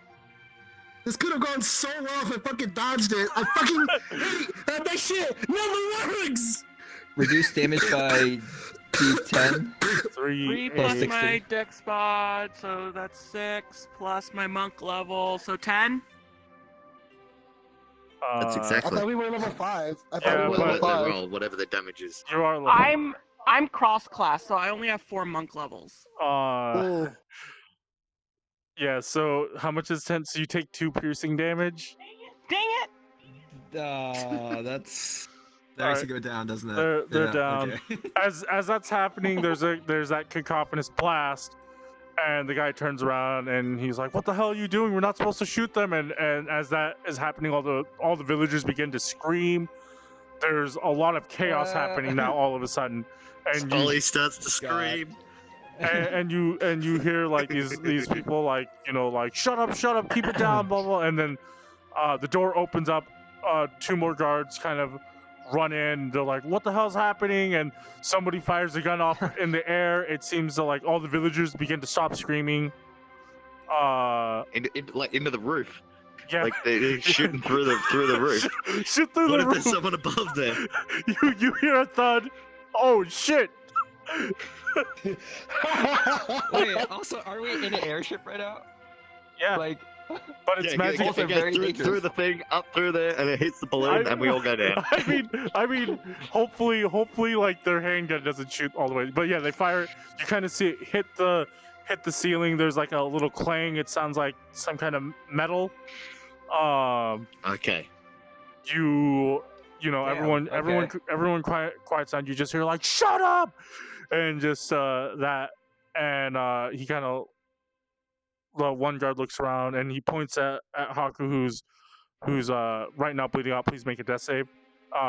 S2: This could have gone so well if I fucking dodged it. I fucking hate that shit never works.
S3: Reduce damage by D10.
S7: 3
S3: plus
S7: plus
S3: 60.
S7: my dex mod, so that's 6 plus my monk level, so 10.
S5: That's
S2: I
S5: exactly.
S2: thought we were level 5. I thought
S1: Yeah,
S2: we were
S1: but-
S2: level 5.
S5: Roll whatever the damage is.
S1: You are level.
S7: I'm cross class, so I only have 4 monk levels.
S2: Ooh.
S1: Yeah, so how much is 10? So you take 2 piercing damage?
S7: Dang it!
S3: That's. That makes it go down, doesn't it?
S1: They're
S3: Yeah,
S1: down.
S3: okay.
S1: As that's happening, there's that cacophonous blast, and the guy turns around and he's like, "What the hell are you doing? We're not supposed to shoot them." And as that is happening, all the villagers begin to scream. There's a lot of chaos happening now all of a sudden, and
S5: Spoly starts to scream.
S1: and you hear like these people like shut up, keep it down, blah blah. And then the door opens up. 2 more guards kind of run in. They're like, "What the hell's happening?" And somebody fires a gun off in the air. It seems that like all the villagers begin to stop screaming.
S5: Into the roof.
S1: Yeah,
S5: Like they're shooting through the roof.
S1: Shoot through
S5: What
S1: the
S5: if
S1: roof.
S5: there's someone above there?
S1: You hear a thud. Oh shit!
S3: Wait, also, are we in an airship right now?
S1: Yeah,
S3: Like,
S1: but it's magic.
S3: Also very dangerous.
S5: through the thing, up through there, and it hits the balloon, and we all go down.
S1: I mean, hopefully, like their handgun doesn't shoot all the way. But yeah, they fire. You kind of see it hit the ceiling. There's like a little clang. It sounds like some kind of metal.
S5: Okay.
S1: You know,
S3: Damn,
S1: everyone quiets down. You just hear like, "Shut up!" and just that, and he kind of. The one guard looks around and he points at Hakku, who's right now bleeding out. Please make a death save.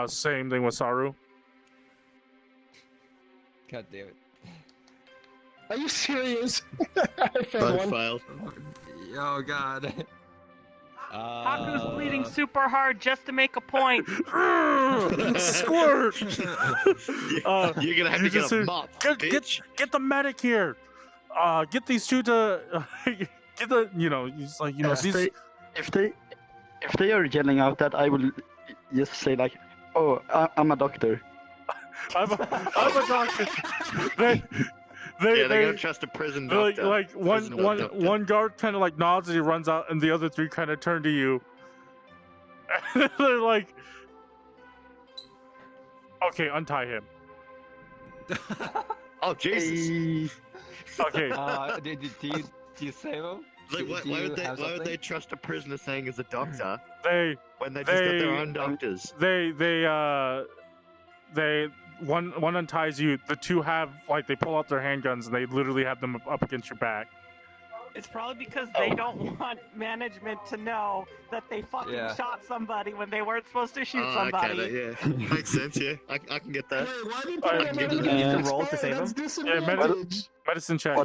S1: Same thing with Saru.
S3: God damn it.
S2: Are you serious? I failed one.
S5: Profile.
S3: Oh god.
S7: Haku's bleeding super hard just to make a point.
S1: Squirt!
S5: You're gonna have to get a mop, bitch.
S1: Get the medic here. Get these two to get the he's like these.
S9: If they are yelling out that, I will just say like, "Oh, I'm a doctor."
S1: I'm a doctor. They're
S5: gonna trust a prison doctor.
S1: Like one guard kind of like nods and he runs out, and the other 3 kind of turn to you. And they're like, "Okay, untie him."
S5: Oh Jesus!
S1: Okay.
S3: Do you save him?
S5: Like, why would they trust a prisoner saying as a doctor when they just got
S1: they
S5: their own doctors?
S1: One unties you. The 2 have they pull out their handguns and they literally have them up against your back.
S7: It's probably because they don't want management to know that they fucking shot somebody when they weren't supposed to shoot somebody.
S5: Okay, yeah, makes sense. Yeah, I can get that.
S2: Wait, why did
S5: I can get that.
S8: You can roll to save him?
S2: Disadvantage.
S1: Medicine check.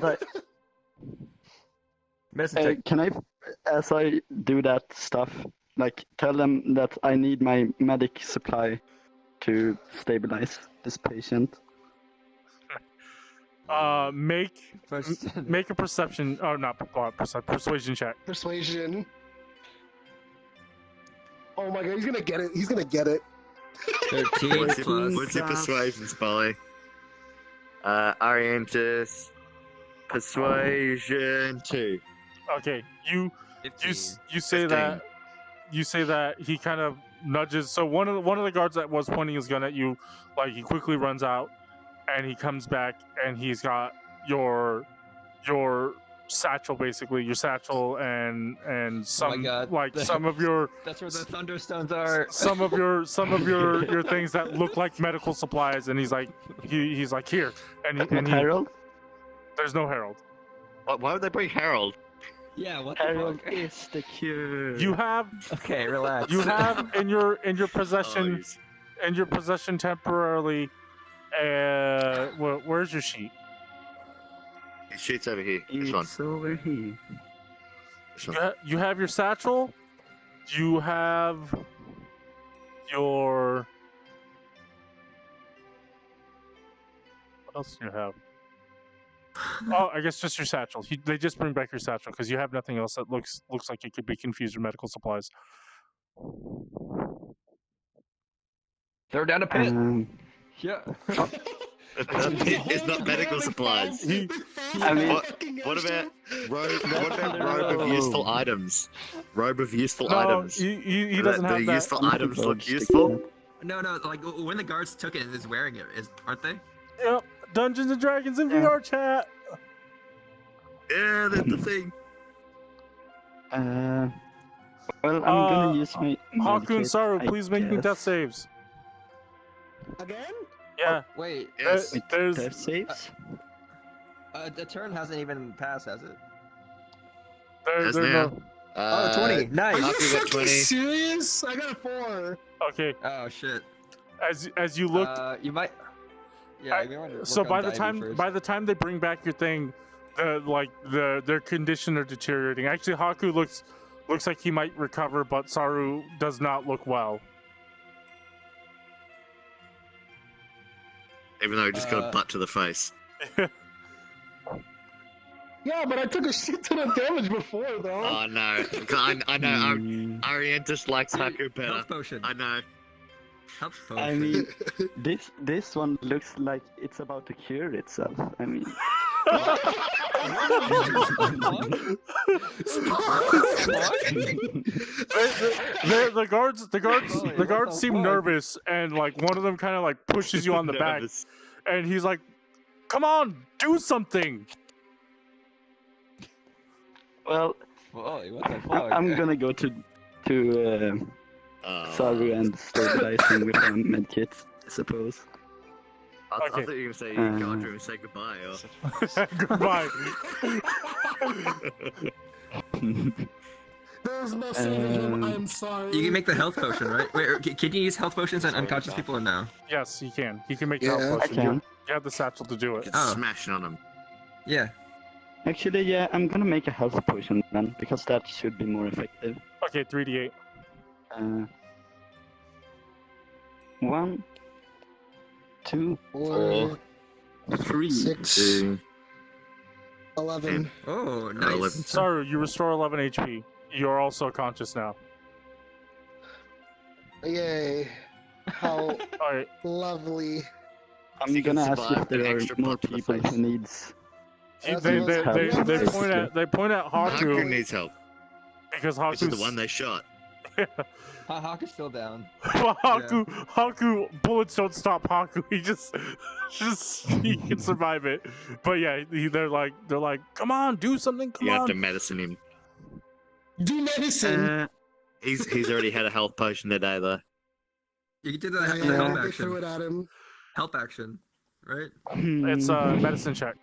S8: Medicine check.
S9: Can I, as I do that stuff, like tell them that I need my medic supply to stabilize this patient?
S1: Make a perception. Oh, not persuasion check.
S2: Persuasion. Oh my god, he's gonna get it. He's gonna get it.
S3: 13 plus.
S5: What's your persuasion, Spoly? Arientus. Persuasion 2.
S1: Okay, you
S3: 15.
S1: you say
S5: 15.
S1: that he kind of nudges. So one of the guards that was pointing his gun at you, like he quickly runs out, and he comes back and he's got your satchel, basically your satchel and some like some of your
S3: That's where the thunderstones are.
S1: some of your things that look like medical supplies, and he's like here, and
S9: Harold?
S1: There's no Harold.
S5: Why would they bring Harold?
S3: Yeah, what
S9: Harold
S3: the fuck?
S9: is the cure.
S1: You have
S3: Okay, relax.
S1: you have in your possession
S5: Oh,
S1: in your possession temporarily. Where's your sheet?
S5: his sheet's over here. This one.
S9: It's over here.
S5: This one.
S1: You have your satchel. You have your. What else do you have? Oh, I guess just your satchel. They just bring back your satchel because you have nothing else that looks like it could be confused with medical supplies.
S3: Throw down a pit. Yeah.
S5: It's not medical supplies.
S9: I mean,
S5: What about robe of useful items? Robe of useful
S1: No,
S5: items.
S1: he doesn't have
S5: The
S1: that.
S5: useful items look useful.
S3: No, like when the guards took it, is wearing it, aren't they?
S1: Yep, Dungeons and Dragons in VRChat.
S5: Yeah, that's the thing.
S9: well, I'm gonna use my.
S1: Hakku and
S9: medkit,
S1: Saru,
S9: I
S1: please make me
S9: guess.
S1: death saves.
S2: Again?
S1: Yeah,
S3: Wait,
S5: Yes.
S1: there's
S9: Death saves?
S3: the turn hasn't even passed, has it?
S5: As
S1: there's
S5: now.
S1: no.
S3: Oh, 20.
S2: Are you
S3: Nice.
S5: Hakku got
S2: fucking
S5: 20.
S2: serious? I got a 4.
S1: Okay,
S3: Oh shit.
S1: as you look.
S3: You might. Yeah. you might wanna
S1: So
S3: work
S1: by
S3: on
S1: the
S3: Dyabie
S1: time
S3: first.
S1: they bring back your thing, their condition are deteriorating. Actually, Hakku looks like he might recover, but Saru does not look well.
S5: Even though he just got a butt to the face.
S2: Yeah, but I took a shit ton of damage before, though.
S5: Oh no. I know. Arientus likes Hakku better.
S3: Health potion.
S5: I know.
S3: Health potion.
S9: I mean, this one looks like it's about to cure itself. I mean,
S1: the guards seem nervous, and like one of them kind of like pushes you on the back,
S5: Nervous.
S1: and he's like, "Come on, do something!"
S9: well,
S3: Whoa, what the fuck?
S9: I'm gonna go to Saru and stabilizing with a medkit, I suppose.
S5: I
S1: Okay.
S5: thought you were going to say go to him and say goodbye. Or...
S1: Goodbye.
S2: There's no saving him,
S9: Um,
S2: I'm sorry.
S3: You can make the health potion, right? Wait, can you use health potions on unconscious people or no?
S1: Yes, he can. He can make
S2: Yeah.
S1: health
S9: I
S1: potion.
S9: can.
S1: You have the satchel to do it.
S3: Oh.
S5: Smashing on him.
S3: Yeah.
S9: Actually, yeah, I'm gonna make a health potion then, because that should be more effective.
S1: Okay, 3d8.
S9: 1, 2,
S2: 4,
S9: 3.
S2: 6,
S5: Two.
S2: 11.
S3: Oh,
S5: 11.
S3: nice.
S1: Saru, you restore 11 HP. You're also conscious now.
S2: Yay. How
S1: All right.
S2: lovely.
S9: I'm
S5: You can
S9: gonna ask
S5: survive
S9: if there
S5: an
S9: are
S5: extra
S9: more
S5: butt to the
S9: people
S5: face.
S9: who needs.
S2: That's
S1: They
S2: what-
S1: point at
S5: Hakku
S1: Hakku
S5: needs help.
S1: because
S5: This is the
S1: Hakku's
S5: one they shot.
S3: Hakku's still down.
S1: Hakku bullets don't stop Hakku. He just he can survive it. But yeah, they're like, come on, do something, come
S5: You have
S1: on.
S5: to medicine him.
S2: Do medicine.
S5: He's already had a health potion today though.
S3: You can do the,
S2: Yeah,
S3: the help
S2: they threw
S3: action.
S2: it at him.
S3: Help action, right?
S1: It's a medicine check.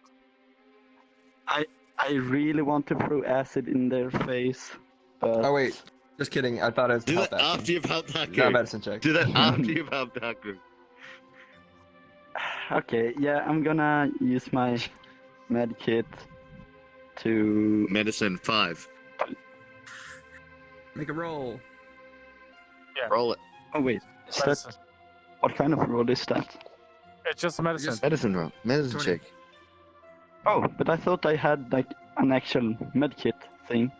S9: I really want to throw acid in their face, but
S3: Oh wait, just kidding. I thought it was
S5: Do
S3: help
S5: that
S3: action.
S5: after you've helped Hakku.
S3: Not medicine check.
S5: Do that after you've helped Hakku.
S9: okay, yeah, I'm gonna use my med kit to.
S5: Medicine 5.
S3: Make a roll.
S5: Roll it.
S9: Oh wait, is that
S1: Medicine.
S9: what kind of roll is that?
S1: It's just medicine.
S3: Just-
S5: Medicine roll. Medicine
S3: 20.
S5: check.
S9: Oh, but I thought I had like an actual medkit thing.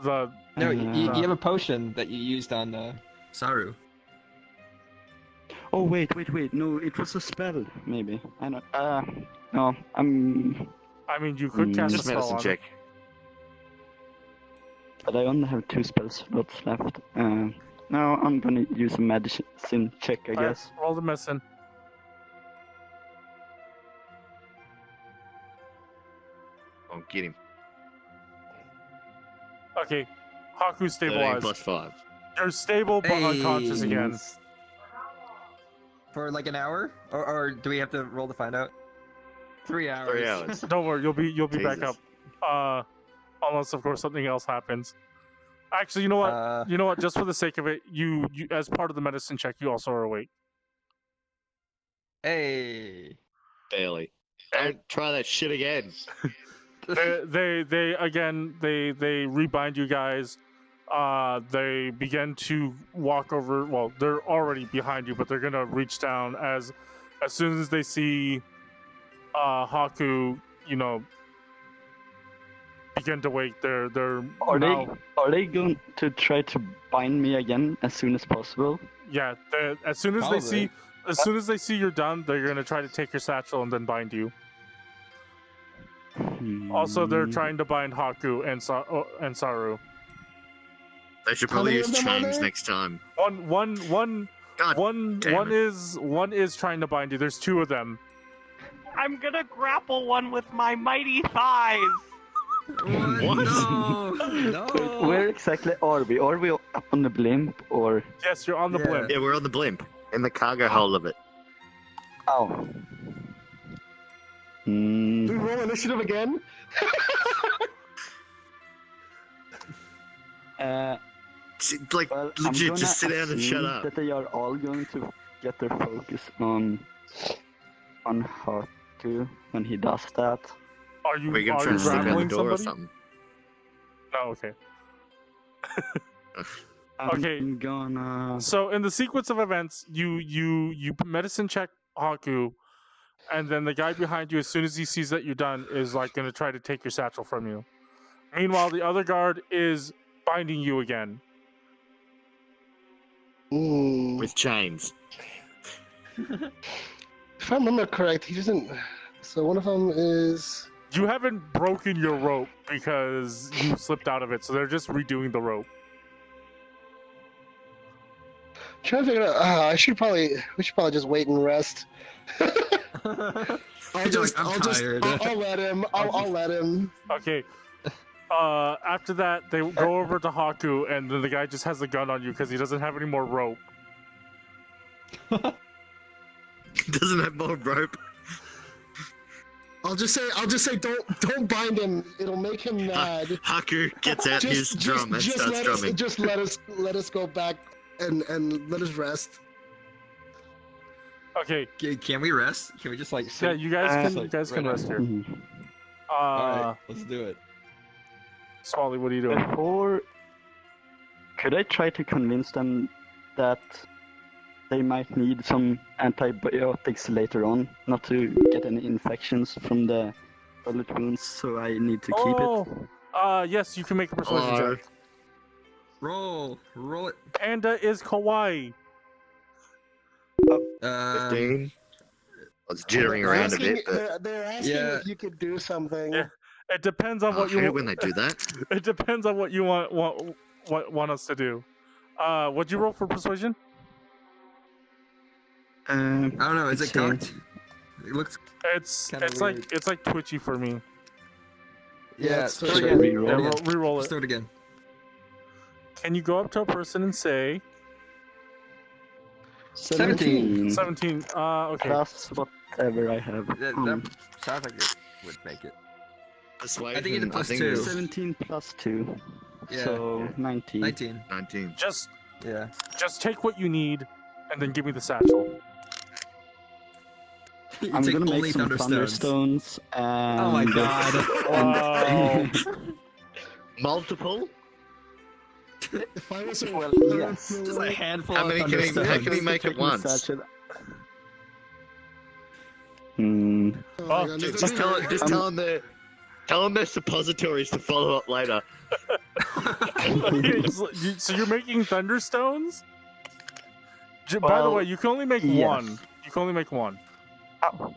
S1: The
S3: No, you have a potion that you used on Saru.
S9: Oh wait, no, it was a spell, maybe. I know. No, I'm.
S1: I mean, you could cast a
S5: Just
S1: spell
S5: medicine
S1: on
S5: check.
S9: But I only have 2 spell slots left. Now I'm gonna use a medicine check, I
S1: Alright,
S9: guess.
S1: roll the medicine.
S5: Oh, get him.
S1: Okay, Hakku
S5: 13
S1: stabilized.
S5: plus 5.
S1: You're stable but unconscious again.
S3: For like an hour, or do we have to roll to find out? 3 hours.
S5: 3 hours.
S1: Don't worry, you'll be back
S5: Jesus.
S1: up. Unless of course something else happens. Actually, you know what? You know what? Just for the sake of it, you as part of the medicine check, you also are awake.
S3: Hey.
S5: Barely. Don't try that shit again.
S1: they rebind you guys. They begin to walk over. Well, they're already behind you, but they're gonna reach down as soon as they see Hakku, you know, begin to wake. They're
S9: Are
S1: now,
S9: they going to try to bind me again as soon as possible?
S1: yeah. As soon as they see you're done, they're gonna try to take your satchel and then bind you. Also, they're trying to bind Hakku and Saru.
S5: They should probably use chains next time.
S1: One
S5: damn
S1: is trying to bind you. There's 2 of them.
S7: I'm gonna grapple one with my mighty thighs.
S5: What?
S3: No.
S9: Where exactly are we? Are we up on the blimp or?
S1: Yes, you're on the blimp.
S5: Yeah, we're on the blimp. In the cargo hold of it.
S9: Oh.
S2: Do we roll initiative again?
S5: Like,
S9: Well,
S5: legit,
S9: I'm
S5: just sit
S9: gonna
S5: down and shut
S9: assume
S5: up.
S9: that they are all going to get their focus on Hakku when he does that.
S1: Are you
S5: We're gonna try
S1: are
S5: to
S1: you
S5: slip out the
S1: grappling
S5: door or
S1: somebody?
S5: something.
S1: No, okay.
S9: I'm
S1: Okay.
S9: gonna.
S1: So in the sequence of events, you medicine check Hakku, and then the guy behind you, as soon as he sees that you're done, is like going to try to take your satchel from you. Meanwhile, the other guard is binding you again.
S2: Ooh.
S5: With chains.
S2: If I remember correct, he doesn't. So one of them is.
S1: You haven't broken your rope because you slipped out of it, so they're just redoing the rope.
S2: Trying to figure out. We should probably just wait and rest. I'll let him. I'll let him.
S1: Okay. After that, they go over to Hakku, and then the guy just has a gun on you because he doesn't have any more rope.
S5: Doesn't have more rope.
S2: I'll just say, don't bind him. It'll make him mad.
S5: Hakku gets out his drum and starts drumming.
S2: Just let us go back and let us rest.
S1: Okay.
S3: Can we rest? Can we just like sit?
S1: Yeah, you guys can rest here.
S3: Alright, let's do it.
S1: Spoly, what are you doing?
S9: Or could I try to convince them that they might need some antibiotics later on, not to get any infections from the bullet wounds, so I need to keep it?
S1: Yes, you can make a persuasion check.
S3: Roll it.
S1: Panda is kawaii.
S5: 15. I was jittering around a bit, but
S2: They're asking if you could do something.
S1: Yeah. It depends on what you want.
S5: when they do that.
S1: It depends on what you want us to do. What'd you roll for persuasion?
S3: I don't know. Is it
S9: 16.
S3: cocked? It looks.
S1: It's
S3: Kinda weird.
S1: it's like twitchy for me.
S3: Yeah.
S2: it's
S3: Throw it
S2: should
S3: again.
S9: reroll.
S3: Throw it
S1: Yeah,
S3: again.
S1: reroll
S3: Let's
S1: it.
S3: do it again.
S1: Can you go up to a person and say
S9: 17.
S1: 17? Okay.
S9: Plus whatever I have.
S3: That sounds like it would make it.
S5: Persuasion,
S3: I think it's plus
S5: it
S3: 2.
S5: was
S9: 17 plus 2.
S3: Yeah.
S9: So 19.
S3: 19.
S5: 19.
S1: Just
S3: Yeah.
S1: take what you need, and then give me the satchel.
S3: You
S9: I'm
S3: take
S9: gonna
S3: only
S9: make some thunderstones and...
S3: Oh my god.
S1: Wow.
S5: Multiple?
S2: If I was a
S9: Well, yes.
S3: Just a handful
S5: How
S3: of
S5: many can he
S3: thunderstones.
S5: make it once?
S2: my God,
S5: just tell them their suppositories to follow up later.
S1: So you're making thunderstones? By the way, you can only make one. You can only make one.
S9: Oh.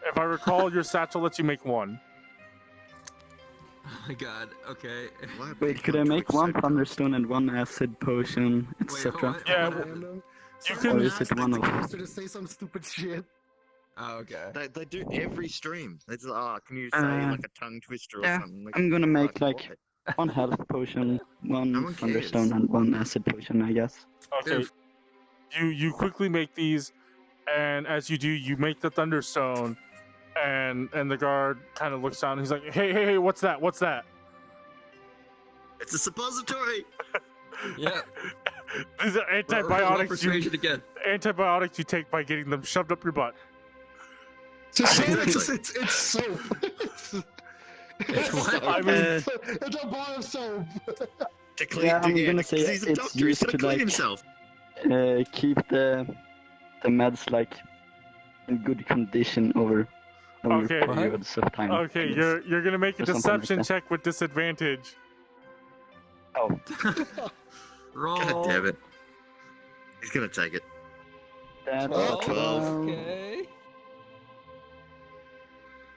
S1: If I recall, your satchel lets you make one.
S3: Oh my god, okay.
S9: Wait, could I make one thunderstone and one acid potion, etc.?
S1: Yeah, you can.
S9: Or is it one of them?
S2: To say some stupid shit.
S3: Oh, okay.
S5: They do every stream. They just, can you say like a tongue twister or
S9: Yeah,
S5: something? Like,
S9: I'm gonna make
S5: what?
S9: like one health potion, one
S5: No one
S9: thunderstone,
S5: cares.
S9: and one acid potion, I guess.
S1: Okay. You quickly make these, and as you do, you make the thunderstone, and the guard kind of looks down. And he's like, "Hey, what's that? What's that?"
S5: It's a suppository.
S3: Yeah.
S1: These are antibiotics.
S3: Persuasion again.
S1: Antibiotics you take by getting them shoved up your butt.
S2: To say that it's soap.
S3: It's what?
S1: I mean,
S2: it's a bar of soap.
S5: To clean,
S9: Yeah, I'm gonna
S5: because
S9: say
S5: he's a
S9: it's
S5: doctor. He's
S9: used
S5: gonna
S9: to,
S5: clean
S9: like,
S5: himself.
S9: Keep the meds like in good condition over
S1: Okay.
S9: periods of time.
S1: okay, you're gonna make a
S9: Or something like
S1: deception
S9: that.
S1: check with disadvantage.
S9: Oh,
S3: Roll.
S5: God damn it. He's gonna take it.
S9: that's
S2: 12.
S3: Okay.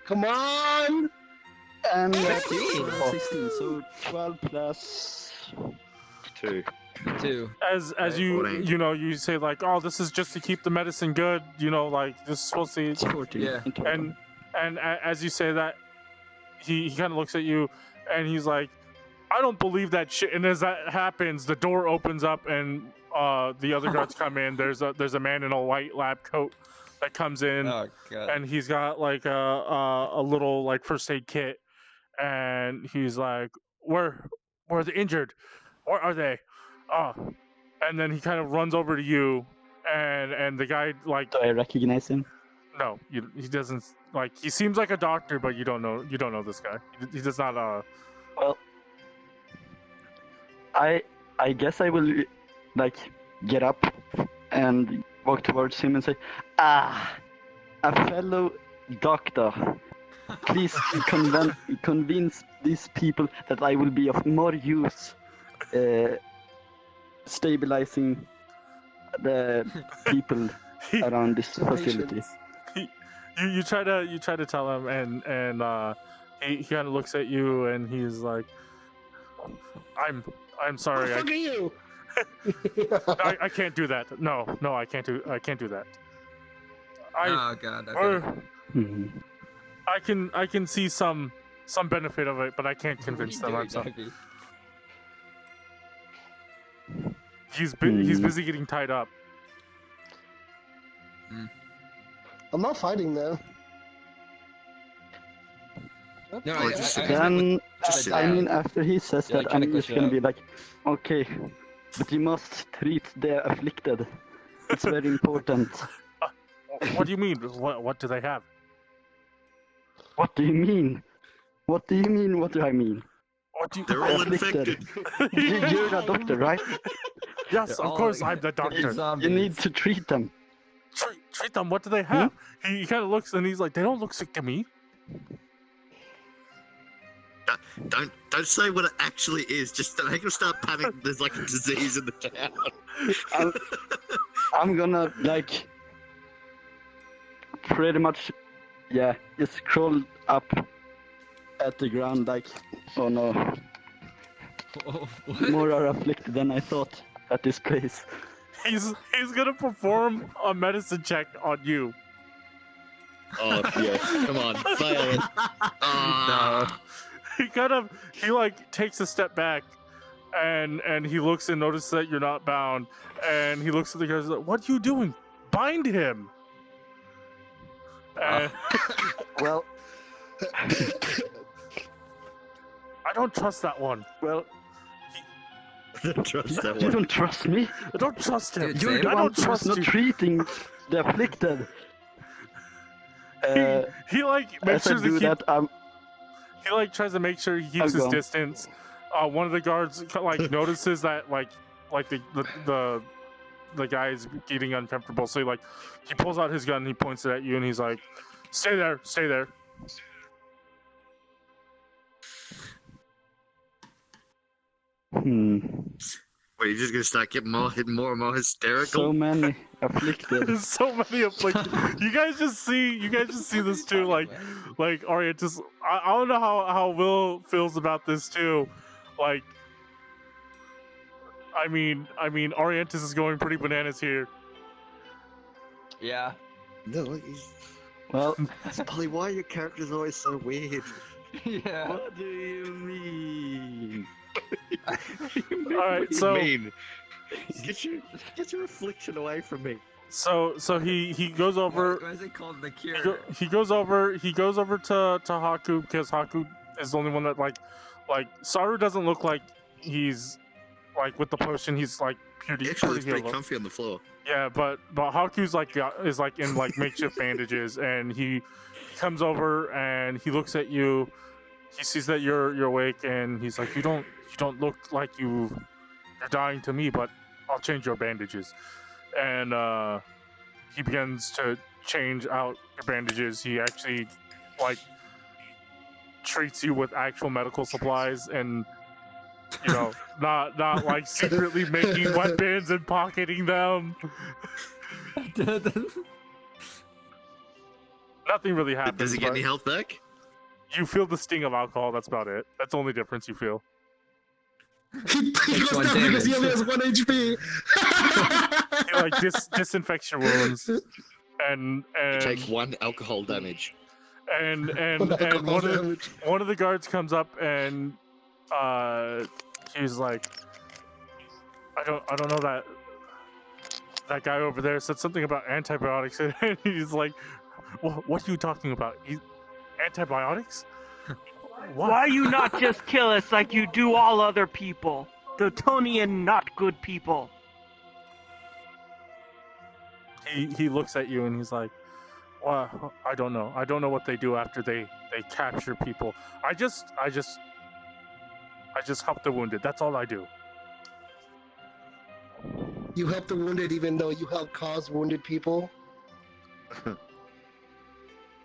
S2: Come on!
S9: And
S3: 16.
S9: 16, so 12 plus
S5: 2.
S3: 2.
S1: As
S5: Okay,
S1: you
S5: 14.
S1: you say like, oh, this is just to keep the medicine good. Like this is supposed to.
S9: 14.
S3: Yeah.
S9: in total.
S1: And as you say that, he kind of looks at you, and he's like, I don't believe that shit. And as that happens, the door opens up, and the other guards come in. There's a man in a white lab coat that comes in,
S3: Oh god.
S1: and he's got like a little like first aid kit, and he's like, where are the injured? Where are they? And then he kind of runs over to you, and the guy like,
S9: Do I recognize him?
S1: no, he doesn't. Like, he seems like a doctor, but you don't know this guy. He does not.
S9: Well, I guess I will like get up and walk towards him and say, a fellow doctor, please convince these people that I will be of more use stabilizing the people around this facility.
S1: You try to tell him, and he kind of looks at you, and he's like, I'm sorry.
S2: Fuck you!
S1: I can't do that. No, I can't do that.
S3: Oh god. Okay.
S9: Mhm.
S1: I can see some benefit of it, but I can't convince them. I'm sorry. He's busy getting tied up.
S2: I'm not fighting though.
S3: No,
S5: Oh, just sit
S9: Then,
S5: Just sit
S9: I
S5: down.
S9: mean, after he says
S3: Yeah,
S9: that,
S3: kinda
S9: I'm just
S3: push it
S9: gonna
S3: out.
S9: be like, okay, but you must treat the afflicted. It's very important.
S1: What do you mean? What do they have?
S9: What do you mean? What do you mean? What do I mean?
S1: What do you?
S5: They're all
S9: Afflicted.
S5: infected.
S9: You're a doctor, right?
S1: Yes,
S3: They're
S1: of
S3: all
S1: course I'm the doctor.
S3: zombies.
S9: You need to treat them.
S1: Treat them. What do they have? He kind of looks, and he's like, they don't look sick to me.
S5: Don't say what it actually is. Just to make them start panicking. There's like a disease in the town.
S9: I'm gonna like pretty much, yeah, just crawl up at the ground like, oh no,
S3: Oh, what?
S9: more are afflicted than I thought at this place.
S1: He's gonna perform a medicine check on you.
S5: Oh yes, come on, fail it. Ah.
S1: He like takes a step back, and he looks and notices that you're not bound, and he looks at the guys like, what are you doing? Bind him. And
S9: Well,
S1: I don't trust that one.
S9: well,
S5: Trust that
S9: you
S5: one.
S9: don't trust me.
S1: I don't trust him.
S3: Dude,
S9: You're
S3: Same.
S9: the
S1: I
S9: one
S1: don't
S9: who's
S1: trust
S9: not
S1: you.
S9: treating the afflicted.
S1: He like makes
S9: As I
S1: sure to
S9: do
S1: keep.
S9: that,
S1: He like tries to make sure he keeps his
S9: gone.
S1: distance. One of the guards like notices that like the guy is getting uncomfortable, so he pulls out his gun and he points it at you, and he's like, Stay there. Stay there.
S5: Wait, you're just gonna start getting more and more hysterical?
S9: So many afflicted.
S1: There's so many afflicted. You guys just see this too. Like Arientus. I don't know how Will feels about this too. Like, I mean, Arientus is going pretty bananas here.
S3: Yeah.
S5: No,
S9: Well,
S5: Spoly, why are your characters always so weird?
S3: Yeah.
S5: What do you mean?
S1: Alright, so
S5: get your affliction away from me.
S1: So he goes over.
S3: Why is it called the cure?
S1: He goes over to Hakku because Hakku is the only one that like Saru doesn't look like he's like with the potion. He's like purely
S5: Pretty comfy on the floor.
S1: Yeah, but Haku's is like in like makeshift bandages, and he comes over and he looks at you. He sees that you're awake, and he's like, you don't look like you're dying to me, but I'll change your bandages. And he begins to change out your bandages. He actually like treats you with actual medical supplies, and you know, not like secretly making weapons and pocketing them. Nothing really happens.
S5: Does he get any health back?
S1: You feel the sting of alcohol. That's about it. That's the only difference you feel.
S2: He goes down because he only has 1 HP.
S1: He like disinfects your wounds, and
S5: You take 1 alcohol damage.
S1: and one of the guards comes up and he's like, I don't know that guy over there said something about antibiotics, and he's like, what are you talking about? Antibiotics?
S7: Why you not just kill us like you do all other people? Dultonian, not good people.
S1: He looks at you and he's like, well, I don't know. I don't know what they do after they capture people. I just help the wounded. That's all I do.
S2: You help the wounded even though you help cause wounded people?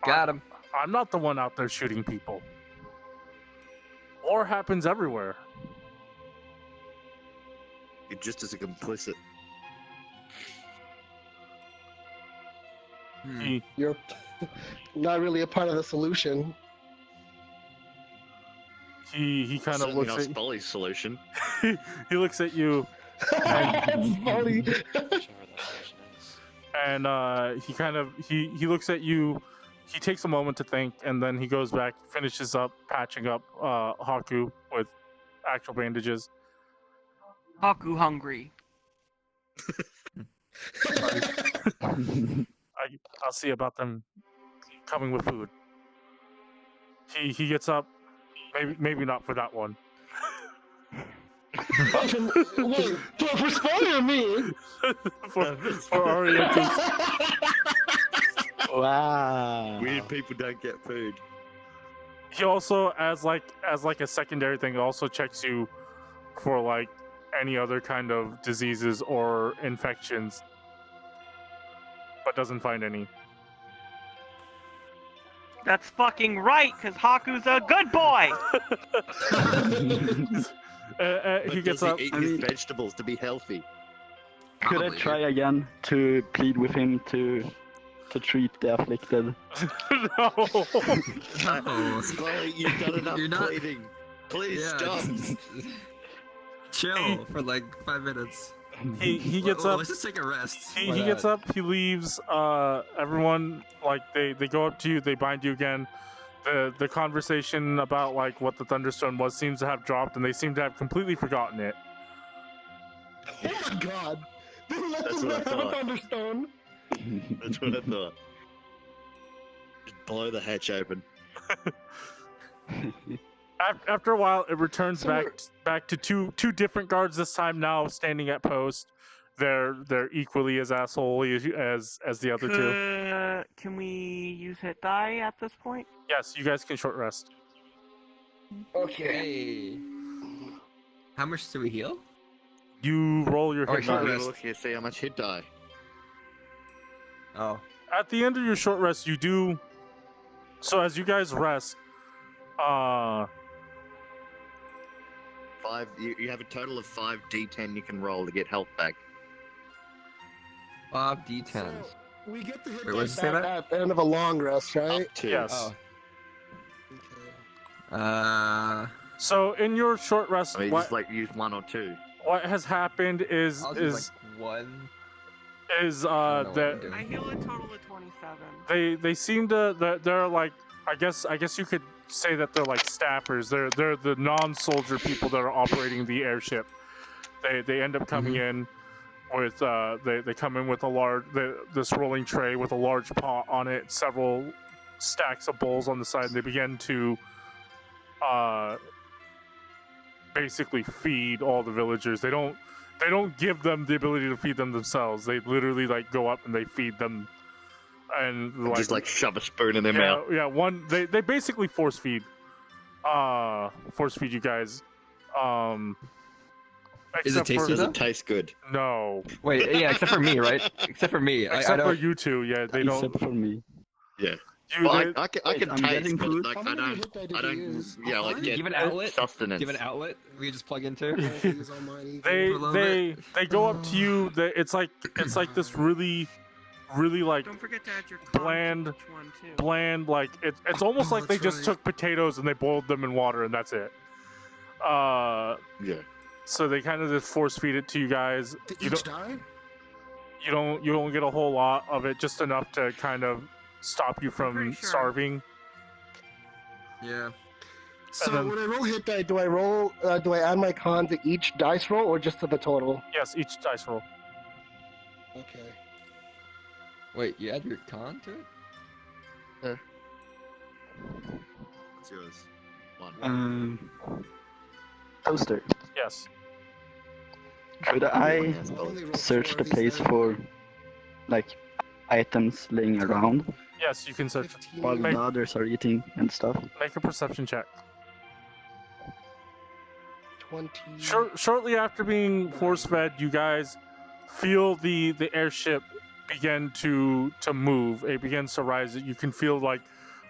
S3: Got him.
S1: I'm not the one out there shooting people. War happens everywhere.
S5: You're just as a complicit.
S2: You're not really a part of the solution.
S1: He kind of looks at
S5: Spoly's solution.
S1: he looks at you.
S2: That's funny.
S1: And he looks at you. He takes a moment to think, and then he goes back, finishes up patching up Hakku with actual bandages.
S7: Hakku hungry.
S1: I'll see about them coming with food. He gets up, maybe not for that one.
S2: Wait, for Spoly or me?
S1: for Arientus.
S9: Wow.
S5: Weird people don't get food.
S1: He also, as like a secondary thing, also checks you for like any other kind of diseases or infections, but doesn't find any.
S7: That's fucking right, because Haku's a good boy!
S1: He gets up.
S5: Eat his vegetables to be healthy.
S9: Could I try again to plead with him to treat the afflicted?
S1: No.
S5: Spoly, you've done enough pleading. Please stop.
S3: Chill for like 5 minutes.
S1: He gets up.
S3: Let's just take a rest.
S1: He gets up. He leaves. Everyone like they go up to you. They bind you again. The conversation about like what the thunderstone was seems to have dropped, and they seem to have completely forgotten it.
S2: Oh my god! They let
S5: That's
S2: them
S5: what I
S2: have a
S5: thought.
S2: thunderstone.
S5: That's what I thought. Just blow the hatch open.
S1: After a while, it returns back to two different guards this time. Now standing at post, they're equally as assholey as the other two.
S7: Can we use hit die at this point?
S1: Yes, you guys can short rest.
S2: Okay.
S3: Hey. How much do we heal?
S1: You roll your hit
S3: short
S1: die.
S3: rest.
S5: Look here, see how much hit die.
S3: Oh.
S1: At the end of your short rest, you do So as you guys rest,
S5: 5. You have a total of 5 D10 you can roll to get health back.
S3: 5 D10s.
S2: We get the hit
S3: Wait, what did you say
S2: back
S3: that?
S2: at the end of a long rest, right?
S5: Up to.
S1: yes.
S3: Oh.
S1: So in your short rest,
S5: I mean, just like use 1 or 2.
S1: what has happened is
S3: I'll use like 1.
S1: that
S7: I heal a total of 27.
S1: they seem to they're like I guess you could say that they're like staffers. They're the non-soldier people that are operating the airship. They end up coming in with they come in with a large this rolling tray with a large pot on it, several stacks of bowls on the side, and they begin to basically feed all the villagers. They don't give them the ability to feed them themselves. They literally like go up and they feed them, and like,
S5: just like shove a spoon in their mouth.
S1: Yeah, they basically force feed you guys.
S3: Is it tasty?
S5: Does it taste good?
S1: No.
S3: Wait, yeah, except for me, right? Except for me.
S1: Except
S3: I
S1: for
S3: don't...
S1: you two, yeah, they don't.
S9: Except for me.
S5: Yeah.
S1: You,
S5: Well,
S1: they-
S5: I can
S9: I'm
S5: taste,
S9: getting
S5: but
S9: food.
S5: like,
S2: How
S5: I
S2: many
S5: don't,
S2: hit die
S5: I
S2: did you
S5: don't,
S2: use?
S5: yeah, like get
S3: Give an outlet?
S5: sustenance.
S3: Give an outlet we just plug into?
S2: Use all mine either.
S1: they go up to you. It's like this really like
S7: Don't forget to add your con
S1: bland-
S7: to each one too.
S1: bland, like it's almost like they
S2: that's
S1: just
S2: right.
S1: took potatoes and they boiled them in water and that's it.
S5: Yeah.
S1: So they kind of just force feed it to you guys.
S2: Did
S1: You
S2: each
S1: don't
S2: die?
S1: you don't get a whole lot of it, just enough to kind of stop you from
S7: pretty sure.
S1: starving.
S3: Yeah.
S2: So
S1: then-
S2: when I roll hit die, do I add my con to each dice roll or just to the total?
S1: Yes, each dice roll.
S2: Okay.
S3: Wait, you add your con to it?
S5: What's yours? 1.
S9: Toaster.
S1: Yes.
S9: Should I
S2: only roll
S9: search
S2: 4
S9: the
S2: of these
S9: place
S2: then.
S9: for, like, items laying around
S1: Yes, you can search.
S2: 15.
S9: while the
S1: Make-
S9: others are eating and stuff?
S1: Make a perception check.
S2: 20.
S1: Shortly after being force fed, you guys feel the airship begin to move. It begins to rise. You can feel like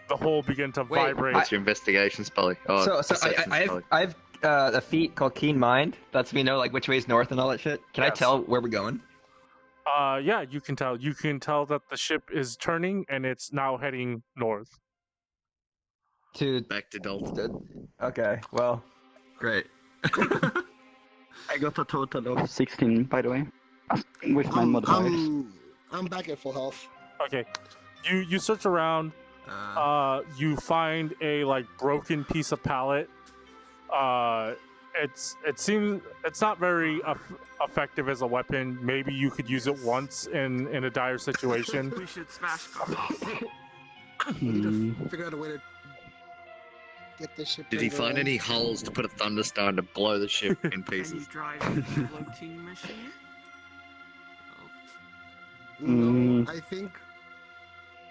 S1: the hull begin to
S3: Wait,
S1: vibrate.
S5: What's your investigation, Spoly? Oh, perception, Spoly.
S3: I have a feat called Keen Mind. Lets me know like which way is north and all that shit. Can I
S1: Yes.
S3: tell where we're going?
S1: Yeah, you can tell. You can tell that the ship is turning and it's now heading north.
S5: Back to Dalton.
S3: Okay, well, great.
S9: I got a total of 16, by the way, with my modifiers.
S2: I'm back at full health.
S1: Okay, you search around. You find a like broken piece of pallet. It seems it's not very effective as a weapon. Maybe you could use it once in a dire situation.
S7: We should smash copies.
S2: Figure out a way to get this ship.
S5: Did he
S2: turned
S5: find
S2: around.
S5: any holes to put a thunderstorm to blow the ship in
S7: Can you
S5: pieces?
S7: drive a floating machine?
S2: No, I think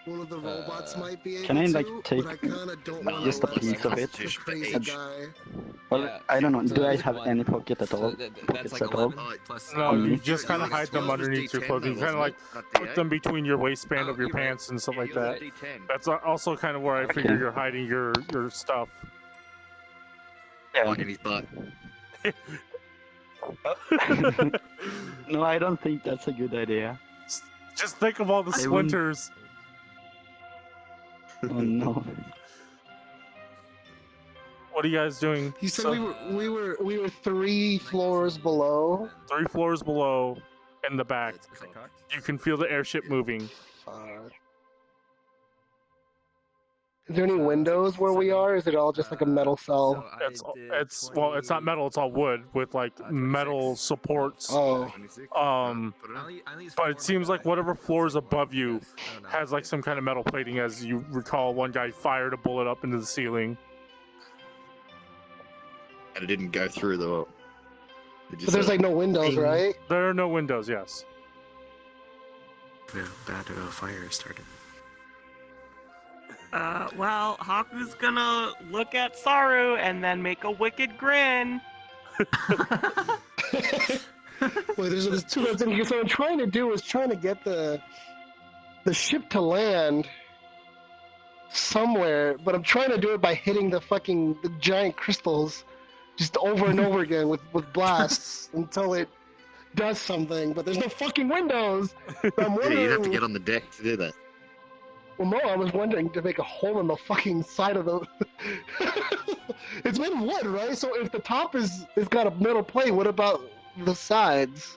S2: one of the robots might be able
S9: can I, like,
S2: to,
S9: take
S2: but I kinda don't
S5: No,
S2: want
S9: just a
S2: to
S9: piece of it?
S2: the crazy
S5: Each.
S2: guy.
S9: Well,
S3: Yeah,
S9: I don't know.
S3: so
S9: Do I
S3: there's
S9: have
S3: one.
S9: any pocket at all?
S3: That's
S9: Pockets
S3: like
S9: at all?
S3: 11 plus.
S1: No,
S9: On
S1: you
S9: me?
S1: just kind of hide them underneath your clothing. You kind of like put them between your waistband
S3: Oh,
S1: of your
S3: you're right.
S1: pants and stuff
S5: Yeah,
S1: like
S5: yours
S1: that.
S5: is D10.
S1: That's also kind of where I figure you're hiding your stuff.
S9: Yeah.
S5: Like in his butt.
S9: No, I don't think that's a good idea.
S1: Just think of all the
S9: I wouldn't-
S1: splinters.
S9: Oh no.
S1: What are you guys doing?
S2: He said
S1: So,
S2: we were 3 floors below.
S1: 3 floors below, in the back.
S3: Is that cocked?
S1: You can feel the airship moving.
S2: Is there any windows where we are? Is it all just like a metal cell?
S1: It's well, it's not metal. It's all wood with like metal supports.
S2: Oh.
S1: But it seems like whatever floor is above you has like some kind of metal plating. As you recall, one guy fired a bullet up into the ceiling.
S5: And it didn't go through the.
S2: But there's like no windows, right?
S1: There are no windows. Yes.
S4: Bad fire started.
S7: Well, Hakku's gonna look at Saru and then make a wicked grin.
S2: Wait, there's 2 other things. So what I'm trying to do is trying to get the ship to land somewhere, but I'm trying to do it by hitting the giant crystals just over and over again with blasts until it does something. But there's no fucking windows. I'm wondering...
S5: Yeah, you'd have to get on the deck to do that.
S2: Well, no, I was wondering to make a hole in the fucking side of the... It's made of wood, right? So if the top is got a metal plate, what about the sides?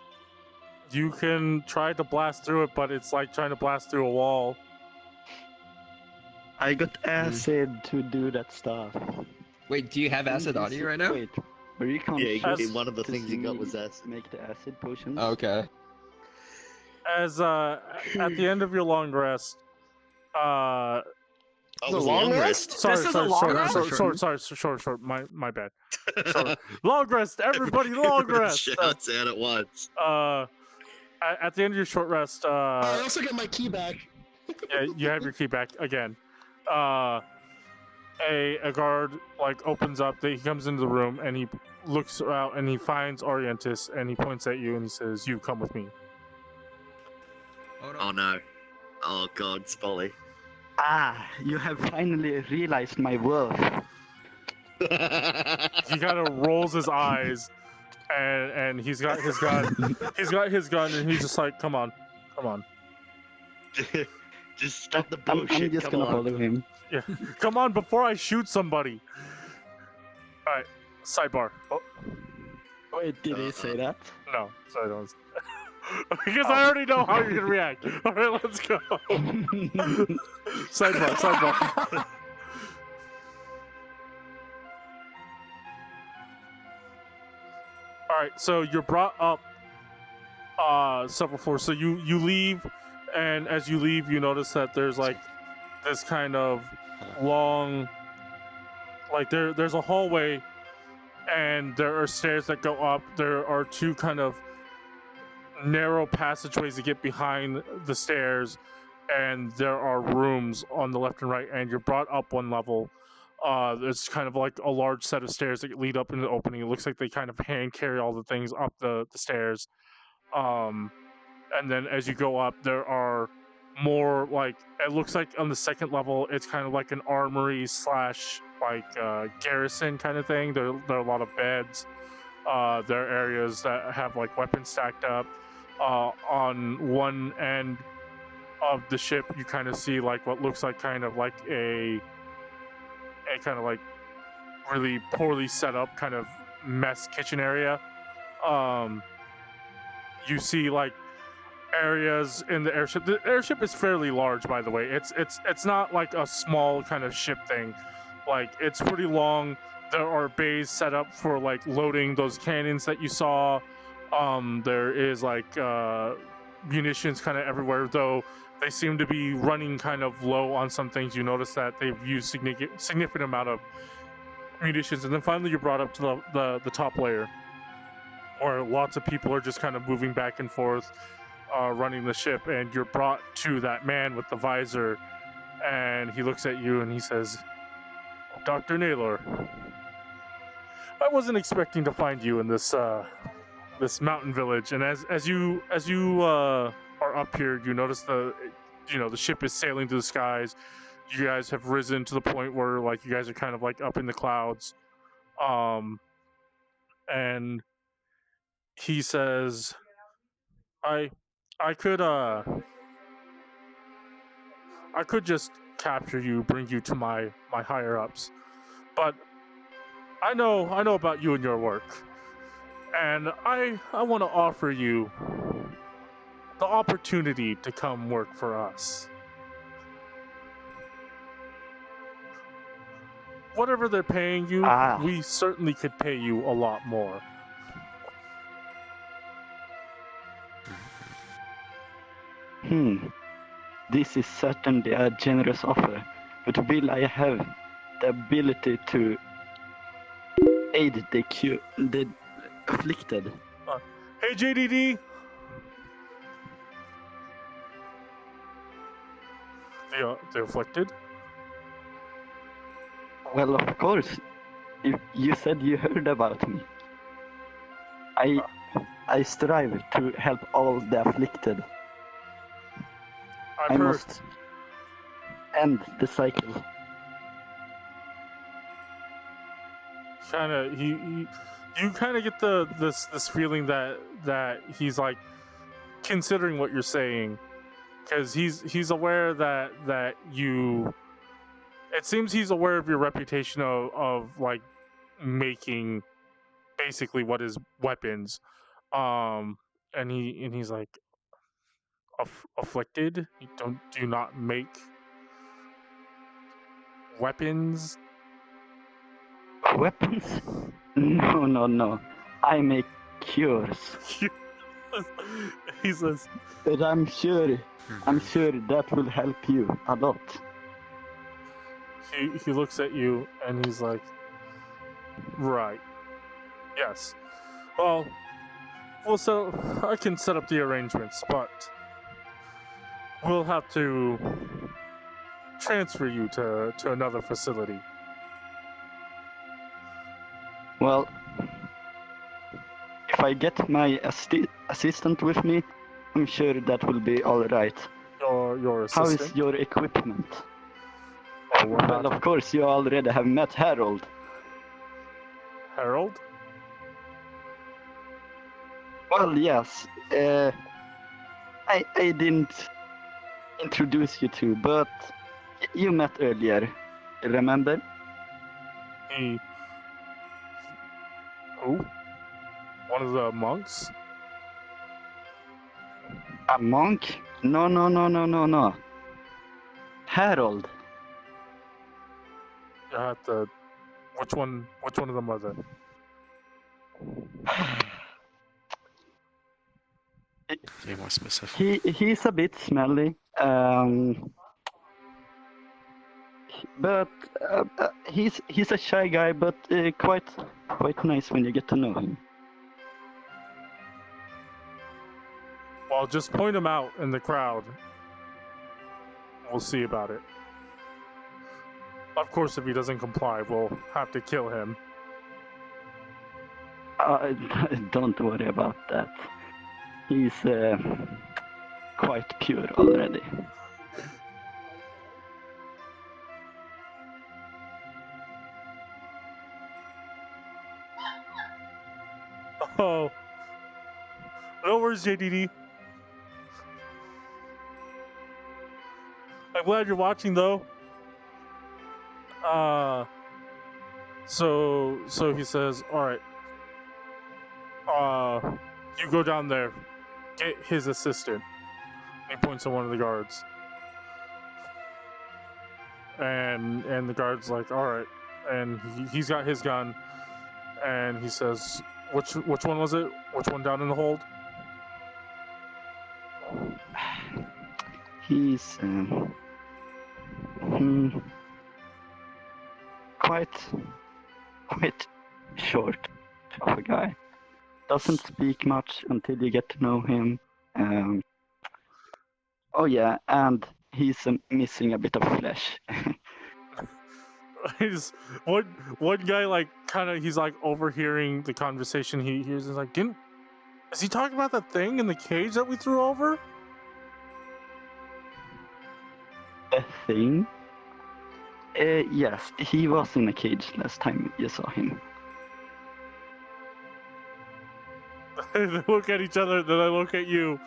S1: You can try to blast through it, but it's like trying to blast through a wall.
S9: I got acid to do that stuff.
S3: Wait, do you have acid on you right now?
S9: Wait, where you can't...
S5: Yeah, one of the things you got was acid.
S9: Make the acid potions.
S3: Okay.
S1: As at the end of your long rest,
S5: Oh, it was a long rest.
S1: Sorry. My bad. Sorry. Long rest, everybody. Long rest.
S5: Shouts out at once.
S1: At the end of your short rest,
S2: I also get my key back.
S1: Yeah, you have your key back again. A guard opens up. He comes into the room and he looks out and he finds Arientus and he points at you and he says, "You come with me."
S5: Oh no! Oh god, Spoly.
S9: Ah, you have finally realized my worth.
S1: He kind of rolls his eyes, and he's got his gun. He's got his gun, and he's just like, "Come on."
S5: Just stop the bullshit.
S9: I'm just gonna follow him.
S1: Yeah, come on before I shoot somebody. All right, sidebar. Oh.
S9: Wait, did he say that?
S1: No, sorry, don't. Because I already know how you're gonna react. All right, let's go. Sidebar. All right, so you're brought up several floors. So you leave, and as you leave, you notice that there's this kind of long, there's a hallway, and there are stairs that go up. There are two kind of narrow passageways to get behind the stairs, and there are rooms on the left and right, and you're brought up one level. There's kind of like a large set of stairs that lead up into the opening. It looks like they kind of hand carry all the things up the stairs. And then as you go up, there are more it looks like on the second level, it's kind of like an armory / garrison kind of thing. There are a lot of beds. There are areas that have weapons stacked up. On one end of the ship, you kind of see what looks like kind of a kind of really poorly set up kind of mess kitchen area. You see areas in the airship. The airship is fairly large, by the way. It's not like a small kind of ship thing. It's pretty long. There are bays set up for loading those cannons that you saw. There is munitions kind of everywhere, though they seem to be running kind of low on some things. You notice that they've used significant amount of munitions. And then finally you're brought up to the top layer, where lots of people are just kind of moving back and forth, running the ship, and you're brought to that man with the visor, and he looks at you and he says, "Dr. Naylor, I wasn't expecting to find you in this mountain village." And as you are up here, you notice the ship is sailing through the skies. You guys have risen to the point where you guys are kind of up in the clouds. And he says, I could just capture you, bring you to my higher ups, but I know about you and your work, and I want to offer you the opportunity to come work for us. Whatever they're paying you, we certainly could pay you a lot more.
S9: This is certainly a generous offer, but will I have the ability to aid the afflicted?
S1: Hey, JDD! The afflicted?
S9: Well, of course. You said you heard about me. I strive to help all the afflicted.
S1: I've heard.
S9: end the cycle.
S1: You kind of get this feeling that he's like considering what you're saying, because he's aware that you. It seems he's aware of your reputation of like making basically what is weapons, and he's like afflicted. You do not make weapons.
S9: Weapons? No. I make cures.
S1: He says,
S9: but I'm sure that will help you a lot.
S1: He looks at you and he's like, right, yes. Well, I can set up the arrangements, but we'll have to transfer you to another facility.
S9: Well, if I get my assistant with me, I'm sure that will be alright.
S1: Your assistant?
S9: How is your equipment?
S1: Well,
S9: of course, you already have met Harold.
S1: Harold?
S9: Well, yes. I didn't introduce you to, but you met earlier. Remember?
S1: Who? One of the monks?
S9: A monk? No. Harold.
S1: You have to. Which one of them was it?
S4: Be more specific.
S9: He's a bit smelly. But he's a shy guy, but quite nice when you get to know him.
S1: Well, just point him out in the crowd. We'll see about it. Of course, if he doesn't comply, we'll have to kill him.
S9: Don't worry about that. He's quite pure already.
S1: Oh. No worries, JDD. I'm glad you're watching, though. So he says, alright. You go down there. Get his assistant. He points to one of the guards. And the guard's like, alright. And he's got his gun. And he says, which one was it? Which one down in the hold?
S9: He's quite short of a guy. Doesn't speak much until you get to know him. Oh yeah, and he's missing a bit of flesh.
S1: He's one guy like he's like overhearing the conversation he hears. He's like, is he talking about the thing in the cage that we threw over?
S9: The thing? Yes, he was in a cage last time you saw him.
S1: They look at each other, then I look at you,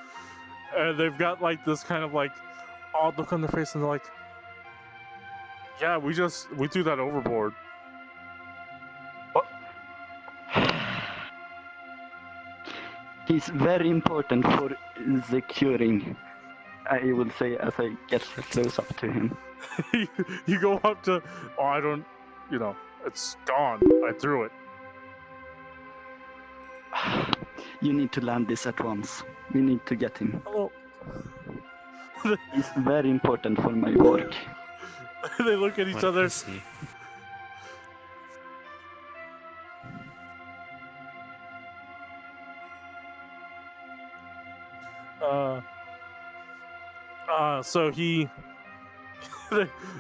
S1: and they've got like this kind of like odd look on their face, and they're like, yeah, we threw that overboard.
S9: What? He's very important for securing, I will say, as I get close up to him.
S1: You go up to, I don't, it's gone. I threw it.
S9: You need to land this at once. We need to get him.
S1: Hello.
S9: He's very important for my work.
S1: They look at each other. So they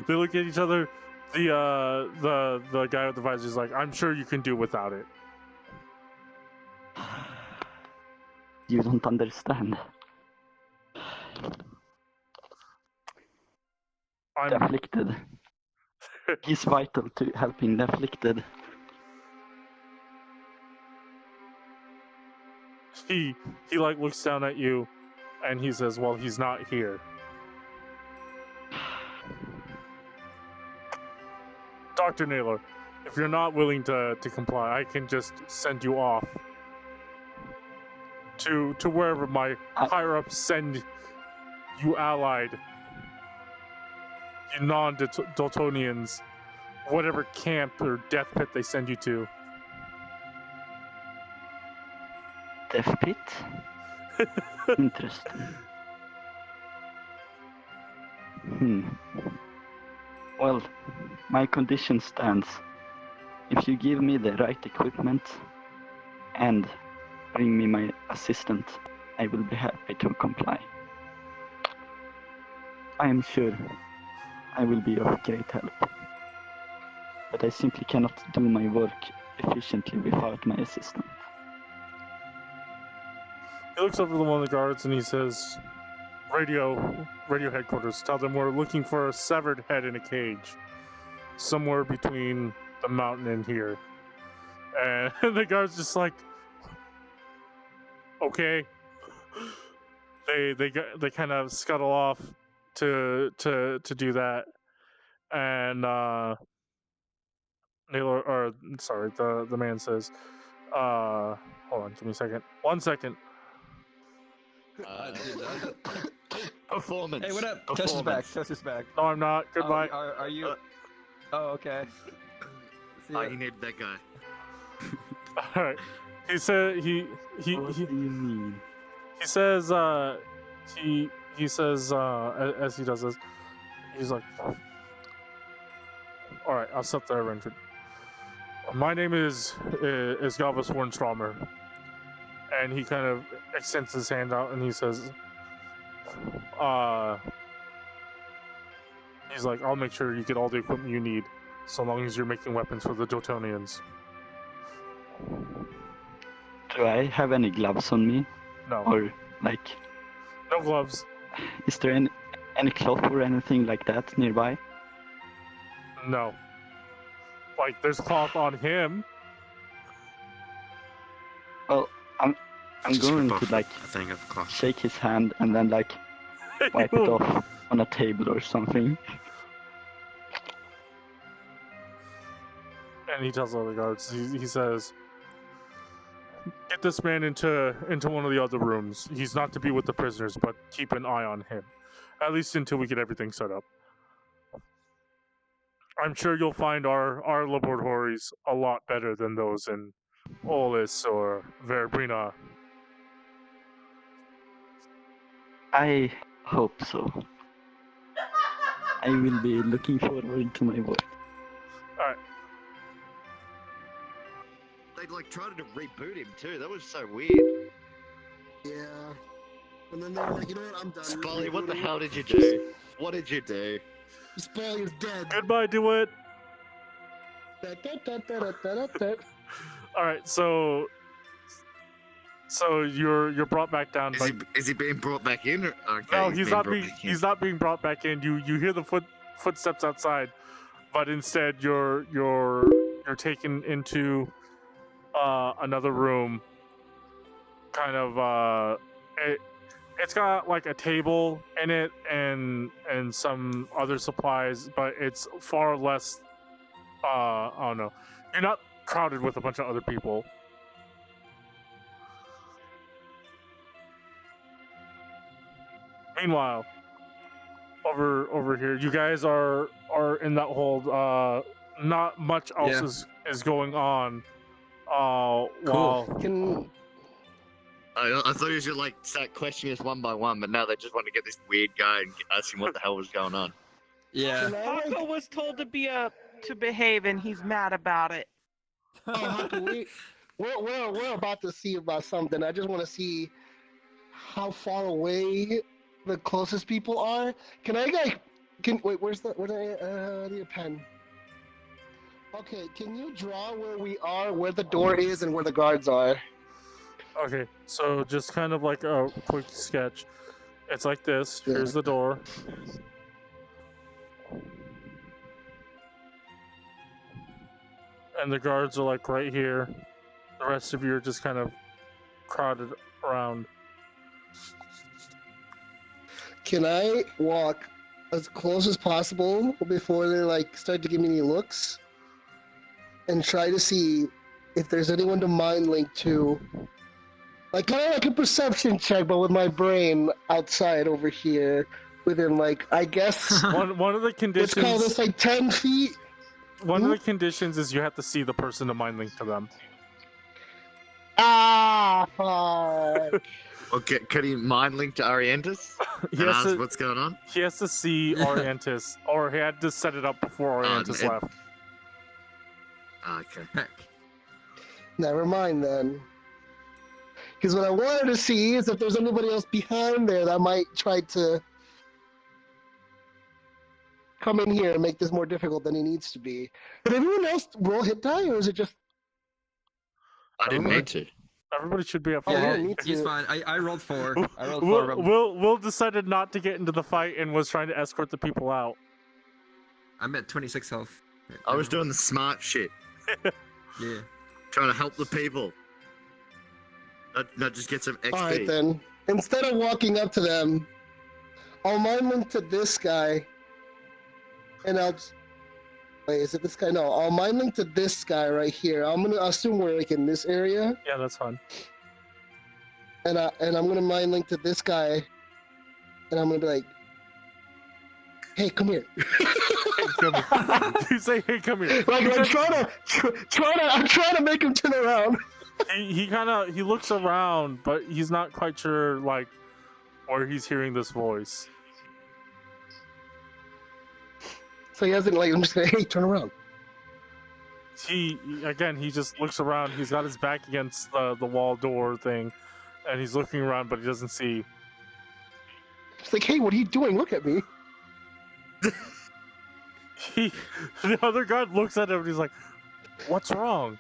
S1: look at each other. The guy with the visor is like, I'm sure you can do without it.
S9: You don't understand. the afflicted. He's vital to helping the afflicted.
S1: He like looks down at you, and he says, "Well, he's not here." Dr. Naylor, if you're not willing to comply, I can just send you off to wherever my higher-ups send you allied, you non-Dultonians, whatever camp or death pit they send you to.
S9: Death pit? Interesting. Well, my condition stands. If you give me the right equipment and bring me my assistant, I will be happy to comply. I am sure I will be of great help. But I simply cannot do my work efficiently without my assistant.
S1: He looks over to one of the guards and he says, Radio headquarters, tell them we're looking for a severed head in a cage, somewhere between the mountain and here. And the guard's just like, okay. They kind of scuttle off to do that, and the man says, hold on, give me a second. 1 second.
S5: Performance.
S3: Hey, what up? Tess is back. Tess is back.
S1: No, I'm not. Goodbye.
S3: Are you? Oh, okay.
S5: I need that guy.
S1: All right. He said
S9: What do you mean?
S1: He says he says as he does this, he's like, all right, I'll set the arrangement. My name is Galvus Warnstromer, and he kind of extends his hand out and he says, he's like, I'll make sure you get all the equipment you need, so long as you're making weapons for the Dultonians.
S9: Do I have any gloves on me?
S1: No.
S9: Or, like...
S1: No gloves.
S9: Is there any cloth or anything like that nearby?
S1: No. Like, there's cloth on him.
S9: Well, I'm going to, like, shake his hand and then, like, wipe it off on a table or something.
S1: And he tells all the guards, he says, get this man into one of the other rooms. He's not to be with the prisoners, but keep an eye on him. At least until we get everything set up. I'm sure you'll find our laboratories a lot better than those in Olis or Verbrina.
S9: I hope so. I will be looking forward to my work.
S1: Alright.
S5: They tried to reboot him too. That was so weird.
S2: Yeah. And then they were like, you know what, I'm done.
S5: Spoly, what the hell did you do? What did you do?
S2: Spoly is dead.
S1: Goodbye, DeWitt. Alright, so you're brought back down.
S5: Is he being brought back in? Or, okay,
S1: no, he's not being brought back in. You hear the footsteps outside, but instead you're taken into another room. Kind of it's got like a table in it and some other supplies, but it's far less. I don't know. You're not crowded with a bunch of other people. Meanwhile, over here, you guys are in that hold. Not much else is going on.
S3: Cool.
S1: While
S5: I thought he was gonna start questioning us one by one, but now they just want to get this weird guy and ask him what the hell was going on.
S3: Yeah.
S7: Hakku was told to behave, and he's mad about it.
S2: Oh, Hakku, we're about to see about something. I just want to see how far away the closest people are. Can I wait? Where's I need a pen. Okay, can you draw where we are, where the door is, and where the guards are?
S1: Okay, so just kind of like a quick sketch. It's like this. Here's the door. and the guards are like right here. The rest of you are just kind of crowded around.
S2: Can I walk as close as possible before they like start to give me any looks, and try to see if there's anyone to mind link to, like kind of like a perception check, but with my brain outside over here, within like I guess
S1: one of the conditions.
S2: Let's call this like 10 feet.
S1: One of the conditions is you have to see the person to mind link to them.
S2: Ah, fuck.
S5: Okay, can he mind link to Arientus? And ask what's going on?
S1: He has to see Arientus, or he had to set it up before Arientus left.
S5: Okay.
S2: Never mind then. Because what I wanted to see is if there's anybody else behind there that might try to come in here and make this more difficult than he needs to be. Did everyone else roll hit die, or is it just...
S5: I didn't mean to.
S1: Everybody should be up for
S3: He's fine. I rolled 4. I rolled 4.
S1: Will decided not to get into the fight and was trying to escort the people out.
S3: I'm at 26 health.
S5: I was doing the smart shit.
S3: Yeah.
S5: Trying to help the people. Not just get some XP.
S2: Alright then. Instead of walking up to them, I'll mind link to this guy. And I'll... Wait, is it this guy? No, I'll mind link to this guy right here. I'm gonna assume we're like in this area.
S1: Yeah, that's fine.
S2: And I'm gonna mind link to this guy. And I'm gonna be like, hey, come here.
S1: Hey, come here. You say, hey, come here.
S2: Like, I'm trying to make him turn around.
S1: He looks around, but he's not quite sure, like, where he's hearing this voice.
S2: So he hasn't, like, I'm just gonna, hey, turn around.
S1: He just looks around. He's got his back against the wall door thing, and he's looking around, but he doesn't see.
S2: It's like, hey, what are you doing? Look at me.
S1: The other guy looks at him and he's like, what's wrong?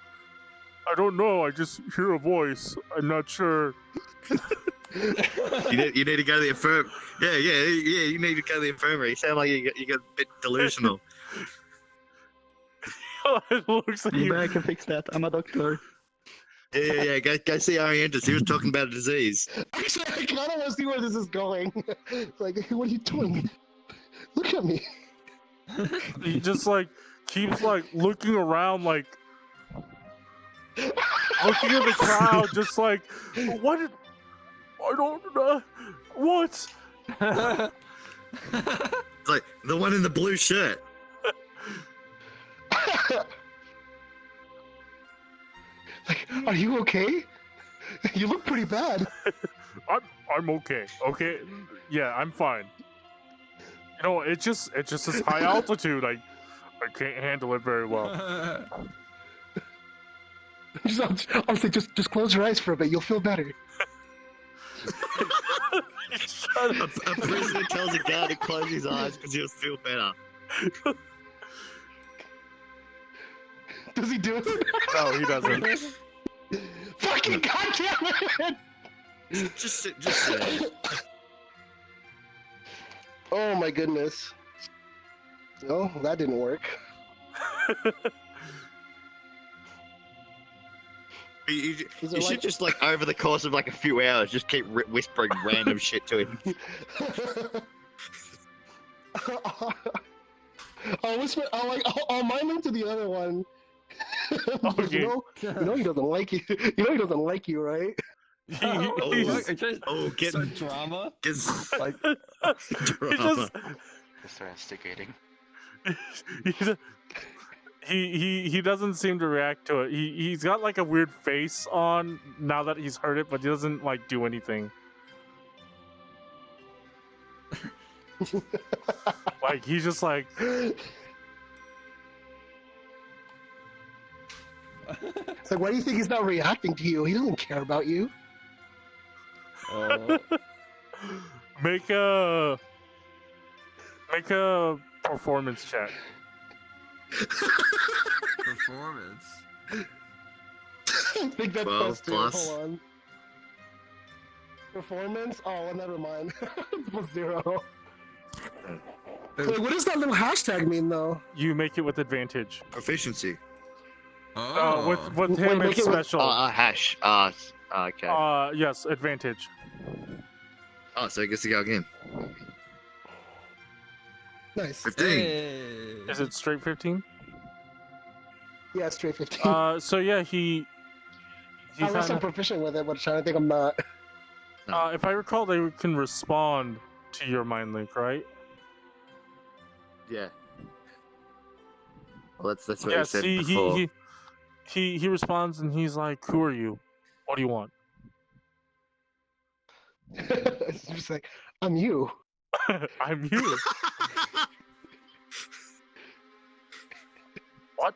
S1: I don't know, I just hear a voice. I'm not sure.
S5: You need to go to the infirmary. Yeah, you need to go to the infirmary. You sound like you got a bit delusional.
S1: It looks like
S9: Maybe I can fix that. I'm a doctor.
S5: Yeah. Go see Arientus. He was talking about a disease.
S2: Actually, I kind of want to see where this is going. Like, hey, what are you doing? Look at me.
S1: He just like keeps like looking around, like looking at the crowd, just like, what? I don't know. What?
S5: It's like the one in the blue shirt.
S2: Like, are you okay? You look pretty bad.
S1: I'm okay. Okay, yeah, I'm fine. You know, it's just this high altitude. I can't handle it very well.
S2: I'll say, just close your eyes for a bit. You'll feel better.
S5: A prisoner tells a guard to close his eyes because he'll feel better.
S2: Does he do it?
S1: No, he doesn't.
S2: Fucking goddamn it!
S5: Just say it.
S2: Oh my goodness. Oh, that didn't work.
S5: You should just, like, over the course of, like, a few hours, just keep whispering random shit to him.
S2: I'll mind him to the other one.
S1: Okay.
S2: You know he doesn't like you. You know he doesn't like you, right?
S5: Getting
S3: drama.
S5: Like
S4: Just
S5: drama.
S4: start instigating.
S1: He doesn't seem to react to it. He's got like a weird face on now that he's heard it, but he doesn't like do anything. Like he's just like.
S2: It's like, why do you think he's not reacting to you? He doesn't care about you.
S1: Make a performance check.
S3: Performance.
S2: I think that's
S5: 12
S2: +2.
S5: plus.
S2: Hold on. Performance? Oh, well, never mind. It's +0. Wait, what does that little hashtag mean, though?
S1: You make it with advantage.
S5: Proficiency.
S2: Proficiency.
S5: Proficiency.
S2: Proficiency.
S5: Proficiency.
S1: With him it's special.
S5: Hash. Okay.
S1: Yes, advantage.
S5: Oh, so he gets to go again.
S2: Nice.
S5: 15.
S1: Is it straight 15?
S2: Yeah, straight 15.
S1: So yeah, he
S2: Unless I'm proficient with it, but I'm trying to think I'm not.
S1: If I recall, they can respond to your mind link, right?
S5: Yeah. Well, that's what he said before.
S1: He responds and he's like, "Who are you? What do you want?"
S2: It's just like, I'm you.
S1: I'm you. What?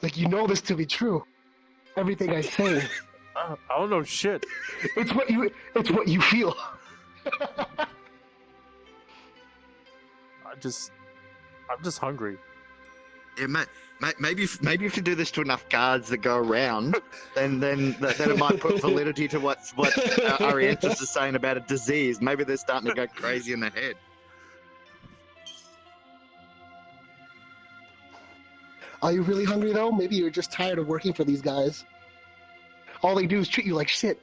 S2: Like, you know this to be true. Everything I say.
S1: I don't know shit.
S2: It's what you feel.
S1: I'm just hungry.
S5: Yeah, maybe if you do this to enough guards that go around, then it might put validity to what Arientus is saying about a disease. Maybe they're starting to go crazy in the head.
S2: Are you really hungry though? Maybe you're just tired of working for these guys. All they do is treat you like shit.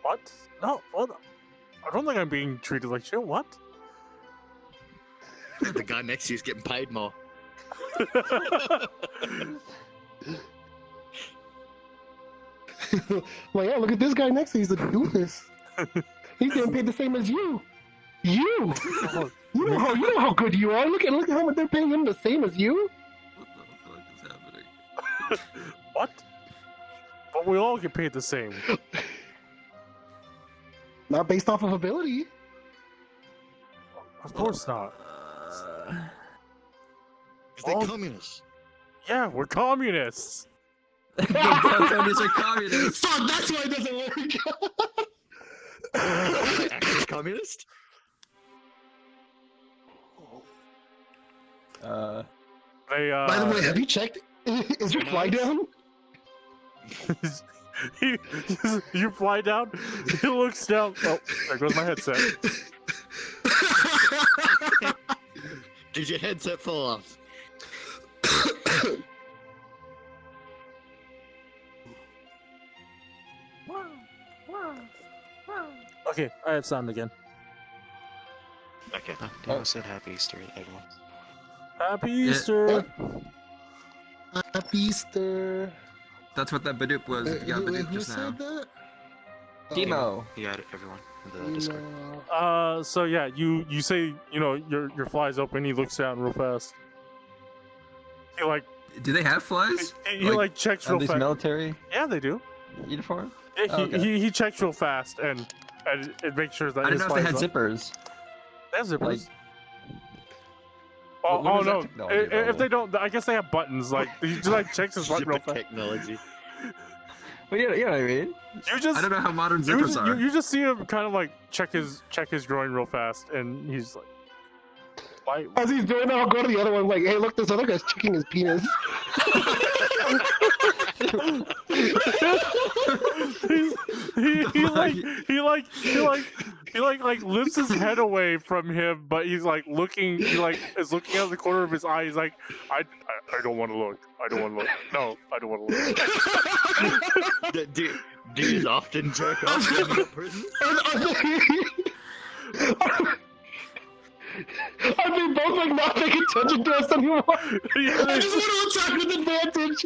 S1: What? No, hold on. I don't think I'm being treated like shit. What?
S5: The guy next to you is getting paid more.
S2: Well, yeah, look at this guy next to you. He's a doofus. He's getting paid the same as you. You know how good you are. Look at how much they're paying him the same as you.
S3: What the fuck is happening?
S1: What? But we all get paid the same.
S2: Not based off of ability.
S1: Of course not.
S5: They're communists.
S1: Yeah, we're communists.
S3: The Dultonians are communists.
S2: Fuck, that's why it doesn't work.
S5: Active communist?
S1: They
S2: By the way, have you checked? Is your fly down?
S1: You fly down. He looks down. Oh, there goes my headset.
S5: Did your headset fall off?
S1: Okay, I have sound again.
S5: Okay.
S4: Dino said Happy Easter, everyone.
S1: Happy Easter!
S2: Happy Easter.
S3: That's what that Badoop was. You got Badoop
S2: who
S3: just now.
S2: said that?
S3: Demo.
S4: He got everyone in the Discord.
S1: So yeah, you say, your fly's open, he looks down real fast. He
S3: Do they have flies?
S1: He checks real
S3: At least
S1: fast.
S3: military
S1: Yeah, they do.
S3: uniform?
S1: Yeah, he checks real fast and it makes sure that
S3: I didn't
S1: his
S3: know if they had
S1: fly's up.
S3: zippers.
S1: They have zippers.
S3: Like-
S1: oh
S3: what is that
S1: no!
S3: technology
S1: If
S3: available?
S1: they don't, I guess they have buttons. Like he just checks his button real
S5: Zipper
S1: fast.
S5: technology.
S3: Well, you know what I mean?
S1: You just
S3: I don't know how modern zippers are.
S1: you just see him kind of check his groin real fast, and he's like, "Why?"
S2: As he's doing it, I'll go to the other one like, hey, look, this other guy's checking his penis.
S1: he lifts his head away from him, but he's looking. He is looking out of the corner of his eye. He's like, I don't want to look. I don't want to look. No, I don't want to look.
S5: Do you often jerk off in prison?
S2: Are they both not paying attention to us anymore?
S1: Yeah,
S2: I just want to attack with advantage.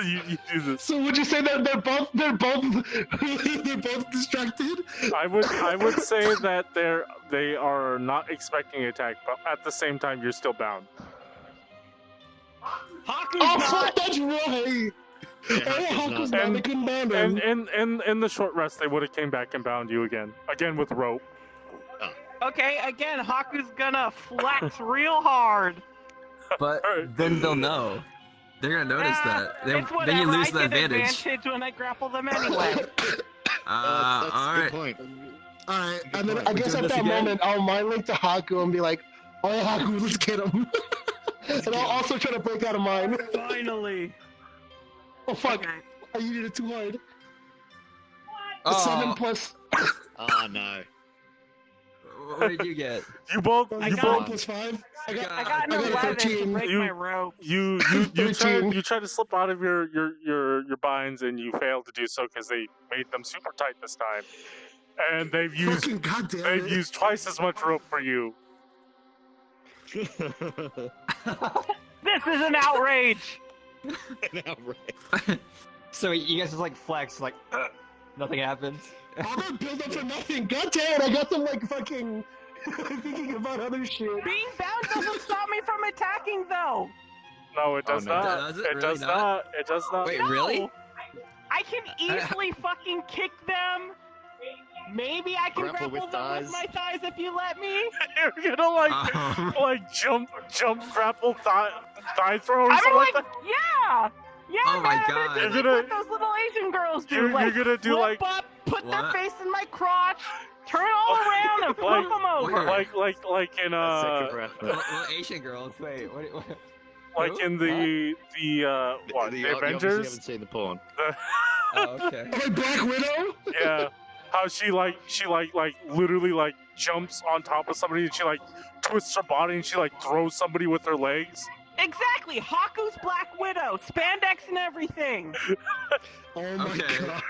S1: you do this.
S2: So would you say that they're both distracted?
S1: I would say that they are not expecting an attack, but at the same time you're still bound.
S7: Hakku's
S2: Fuck, that's right. Hakku's not. They couldn't bound him.
S1: And in the short rest, they would have came back and bound you again with rope.
S7: Okay, again, Hakku's gonna flex real hard.
S3: But then they'll know. They're gonna notice that.
S7: It's whatever.
S3: Then you lose
S7: I
S3: the
S7: get
S3: advantage.
S7: when I grapple them anyway.
S5: That's
S3: All
S5: a
S3: right.
S5: good point.
S2: Alright, and then
S5: point.
S2: I guess
S3: doing
S2: at
S3: this
S2: that
S3: again?
S2: moment, I'll mind link to Hakku and be like, oh, Hakku, let's get him. And I'll also try to break out of mine.
S7: Finally.
S2: Oh, fuck.
S7: Okay.
S2: I needed it too hard. 7 plus.
S5: Oh no.
S3: What did you get?
S1: You both.
S7: I
S1: You
S7: got-
S1: both.
S2: Plus 5.
S7: I got
S2: I
S7: an
S2: got a
S7: 11 to
S2: 13.
S7: break
S1: You-
S7: my ropes.
S1: You
S2: 13.
S1: try to slip out of your binds and you fail to do so because they made them super tight this time, and they've used
S2: Fucking goddamn
S1: they've
S2: it.
S1: used twice as much rope for you.
S7: This is an outrage!
S3: So you guys just like flex, like nothing happens.
S2: All that build up for nothing. God damn it, I got them like fucking thinking about other shit.
S7: Being bound doesn't stop me from attacking, though.
S1: No, it does
S5: no.
S1: not.
S3: Does it?
S1: It
S3: Really
S1: does
S3: not?
S1: not. It does not.
S3: Wait,
S7: No.
S3: really?
S7: I can easily fucking kick them. Maybe I can
S5: Grapple
S7: grapple
S5: with
S7: them
S5: thighs.
S7: with my thighs if you let me.
S1: You're gonna like jump grapple thigh throw or
S7: I'm
S1: something
S7: like,
S1: like
S7: yeah, yeah.
S3: Oh my
S7: man,
S3: God.
S7: It's
S1: You're
S7: like
S1: gonna-
S7: what those little Asian girls do.
S1: you're
S7: like,
S1: gonna do,
S7: flip
S1: like-
S7: up, put their
S3: What?
S7: face in my crotch, turn all around, and flip
S1: Like-
S7: them over.
S3: Weird.
S1: like in
S5: Second harassment.
S3: Well, Asian girls. Wait, what?
S1: like
S3: Who?
S1: in the what the
S5: You obviously
S1: Avengers.
S5: haven't seen the porn.
S3: Oh, okay.
S2: Oh, Black Widow?
S1: Yeah, how she literally like jumps on top of somebody and she like twists her body and she like throws somebody with her legs.
S7: Exactly, Hakku's Black Widow, spandex and everything.
S2: Oh my
S3: Okay.
S2: god.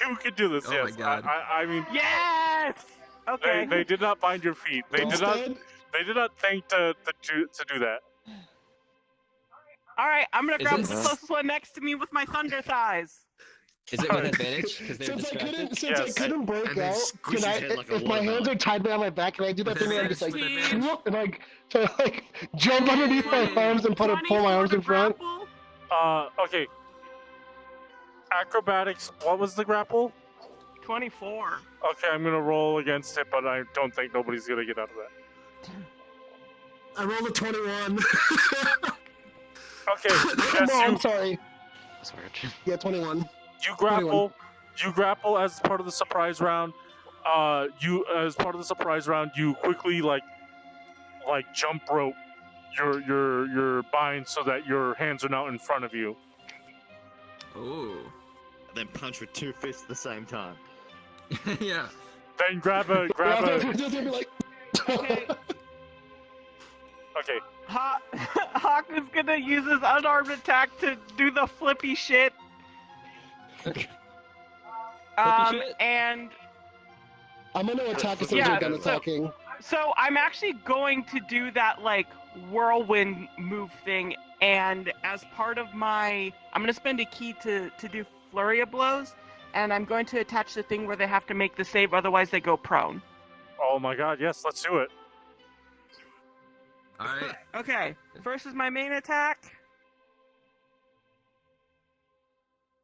S1: You could do this.
S3: Oh my
S1: Yes,
S3: God.
S1: I mean,
S7: Yes. Okay.
S1: they did not bind your feet. They did not.
S2: Instead,
S1: They did not think to do that.
S7: All right, I'm gonna
S3: Is
S7: grab
S3: it-
S7: the closest one next to me with my thunder thighs.
S3: Is it with advantage? Because they're
S2: since I
S3: distracted.
S2: couldn't break
S5: And then
S2: out,
S5: squish
S2: can I,
S5: his head like a
S2: if my hands
S5: watermelon.
S2: are tied behind my back, can I do that thing where I'm just like,
S7: 16.
S2: whoop, and like, so like, jump underneath my arms and pull my arms in front?
S1: Okay. Acrobatics. What was the grapple?
S7: 24.
S1: Okay, I'm gonna roll against it, but I don't think nobody's gonna get out of that.
S2: I rolled a 21.
S1: Okay.
S2: Come on,
S1: Yes,
S2: sorry.
S4: That's weird.
S2: Yeah, 21.
S1: you grapple. You grapple as part of the surprise round. You quickly like jump rope your bind so that your hands are now in front of you.
S3: Ooh.
S5: Then punch with 2 fists at the same time.
S3: Yeah.
S1: Then grab a.
S2: Just gonna be like,
S7: Okay.
S1: Okay.
S7: Hawk is gonna use his unarmed attack to do the flippy shit.
S3: Okay.
S7: shit? And
S2: I'm gonna attack as soon
S7: Yeah,
S2: as you're done
S7: so-
S2: attacking.
S7: so I'm actually going to do that like whirlwind move thing, and as part of my, I'm gonna spend a key to do flurry of blows, and I'm going to attach the thing where they have to make the save, otherwise they go prone.
S1: Oh my God! Yes, let's do it.
S3: All right.
S7: Okay, first is my main attack.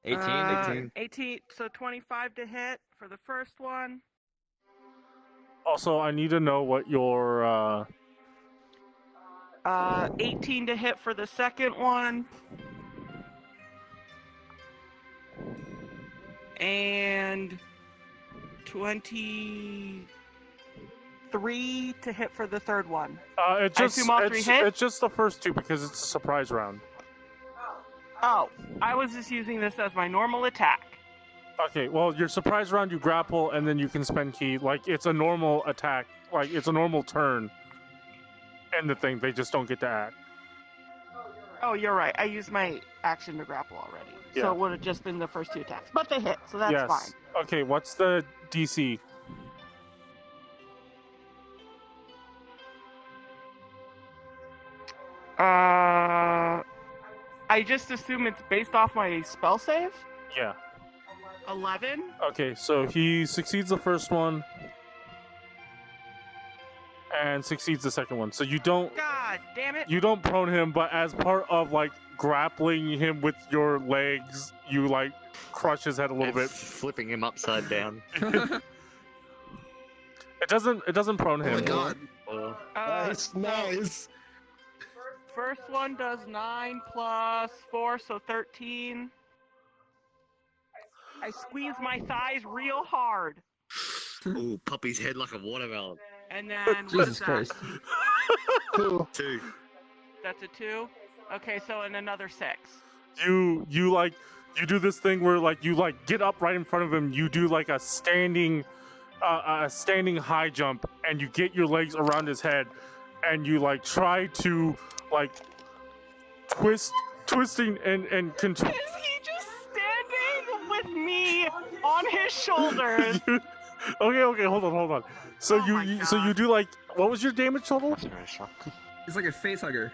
S3: 18.
S7: 18, so 25 to hit for the first one.
S1: Also, I need to know what your
S7: 18 to hit for the second one. And 23 to hit for the third one.
S1: it just
S7: assume all three hit?
S1: it's just the first two because it's a surprise round.
S7: Oh, I was just using this as my normal attack.
S1: Okay, well, your surprise round, you grapple, and then you can spend key. Like, it's a normal attack. Like, it's a normal turn. And the thing, they just don't get to act.
S7: Oh, you're right. I used my action to grapple already.
S1: Yeah.
S7: So it would have just been the first two attacks. But they hit, so that's
S1: yes.
S7: fine.
S1: Okay, what's the DC?
S7: I just assume it's based off my spell save.
S1: Yeah.
S7: 11.
S1: Okay, so he succeeds the first one. And succeeds the second one. So you don't
S7: God damn it.
S1: prone him, but as part of, like, grappling him with your legs, you, like, crush his head a little
S5: And
S1: bit.
S5: flipping him upside down.
S1: It doesn't prone
S2: Oh
S1: him.
S2: my god.
S5: Or
S2: Nice, nice.
S7: First one does 9 plus 4, so 13. I squeeze my thighs real hard.
S5: ooh, Puppy's head like a watermelon.
S7: And then what is
S3: Jesus
S7: that?
S3: Christ.
S2: 2.
S5: 2.
S7: That's a 2. Okay, so and another 6.
S1: You you do this thing where like you like get up right in front of him. You do like a standing high jump, and you get your legs around his head, and you like try to like twisting and control.
S7: Is he just standing with me on his shoulders?
S1: Okay, hold on. So
S7: Oh my
S1: so you
S7: God.
S1: do like, what was your damage total?
S3: It's like a face hugger.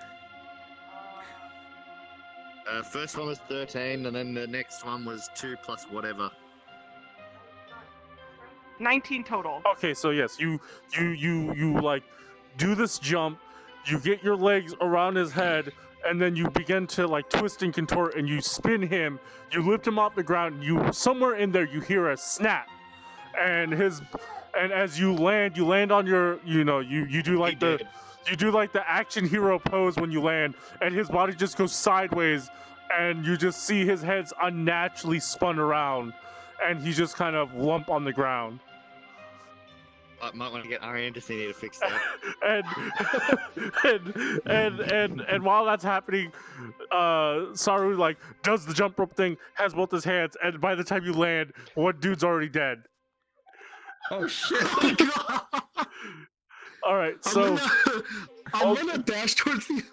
S5: First one was 13, and then the next one was 2 plus whatever.
S7: 19 total.
S1: Okay, so yes, you like do this jump, you get your legs around his head, and then you begin to like twist and contort, and you spin him, you lift him off the ground, and you somewhere in there you hear a snap, and as you land on your, you do like you do like the action hero pose when you land, and his body just goes sideways, and you just see his head's unnaturally spun around, and he just kind of lump on the ground.
S5: I might want to get Arientus in here to fix that.
S1: and while that's happening, Saru like does the jump rope thing, has both his hands, and by the time you land, one dude's already dead.
S3: Oh shit!
S1: All right, so
S2: I'm gonna dash towards the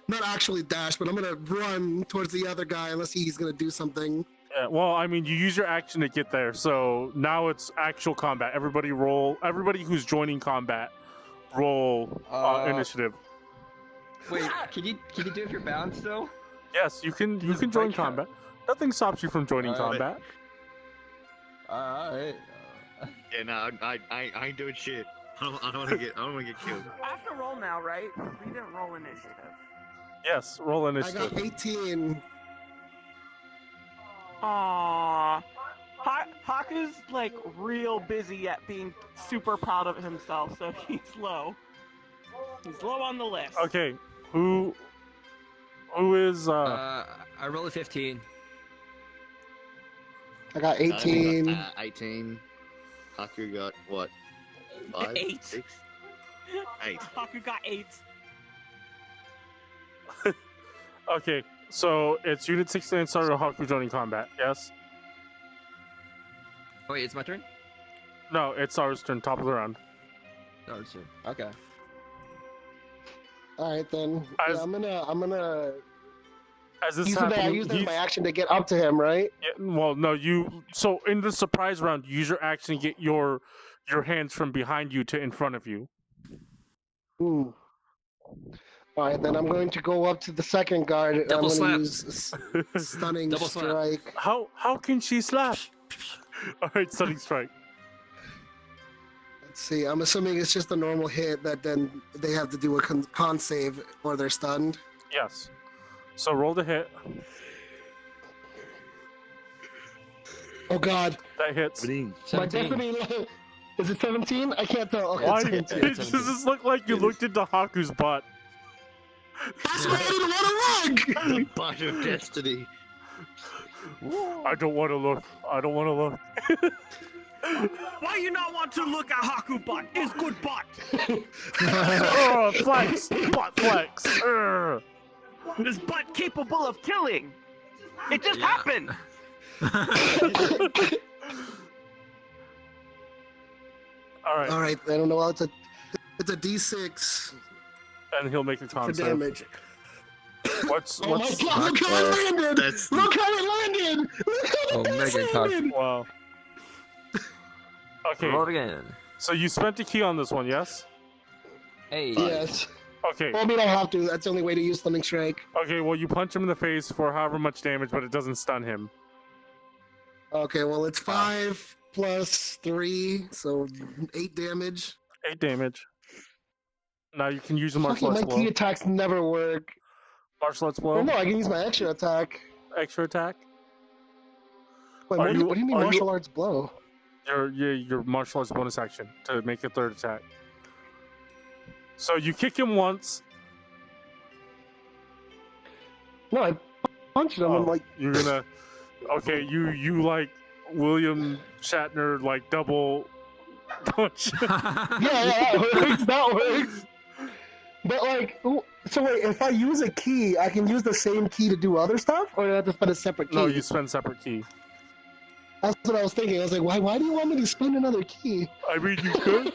S2: not actually dash, but I'm gonna run towards the other guy unless he's gonna do something.
S1: yeah, well, I mean, you use your action to get there, so now it's actual combat. Everybody who's joining combat, roll initiative.
S3: Wait, can you do it if you're bound still?
S1: Yes, you can
S3: Just
S1: join
S3: break
S1: combat. Nothing stops you from joining
S3: Alright.
S1: combat.
S3: Alright.
S5: Yeah, no, I ain't doing shit. I don't want to get killed.
S7: I have to roll now, right? We didn't roll initiative.
S1: Yes, roll
S2: I
S1: initiative.
S2: got 18.
S7: Aww. Haku's like real busy at being super proud of himself, so he's low. He's low on the list.
S1: Okay, who is
S3: I rolled a 15.
S2: I got 18.
S5: 18. Hakku got what? 5?
S7: 8.
S5: 6? 8.
S7: Haku got 8.
S1: okay? So it's Unit 16 Saru Hakku joining combat. Yes.
S3: Oh, wait, it's my turn?
S1: No, it's Saru's turn. Top of the round.
S3: No, it's your okay.
S2: All right then.
S1: As-
S2: Yeah, I'm gonna
S1: As this
S2: use that. I
S1: happening,
S2: use that as my action to get up to him, right?
S1: well, no, you. So in the surprise round, you use your action to get your hands from behind you to in front of you.
S2: Ooh. All right, then I'm going to go up to the second guard. And
S3: Double
S2: I'm going
S3: slap.
S2: to use stunning
S3: Double slap.
S2: strike.
S1: How can she slap? All right, stunning strike.
S2: Let's see. I'm assuming it's just a normal hit that then they have to do a con save or they're stunned.
S1: Yes. So roll the hit.
S2: Oh God,
S1: That hits.
S2: my
S3: 17.
S2: destiny. Is it 17? I can't tell. Okay,
S1: Why?
S2: it's 17.
S1: Does this look like you looked into Haku's butt?
S2: That's why I didn't want to look.
S5: Part of destiny.
S1: I don't want to look. I don't want to look.
S7: Why you not want to look at Haku butt? Is good butt.
S1: Oh, flex, butt flex. Urgh.
S7: Is butt capable of killing? It just happened.
S1: All right,
S2: All right, I don't know. It's a D6
S1: and he'll make a
S2: for
S1: con save.
S2: damage.
S1: What's
S2: Oh my God! Look how it landed!
S5: That's
S2: Look how it landed! Look how
S3: Oh,
S2: it
S3: mega cock.
S2: landed!
S1: wow? Okay,
S3: Roll it again.
S1: so you spent a key on this one, yes?
S3: Hey.
S2: Yes.
S1: Okay.
S2: Well, I mean, I have to. That's the only way to use stunning strike.
S1: Okay. Well, you punch him in the face for however much damage, but it doesn't stun him.
S2: Okay, well, it's 5 plus 3, so 8 damage.
S1: 8 damage. Now you can use a
S2: Fucking
S1: martial
S2: my
S1: arts
S2: key
S1: blow.
S2: attacks never work.
S1: Martial arts
S2: Oh
S1: blow.
S2: no, I can use my extra attack.
S1: Extra attack.
S2: Wait,
S1: Are
S2: what,
S1: you-
S2: what do you mean
S1: are you-
S2: martial arts blow?
S1: Your martial arts bonus action to make a third attack. So you kick him once.
S2: No, I punched him.
S1: Oh,
S2: I'm like,
S1: you're gonna. Okay, you like William Shatner like double punch.
S2: yeah, that works. That works. But like, so wait, if I use a key, I can use the same key to do other stuff, or do I have to spend a separate key?
S1: No, you spend separate key.
S2: That's what I was thinking. I was like, why do you want me to spend another key?
S1: I mean, you could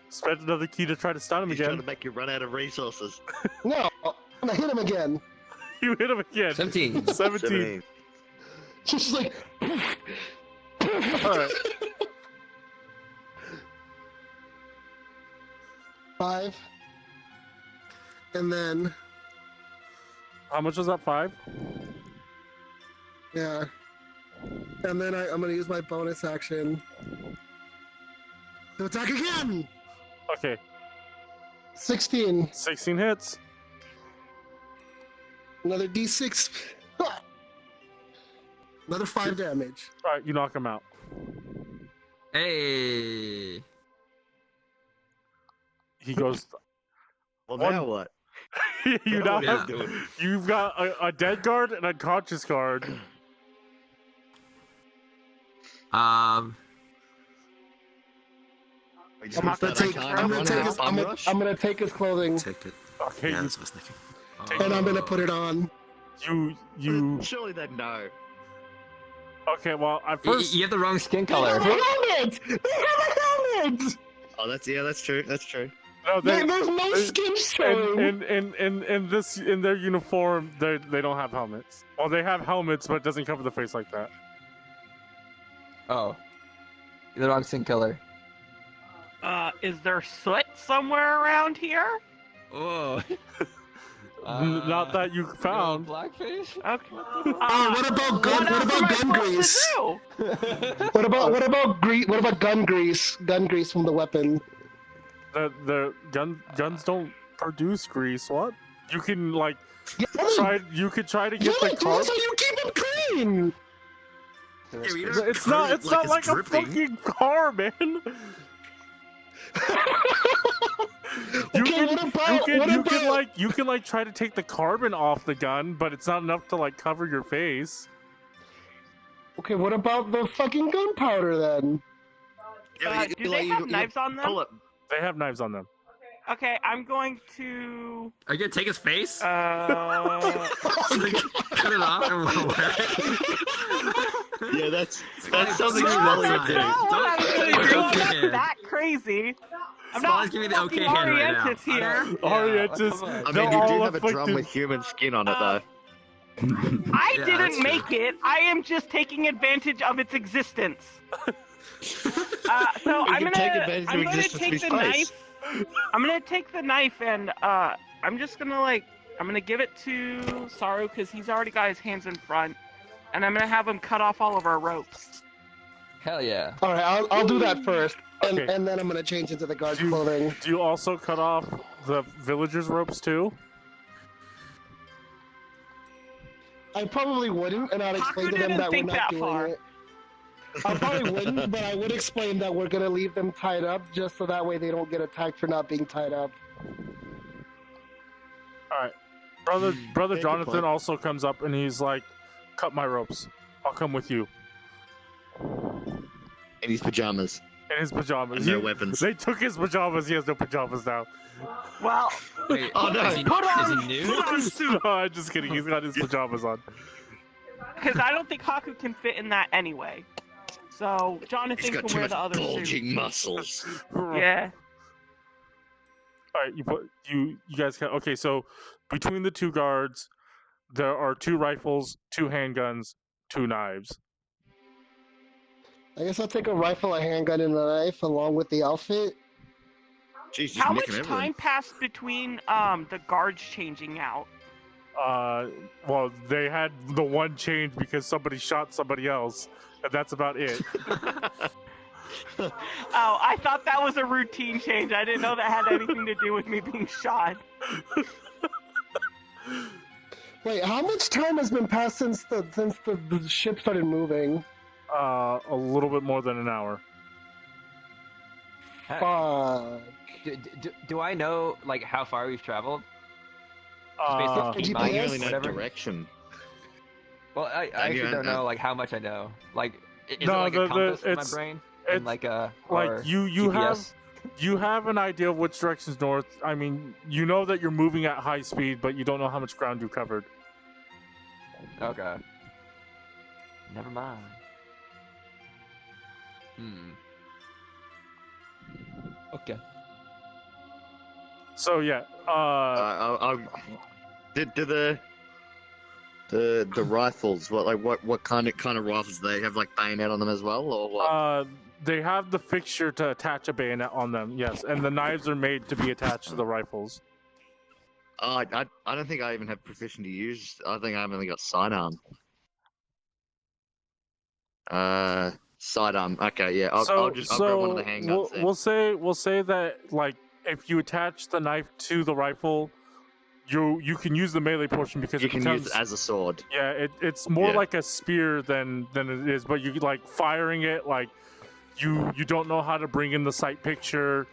S1: spend another key to try to stun him
S5: He's
S1: again.
S5: trying to make you run out of resources.
S2: No, I'm gonna hit him again.
S1: You hit him again.
S3: 17.
S1: 17.
S2: Just like.
S1: Alright.
S2: 5. And then,
S1: How much was that? 5?
S2: yeah. And then I'm gonna use my bonus action to attack again!
S1: Okay.
S2: 16.
S1: 16 hits.
S2: Another d6. Another 5 damage.
S1: Alright, you knock him out.
S3: Hey.
S1: He goes.
S5: Well,
S1: One-
S5: now what?
S1: You now
S3: yeah.
S1: you've got a dead guard and a conscious guard.
S5: We just
S2: I'm
S5: got
S2: gonna
S5: that
S2: take,
S5: arcana
S2: I'm gonna
S5: on
S2: take
S5: and
S2: his,
S5: a
S2: I'm
S5: bum
S2: gonna,
S5: rush?
S2: I'm gonna take his clothing
S4: Take it.
S1: Okay,
S4: Yeah,
S1: you,
S4: that's what I was thinking.
S2: and I'm gonna put it on.
S1: you.
S5: Surely they'd know.
S1: Okay, well, at
S3: You,
S1: first.
S3: you have the wrong skin
S2: They
S3: color.
S2: have a helmet! They have a helmet!
S5: Oh, that's true. That's true.
S1: No,
S2: There's no
S1: they-
S2: skin showing.
S1: in their uniform, they don't have helmets. Well, they have helmets, but it doesn't cover the face like that.
S3: Oh. You're the wrong skin color.
S7: Is there soot somewhere around here?
S3: Oh.
S1: Not that you found.
S3: Blackface?
S7: Okay.
S2: What about gun? What
S7: else am
S2: about
S7: I
S2: gun
S7: supposed
S2: grease?
S7: to do?
S2: What about gun grease? Gun grease from the weapon.
S1: The guns don't produce grease. What? You can like
S2: Yeah,
S1: you could try to
S2: yeah,
S1: get the car.
S2: that's how you keep them clean.
S1: It's not like a fucking car, man. You can try to take the carbon off the gun, but it's not enough to like cover your face.
S2: Okay, what about the fucking gunpowder then?
S7: Do they have knives on them?
S5: Pull it.
S1: They have knives on them.
S7: Okay, I'm going to.
S3: Are you gonna take his face?
S7: Uh,
S3: Cut it off and wear it?
S5: Yeah, that's
S3: Spoly's
S5: something
S3: giving
S5: Spoly
S3: me
S5: would
S3: the
S5: do.
S3: sign.
S7: what I'm gonna do. I'm not
S3: Okay.
S7: that crazy. I'm
S3: Spoly's
S7: not
S3: giving me the
S7: fucking
S3: okay hand right now.
S7: Arientus here.
S1: Arientus.
S3: come on.
S5: I
S1: They're
S5: mean, you do
S1: all
S5: have a drum
S1: afflicted.
S5: with human skin on it, though.
S7: I
S3: Yeah, that's
S7: didn't
S3: true.
S7: make it. I am just taking advantage of its existence. So I'm
S5: can
S7: gonna,
S5: take advantage of
S7: I'm gonna
S5: existence of
S7: take
S5: his
S7: the
S5: face.
S7: knife. I'm gonna take the knife and I'm just gonna I'm gonna give it to Saru because he's already got his hands in front, and I'm gonna have him cut off all of our ropes.
S3: Hell yeah.
S2: All right, I'll do that first, and
S1: Okay.
S2: and then I'm gonna change into the guard
S1: Do you-
S2: clothing.
S1: Do you also cut off the villagers' ropes too?
S2: I probably wouldn't, and I'd explain
S7: Hakku
S2: to them
S7: didn't
S2: that we're
S7: think
S2: not
S7: that
S2: doing
S7: far.
S2: it. I probably wouldn't, but I would explain that we're gonna leave them tied up just so that way they don't get attacked for not being tied up.
S1: All right, brother
S5: good
S1: Jonathan
S5: point.
S1: also comes up and he's like, "Cut my ropes. I'll come with you."
S5: In his pajamas.
S1: In his pajamas.
S5: And no weapons.
S1: They took his pajamas. He has no pajamas now.
S7: Well,
S3: Wait,
S5: Oh, no.
S3: is he,
S7: Put on-
S3: is he new?
S7: put on suit
S1: No, I'm just kidding. He's got his pajamas on.
S7: because I don't think Hakku can fit in that anyway. So
S5: He's
S7: Jonathan
S5: got
S7: can
S5: too
S7: wear
S5: much
S7: the other suit.
S5: bulging muscles.
S7: Yeah.
S1: All right, you guys can. Okay, so between the two guards, there are 2 rifles, 2 handguns, 2 knives.
S2: I guess I'll take a rifle, a handgun, and a knife along with the outfit.
S5: Jeez, just
S7: How
S5: nicking
S7: much
S5: everything.
S7: time passed between the guards changing out?
S1: Well, they had the one change because somebody shot somebody else, and that's about it.
S7: Oh, I thought that was a routine change. I didn't know that had anything to do with me being shot.
S2: Wait, how much time has been passed since the ship started moving?
S1: A little bit more than an hour.
S2: Fuck.
S3: Do I know like how far we've traveled?
S1: Uh,
S3: Just based
S2: GPS?
S3: off
S5: I
S3: key
S5: don't really know
S3: whatever.
S5: direction.
S3: Well, I actually
S5: you-
S3: don't know like how much I know. Like, is
S1: No,
S3: it like a compass in my
S1: it's-
S3: brain?
S1: it's
S3: And like a
S1: like
S3: or
S1: you have
S3: GPS
S1: You have an idea of which direction's north. I mean, you know that you're moving at high speed, but you don't know how much ground you covered.
S3: Okay. Never mind. Okay.
S1: So yeah,
S5: do the rifles? What kind of rifles do they have? Like bayonet on them as well, or what?
S1: they have the fixture to attach a bayonet on them. Yes, and the knives are made to be attached to the rifles.
S5: I don't think I even have proficient to use. I think I've only got sidearm. Sidearm. Okay, yeah. I'll grab one of the handguns.
S1: We'll say that like if you attach the knife to the rifle, you can use the melee portion because
S5: you
S1: it
S5: can
S1: becomes,
S5: use it as a sword.
S1: Yeah, it's more like a spear than it is, but you like firing it like you don't know how to bring in the sight picture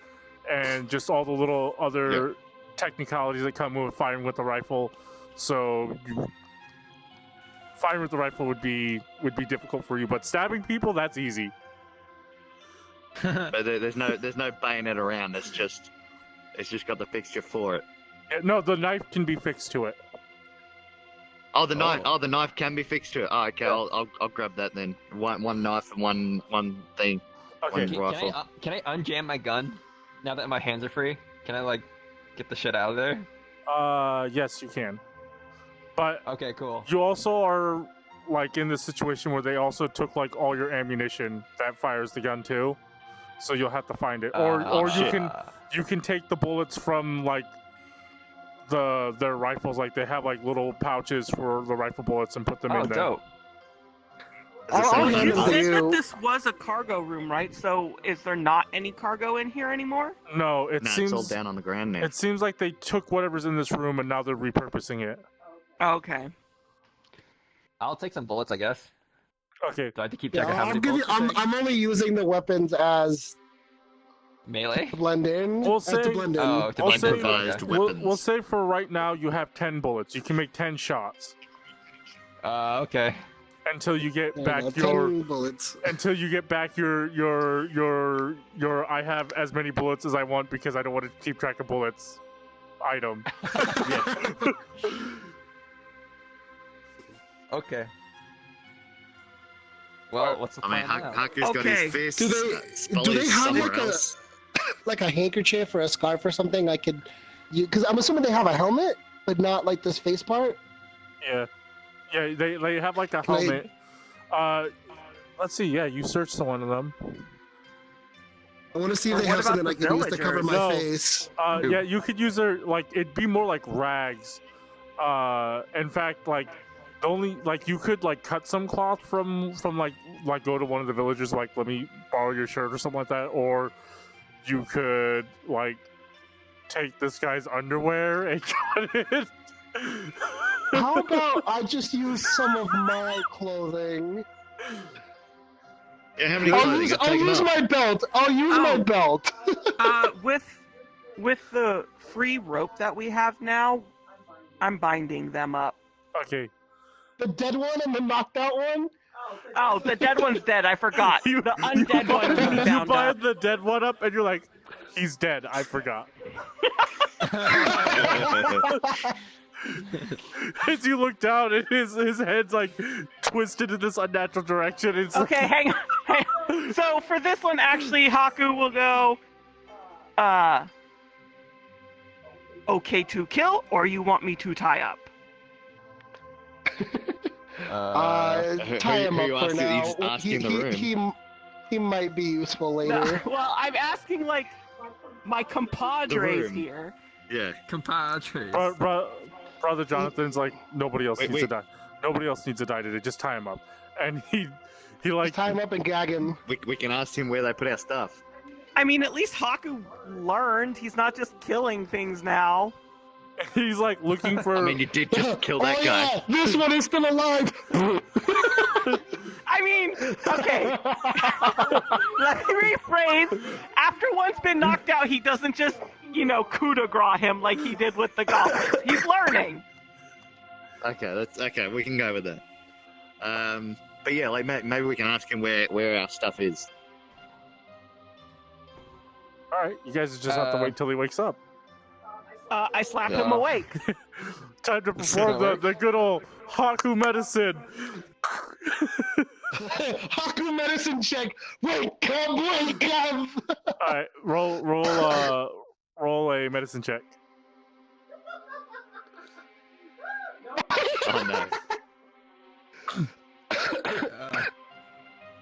S1: and just all the little other technicalities that come with firing with the rifle. So firing with the rifle would be difficult for you, but stabbing people, that's easy.
S5: But there's no bayonet around. It's just got the fixture for it.
S1: Yeah, no, the knife can be fixed to it.
S5: Oh, the knife. Oh, the knife can be fixed to it. Oh, okay. Yeah. I'll grab that then. One knife and one thing.
S1: Okay.
S5: One rifle.
S3: Can I unjam my gun now that my hands are free? Can I like get the shit out of there?
S1: Yes, you can. But
S3: okay, cool.
S1: You also are like in this situation where they also took like all your ammunition that fires the gun too, so you'll have to find it. Or you can take the bullets from like their rifles. Like they have like little pouches for the rifle bullets and put them in there.
S3: Dope.
S7: You said that this was a cargo room, right? So is there not any cargo in here anymore?
S1: No,
S5: it's all down on the ground now.
S1: It seems like they took whatever's in this room and now they're repurposing it.
S7: Okay.
S3: I'll take some bullets, I guess.
S1: Okay.
S3: Do I have to keep track of how many bullets?
S2: I'm only using the weapons as
S3: melee
S2: to blend in.
S1: We'll say we'll say for right now you have 10 bullets. You can make 10 shots.
S3: Okay.
S1: Until you get back your
S2: bullets.
S1: Until you get back your I have as many bullets as I want because I don't want to keep track of bullets item.
S3: Okay. Well, what's the plan now?
S5: Hakku's got his fist.
S2: Do they have like a handkerchief or a scarf or something I could use? Because I'm assuming they have a helmet, but not like this face part.
S1: Yeah, they have like a helmet. Let's see. Yeah, you searched one of them.
S2: I want to see if they have something I can use to cover my face.
S1: Yeah, you could use their like it'd be more like rags. In fact, like the only like you could like cut some cloth from like go to one of the villagers like let me borrow your shirt or something like that, or you could like take this guy's underwear and cut it.
S2: How about I just use some of my clothing?
S5: Yeah, how many
S2: I'll use my belt. I'll use my belt.
S7: With the free rope that we have now, I'm binding them up.
S1: Okay.
S2: The dead one and the knocked out one?
S7: Oh, the dead one's dead. I forgot. The undead one can be bound up.
S1: You bind the dead one up, and you're like, he's dead. I forgot. As you look down, and his head's like twisted in this unnatural direction. It's
S7: okay, hang on. So for this one, actually, Hakku will go. Okay to kill, or you want me to tie up?
S2: Tie him up for now. He might be useful later.
S7: No, well, I'm asking like my compadres here.
S5: Yeah,
S3: compadres.
S1: Brother Jonathan's like nobody else needs to die. Nobody else needs to die today. Just tie him up, and he like
S2: just tie him up and gag him.
S5: We can ask him where they put our stuff.
S7: I mean, at least Hakku learned. He's not just killing things now.
S1: He's like looking for.
S5: I mean, you did just kill that guy.
S2: Yeah, this one is still alive.
S7: I mean, okay. Let me rephrase. After one's been knocked out, he doesn't just, coup de grace him like he did with the goblins. He's learning.
S5: Okay, that's okay. We can go with that. But yeah, like maybe we can ask him where our stuff is.
S1: All right, you guys just have to wait till he wakes up.
S7: I slap him awake.
S1: Time to perform the good old Hakku medicine.
S2: Hakku medicine check. Wake up, wake up.
S1: All right, roll a medicine check.
S5: Oh no.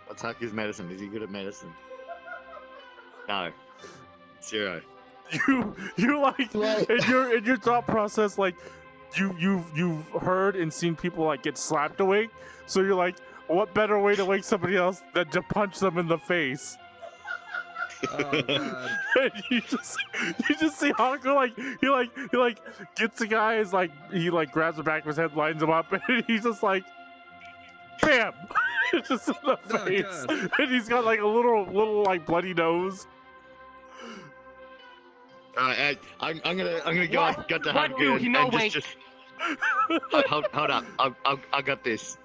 S5: What's Hakku's medicine? Is he good at medicine? No. 0.
S1: You like in your thought process, like you've heard and seen people like get slapped awake, so you're like, what better way to wake somebody else than to punch them in the face?
S3: Oh god.
S1: And you just see Hakku he gets the guy, is like, he like grabs the back of his head, lines him up, and he's just like, bam, just in the face,
S3: God.
S1: and he's got like a little like bloody nose.
S5: I'm gonna go
S7: What?
S5: up, got to
S7: What
S5: Hakku
S7: do?
S5: and,
S7: You know,
S5: and
S7: wait.
S5: just hold up. I got this,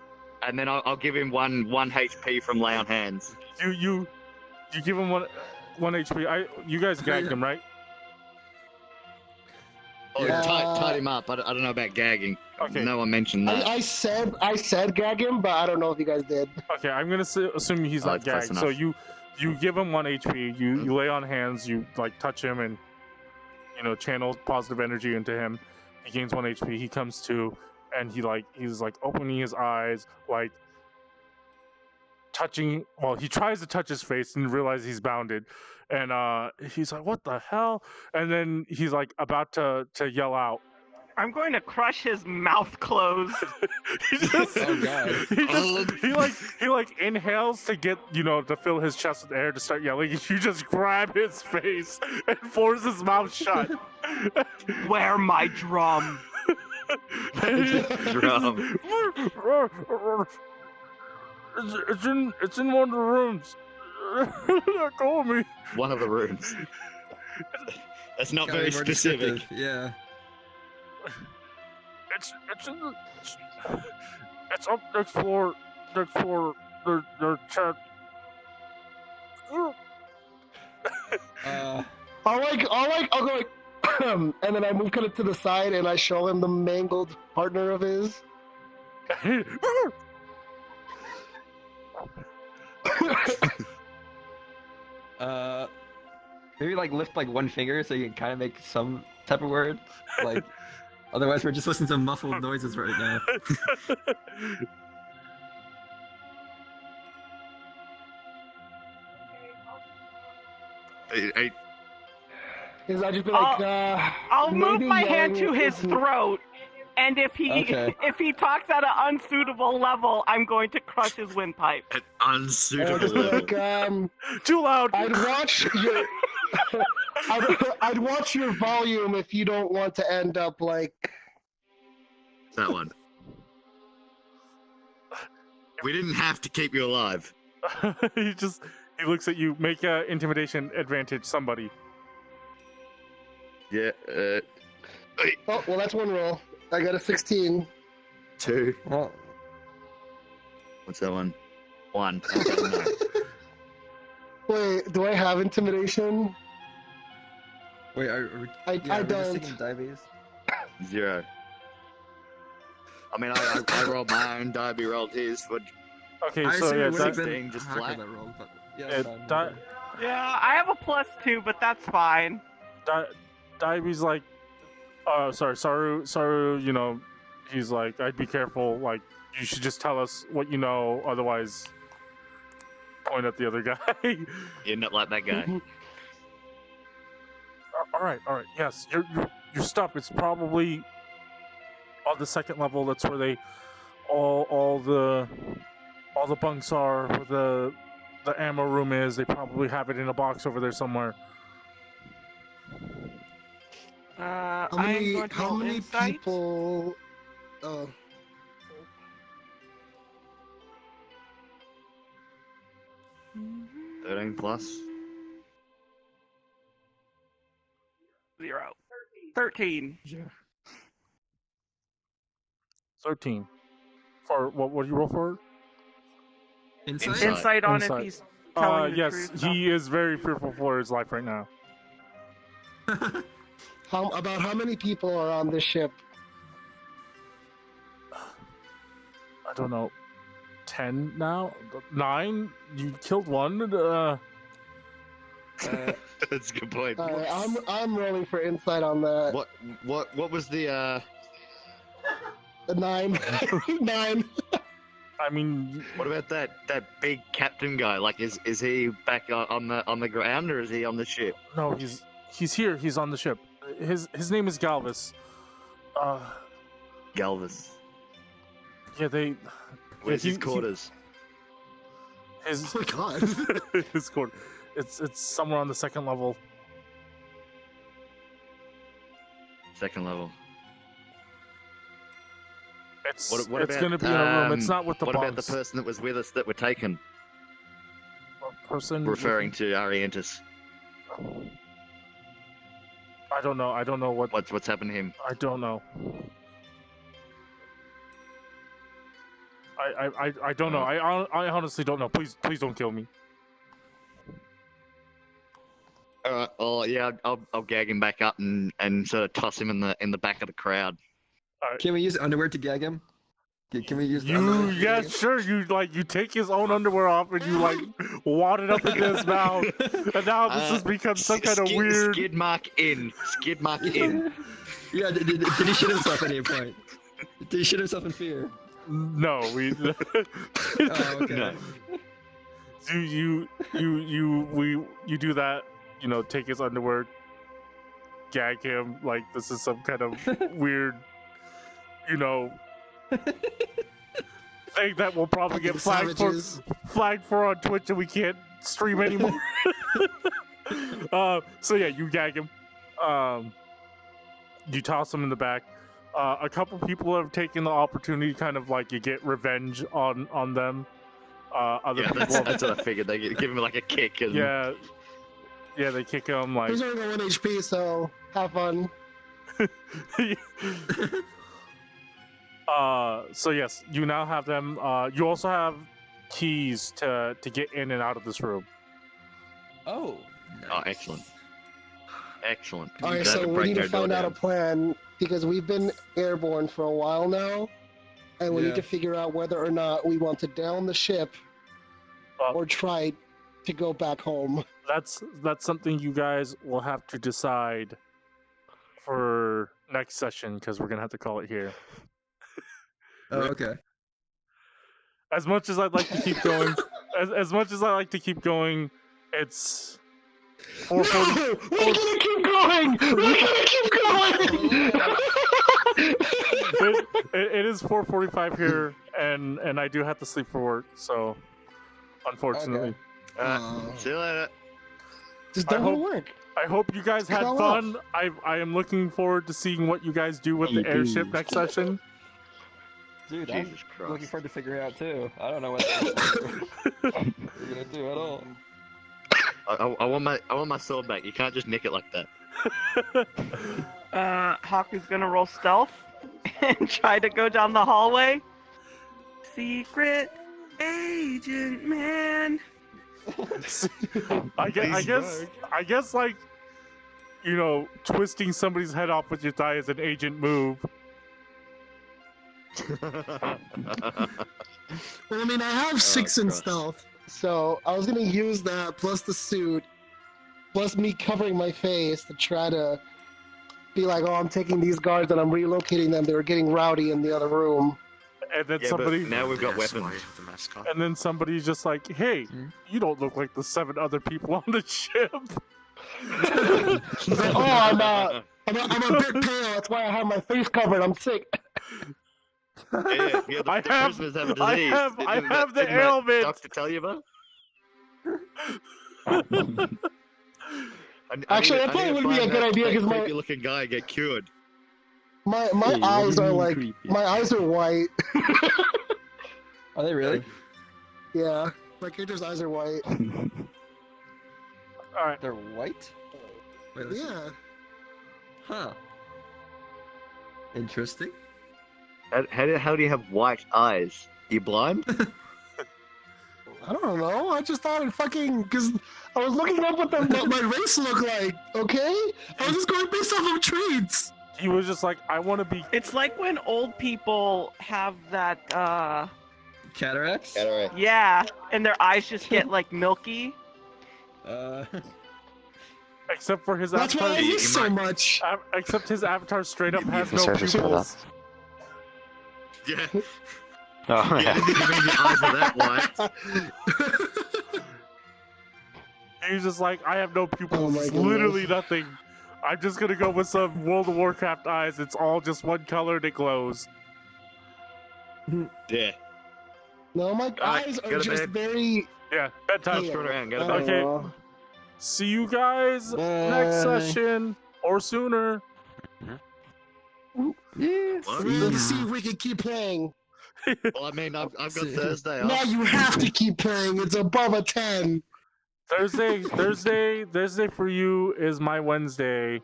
S5: and then I'll give him one HP from lay on hands.
S1: You give him one HP. You guys gagged him, right?
S5: Oh,
S2: Yeah.
S5: tied him up. I don't know about gagging.
S1: Okay.
S5: No one mentioned that.
S2: I said gag him, but I don't know if you guys did.
S1: Okay, I'm gonna assume he's not
S5: that's
S1: gagged. So
S5: enough.
S1: you give him 1 HP. You lay on hands. You like touch him and channel positive energy into him. He gains 1 HP. He comes to, and he's opening his eyes, like touching. Well, he tries to touch his face and realizes he's bounded, and he's like, "What the hell?" And then he's like about to yell out.
S7: I'm going to crush his mouth closed.
S1: He just,
S3: Oh god.
S1: he inhales to get to fill his chest with air to start yelling. You just grab his face and force his mouth shut.
S7: Where my drum?
S5: Drum.
S1: It's in one of the rooms. Let go of me.
S5: One of the rooms. That's not
S3: Gotta
S5: very
S3: be more
S5: specific.
S3: descriptive, Yeah.
S1: It's up next floor. Next floor. Their chat.
S2: I'll go like, and then I move kind of to the side and I show him the mangled partner of his.
S3: Maybe lift one finger so you can kind of make some type of word. Otherwise we're just listening to muffled noises right now.
S2: Because I just be like,
S7: I'll move
S2: maybe
S7: my hand to
S2: yelling
S7: his
S2: isn't-
S7: throat, and if he
S3: Okay.
S7: if he talks at an unsuitable level, I'm going to crush his windpipe.
S5: An
S2: I'll
S5: unsuitable
S2: just be
S5: level.
S2: like,
S1: Too loud.
S2: I'd watch your, I'd watch your volume if you don't want to end up like.
S5: That one. We didn't have to keep you alive.
S1: he looks at you. Make a intimidation advantage. Somebody.
S5: Yeah.
S2: Oh well, that's one roll. I got a 16.
S5: 2.
S3: Well,
S5: What's that one? 1. Okay, no.
S2: Wait, do I have intimidation?
S3: wait, are
S2: I
S3: we're just
S2: don't.
S3: singing Dyabie's?
S5: 0. I mean, I rolled my own. Dyabie rolled his. But
S1: Okay,
S3: I
S1: so
S3: assume
S1: yeah,
S3: it would have
S1: that,
S3: been
S5: just
S3: Hakku
S5: flat.
S3: that rolled, but yeah,
S1: Yeah,
S3: fine,
S1: that-
S7: Yeah, I have a +2, but that's fine.
S1: Dyabie's like, sorry, Saru, he's like, I'd be careful, like, you should just tell us what you know, otherwise, point at the other guy.
S5: you're not like that guy.
S1: All right, yes, your stuff, it's probably on the second level. That's where they, all the bunks are, where the ammo room is. They probably have it in a box over there somewhere.
S2: How
S7: I'm
S2: many,
S7: going to
S2: how
S7: roll
S2: many
S7: insight.
S2: people? Oh,
S5: 13 plus.
S7: 0. 13.
S1: 13. For what do you roll for?
S3: Insight?
S5: Insight.
S7: Insight on
S1: Insight.
S7: if he's telling the
S1: Yes,
S7: truth.
S1: he is very fearful for his life right now.
S2: How many people are on this ship?
S1: I don't know. 10 now? 9? You killed one?
S5: That's a good point.
S2: I'm rolling for insight on that.
S5: What was the
S2: 9. 9.
S1: I mean,
S5: What about that big captain guy? Like, is he back on the ground or is he on the ship?
S1: no, he's here. He's on the ship. His name is Galvis.
S5: Galvis.
S1: Yeah, they.
S5: Where's
S1: yeah,
S5: his quarters?
S1: His
S2: Oh my god.
S1: his quarter. It's somewhere on the second level.
S5: Second level.
S1: It's
S5: What
S1: it's
S5: about,
S1: gonna be in a room. It's not with the
S5: What about the
S1: bunks.
S5: person that was with us that were taken?
S1: Person
S5: Referring to Arientus.
S1: I don't know. I don't know
S5: What's happened to him?
S1: I don't know. I don't know. I honestly don't know. Please don't kill me.
S5: Alright, well, yeah, I'll gag him back up and sort of toss him in the back of the crowd.
S3: Can we use underwear to gag him? Can we use
S1: You yeah, sure. You take his own underwear off and you wad it up into his mouth, and now this has become some kind of weird.
S5: Skid mark in. Skid mark in.
S3: Yeah, did he shit himself at any point? Did he shit himself in fear?
S1: No, we.
S3: Oh, okay.
S5: No.
S1: You do that. You know, take his underwear, gag him like this is some kind of weird, you know, thing that will probably get flagged for on Twitch and we can't stream anymore. So yeah, you gag him. You toss him in the back. A couple people have taken the opportunity, kind of like you get revenge on them. Other people.
S5: That's what I figured. They give him like a kick. And...
S1: Yeah, they kick him like.
S2: He's only got 1 HP, so have fun.
S1: So yes, you now have them. You also have keys to get in and out of this room.
S3: Oh. Nice.
S5: Oh, excellent. Excellent.
S2: Alright, so we need to find out a plan because we've been airborne for a while now, and we need to figure out whether or not we want to down the ship or try to go back home.
S1: That's something you guys will have to decide for next session because we're gonna have to call it here.
S3: Oh, okay.
S1: As much as I'd like to keep going, as much as I like to keep going, it's 4:40.
S2: No! We're gonna keep going! We're gonna keep going!
S1: It is 4:45 here, and I do have to sleep for work, so unfortunately.
S5: See you later.
S2: Just don't go to work.
S1: I hope you guys had fun. I am looking forward to seeing what you guys do with the airship next session.
S3: Dude,
S5: Jesus
S3: I'm
S5: Christ.
S3: looking forward to figuring out too. I don't know what you're gonna do at all.
S5: I want my sword back. You can't just nick it like that.
S7: Hakku's gonna roll stealth and try to go down the hallway. Secret agent man.
S1: I guess like, you know, twisting somebody's head off with your thigh is an agent move.
S2: Well, I mean, I have 6 in stealth, so I was gonna use that plus the suit, plus me covering my face to try to be like, oh, I'm taking these guards and I'm relocating them. They were getting rowdy in the other room.
S1: And then somebody.
S5: Now we've got weapons.
S4: The mascot.
S1: And then somebody's just like, hey, you don't look like the 7 other people on the ship.
S2: He's like, oh, I'm a bit pale. That's why I have my face covered. I'm sick.
S5: Yeah, the prisoners have a disease.
S1: I have the
S5: Didn't that
S1: ailment.
S5: doctor tell you about?
S2: Actually, that probably wouldn't be a good idea because my
S5: creepy-looking guy get cured.
S2: my eyes are like my eyes are white.
S3: Are they really?
S2: Yeah, my character's eyes are white.
S1: Alright.
S3: They're white? Wait, let's see.
S2: Yeah.
S3: Huh. Interesting.
S5: How do you have white eyes? You blind?
S2: I don't know. I just thought it fucking because I was looking up what my race looked like. Okay, I was just going based off of traits.
S1: He was just like, I want to be.
S7: It's like when old people have that,
S3: Cataracts?
S7: yeah, and their eyes just get like milky.
S1: Except for his
S2: That's
S1: avatar.
S2: why I miss so much.
S1: Except his avatar straight up has no
S4: service for
S1: pupils.
S5: Yeah.
S4: Oh,
S5: Yeah,
S4: yeah.
S5: you mean your eyes are that white?
S1: He's just like, I have no pupils.
S2: my
S1: It's
S2: goodness.
S1: literally nothing. I'm just gonna go with some World of Warcraft eyes. It's all just one color and it glows.
S5: Yeah.
S2: No, my
S5: Alright,
S2: eyes
S5: go
S2: are
S5: to
S2: just
S5: bed.
S2: very.
S1: Yeah, bedtime.
S2: Yeah.
S5: Screw around, go to
S2: I
S5: bed.
S2: don't
S1: Okay.
S2: know.
S1: See you guys next session or sooner.
S3: Yes.
S5: What?
S2: Let's see if we can keep playing.
S5: Well, I mean, I've got Thursday
S2: No,
S5: off.
S2: you have to keep playing. It's above a 10.
S1: Thursday for you is my Wednesday.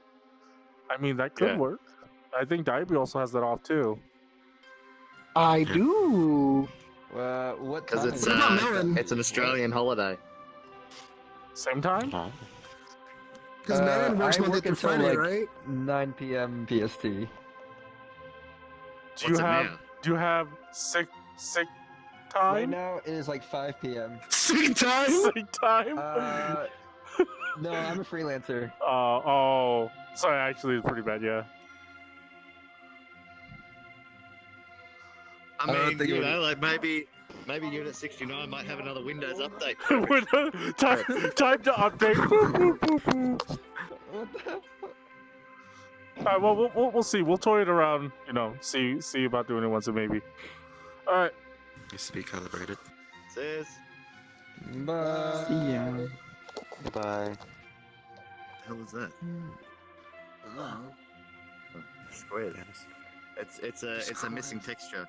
S1: I mean, that could
S5: Yeah.
S1: work. I think Dyabie also has that off too.
S2: I do.
S3: What
S5: Because
S3: time
S5: it's,
S3: is it?
S2: What about Maellon?
S5: it's an Australian holiday.
S1: Same time?
S4: Oh.
S2: Because Maellon works
S3: I
S2: Monday
S3: work
S2: through
S3: until,
S2: Friday,
S3: like,
S2: right?
S3: 9 p.m. PST.
S1: Do you
S5: What's it
S1: have
S5: now?
S1: sick
S3: Right
S1: time?
S3: now it is like 5 p.m.
S2: Sick time?
S1: Sick time?
S3: No, I'm a freelancer.
S1: Oh, sorry. Actually, it's pretty bad. Yeah.
S5: I
S3: don't
S5: mean,
S3: think it
S5: you
S3: would-
S5: know, like maybe Unit 69 might have another Windows update.
S1: time to update. Boop, boop, boop, boop.
S3: What the?
S1: Alright, well, we'll see. We'll toy it around. You know, see about doing it once a maybe. All right.
S4: Needs to be calibrated.
S5: Says,
S3: Bye.
S9: Yeah.
S4: Bye.
S5: the hell was that? Oh, squared. It's a missing texture.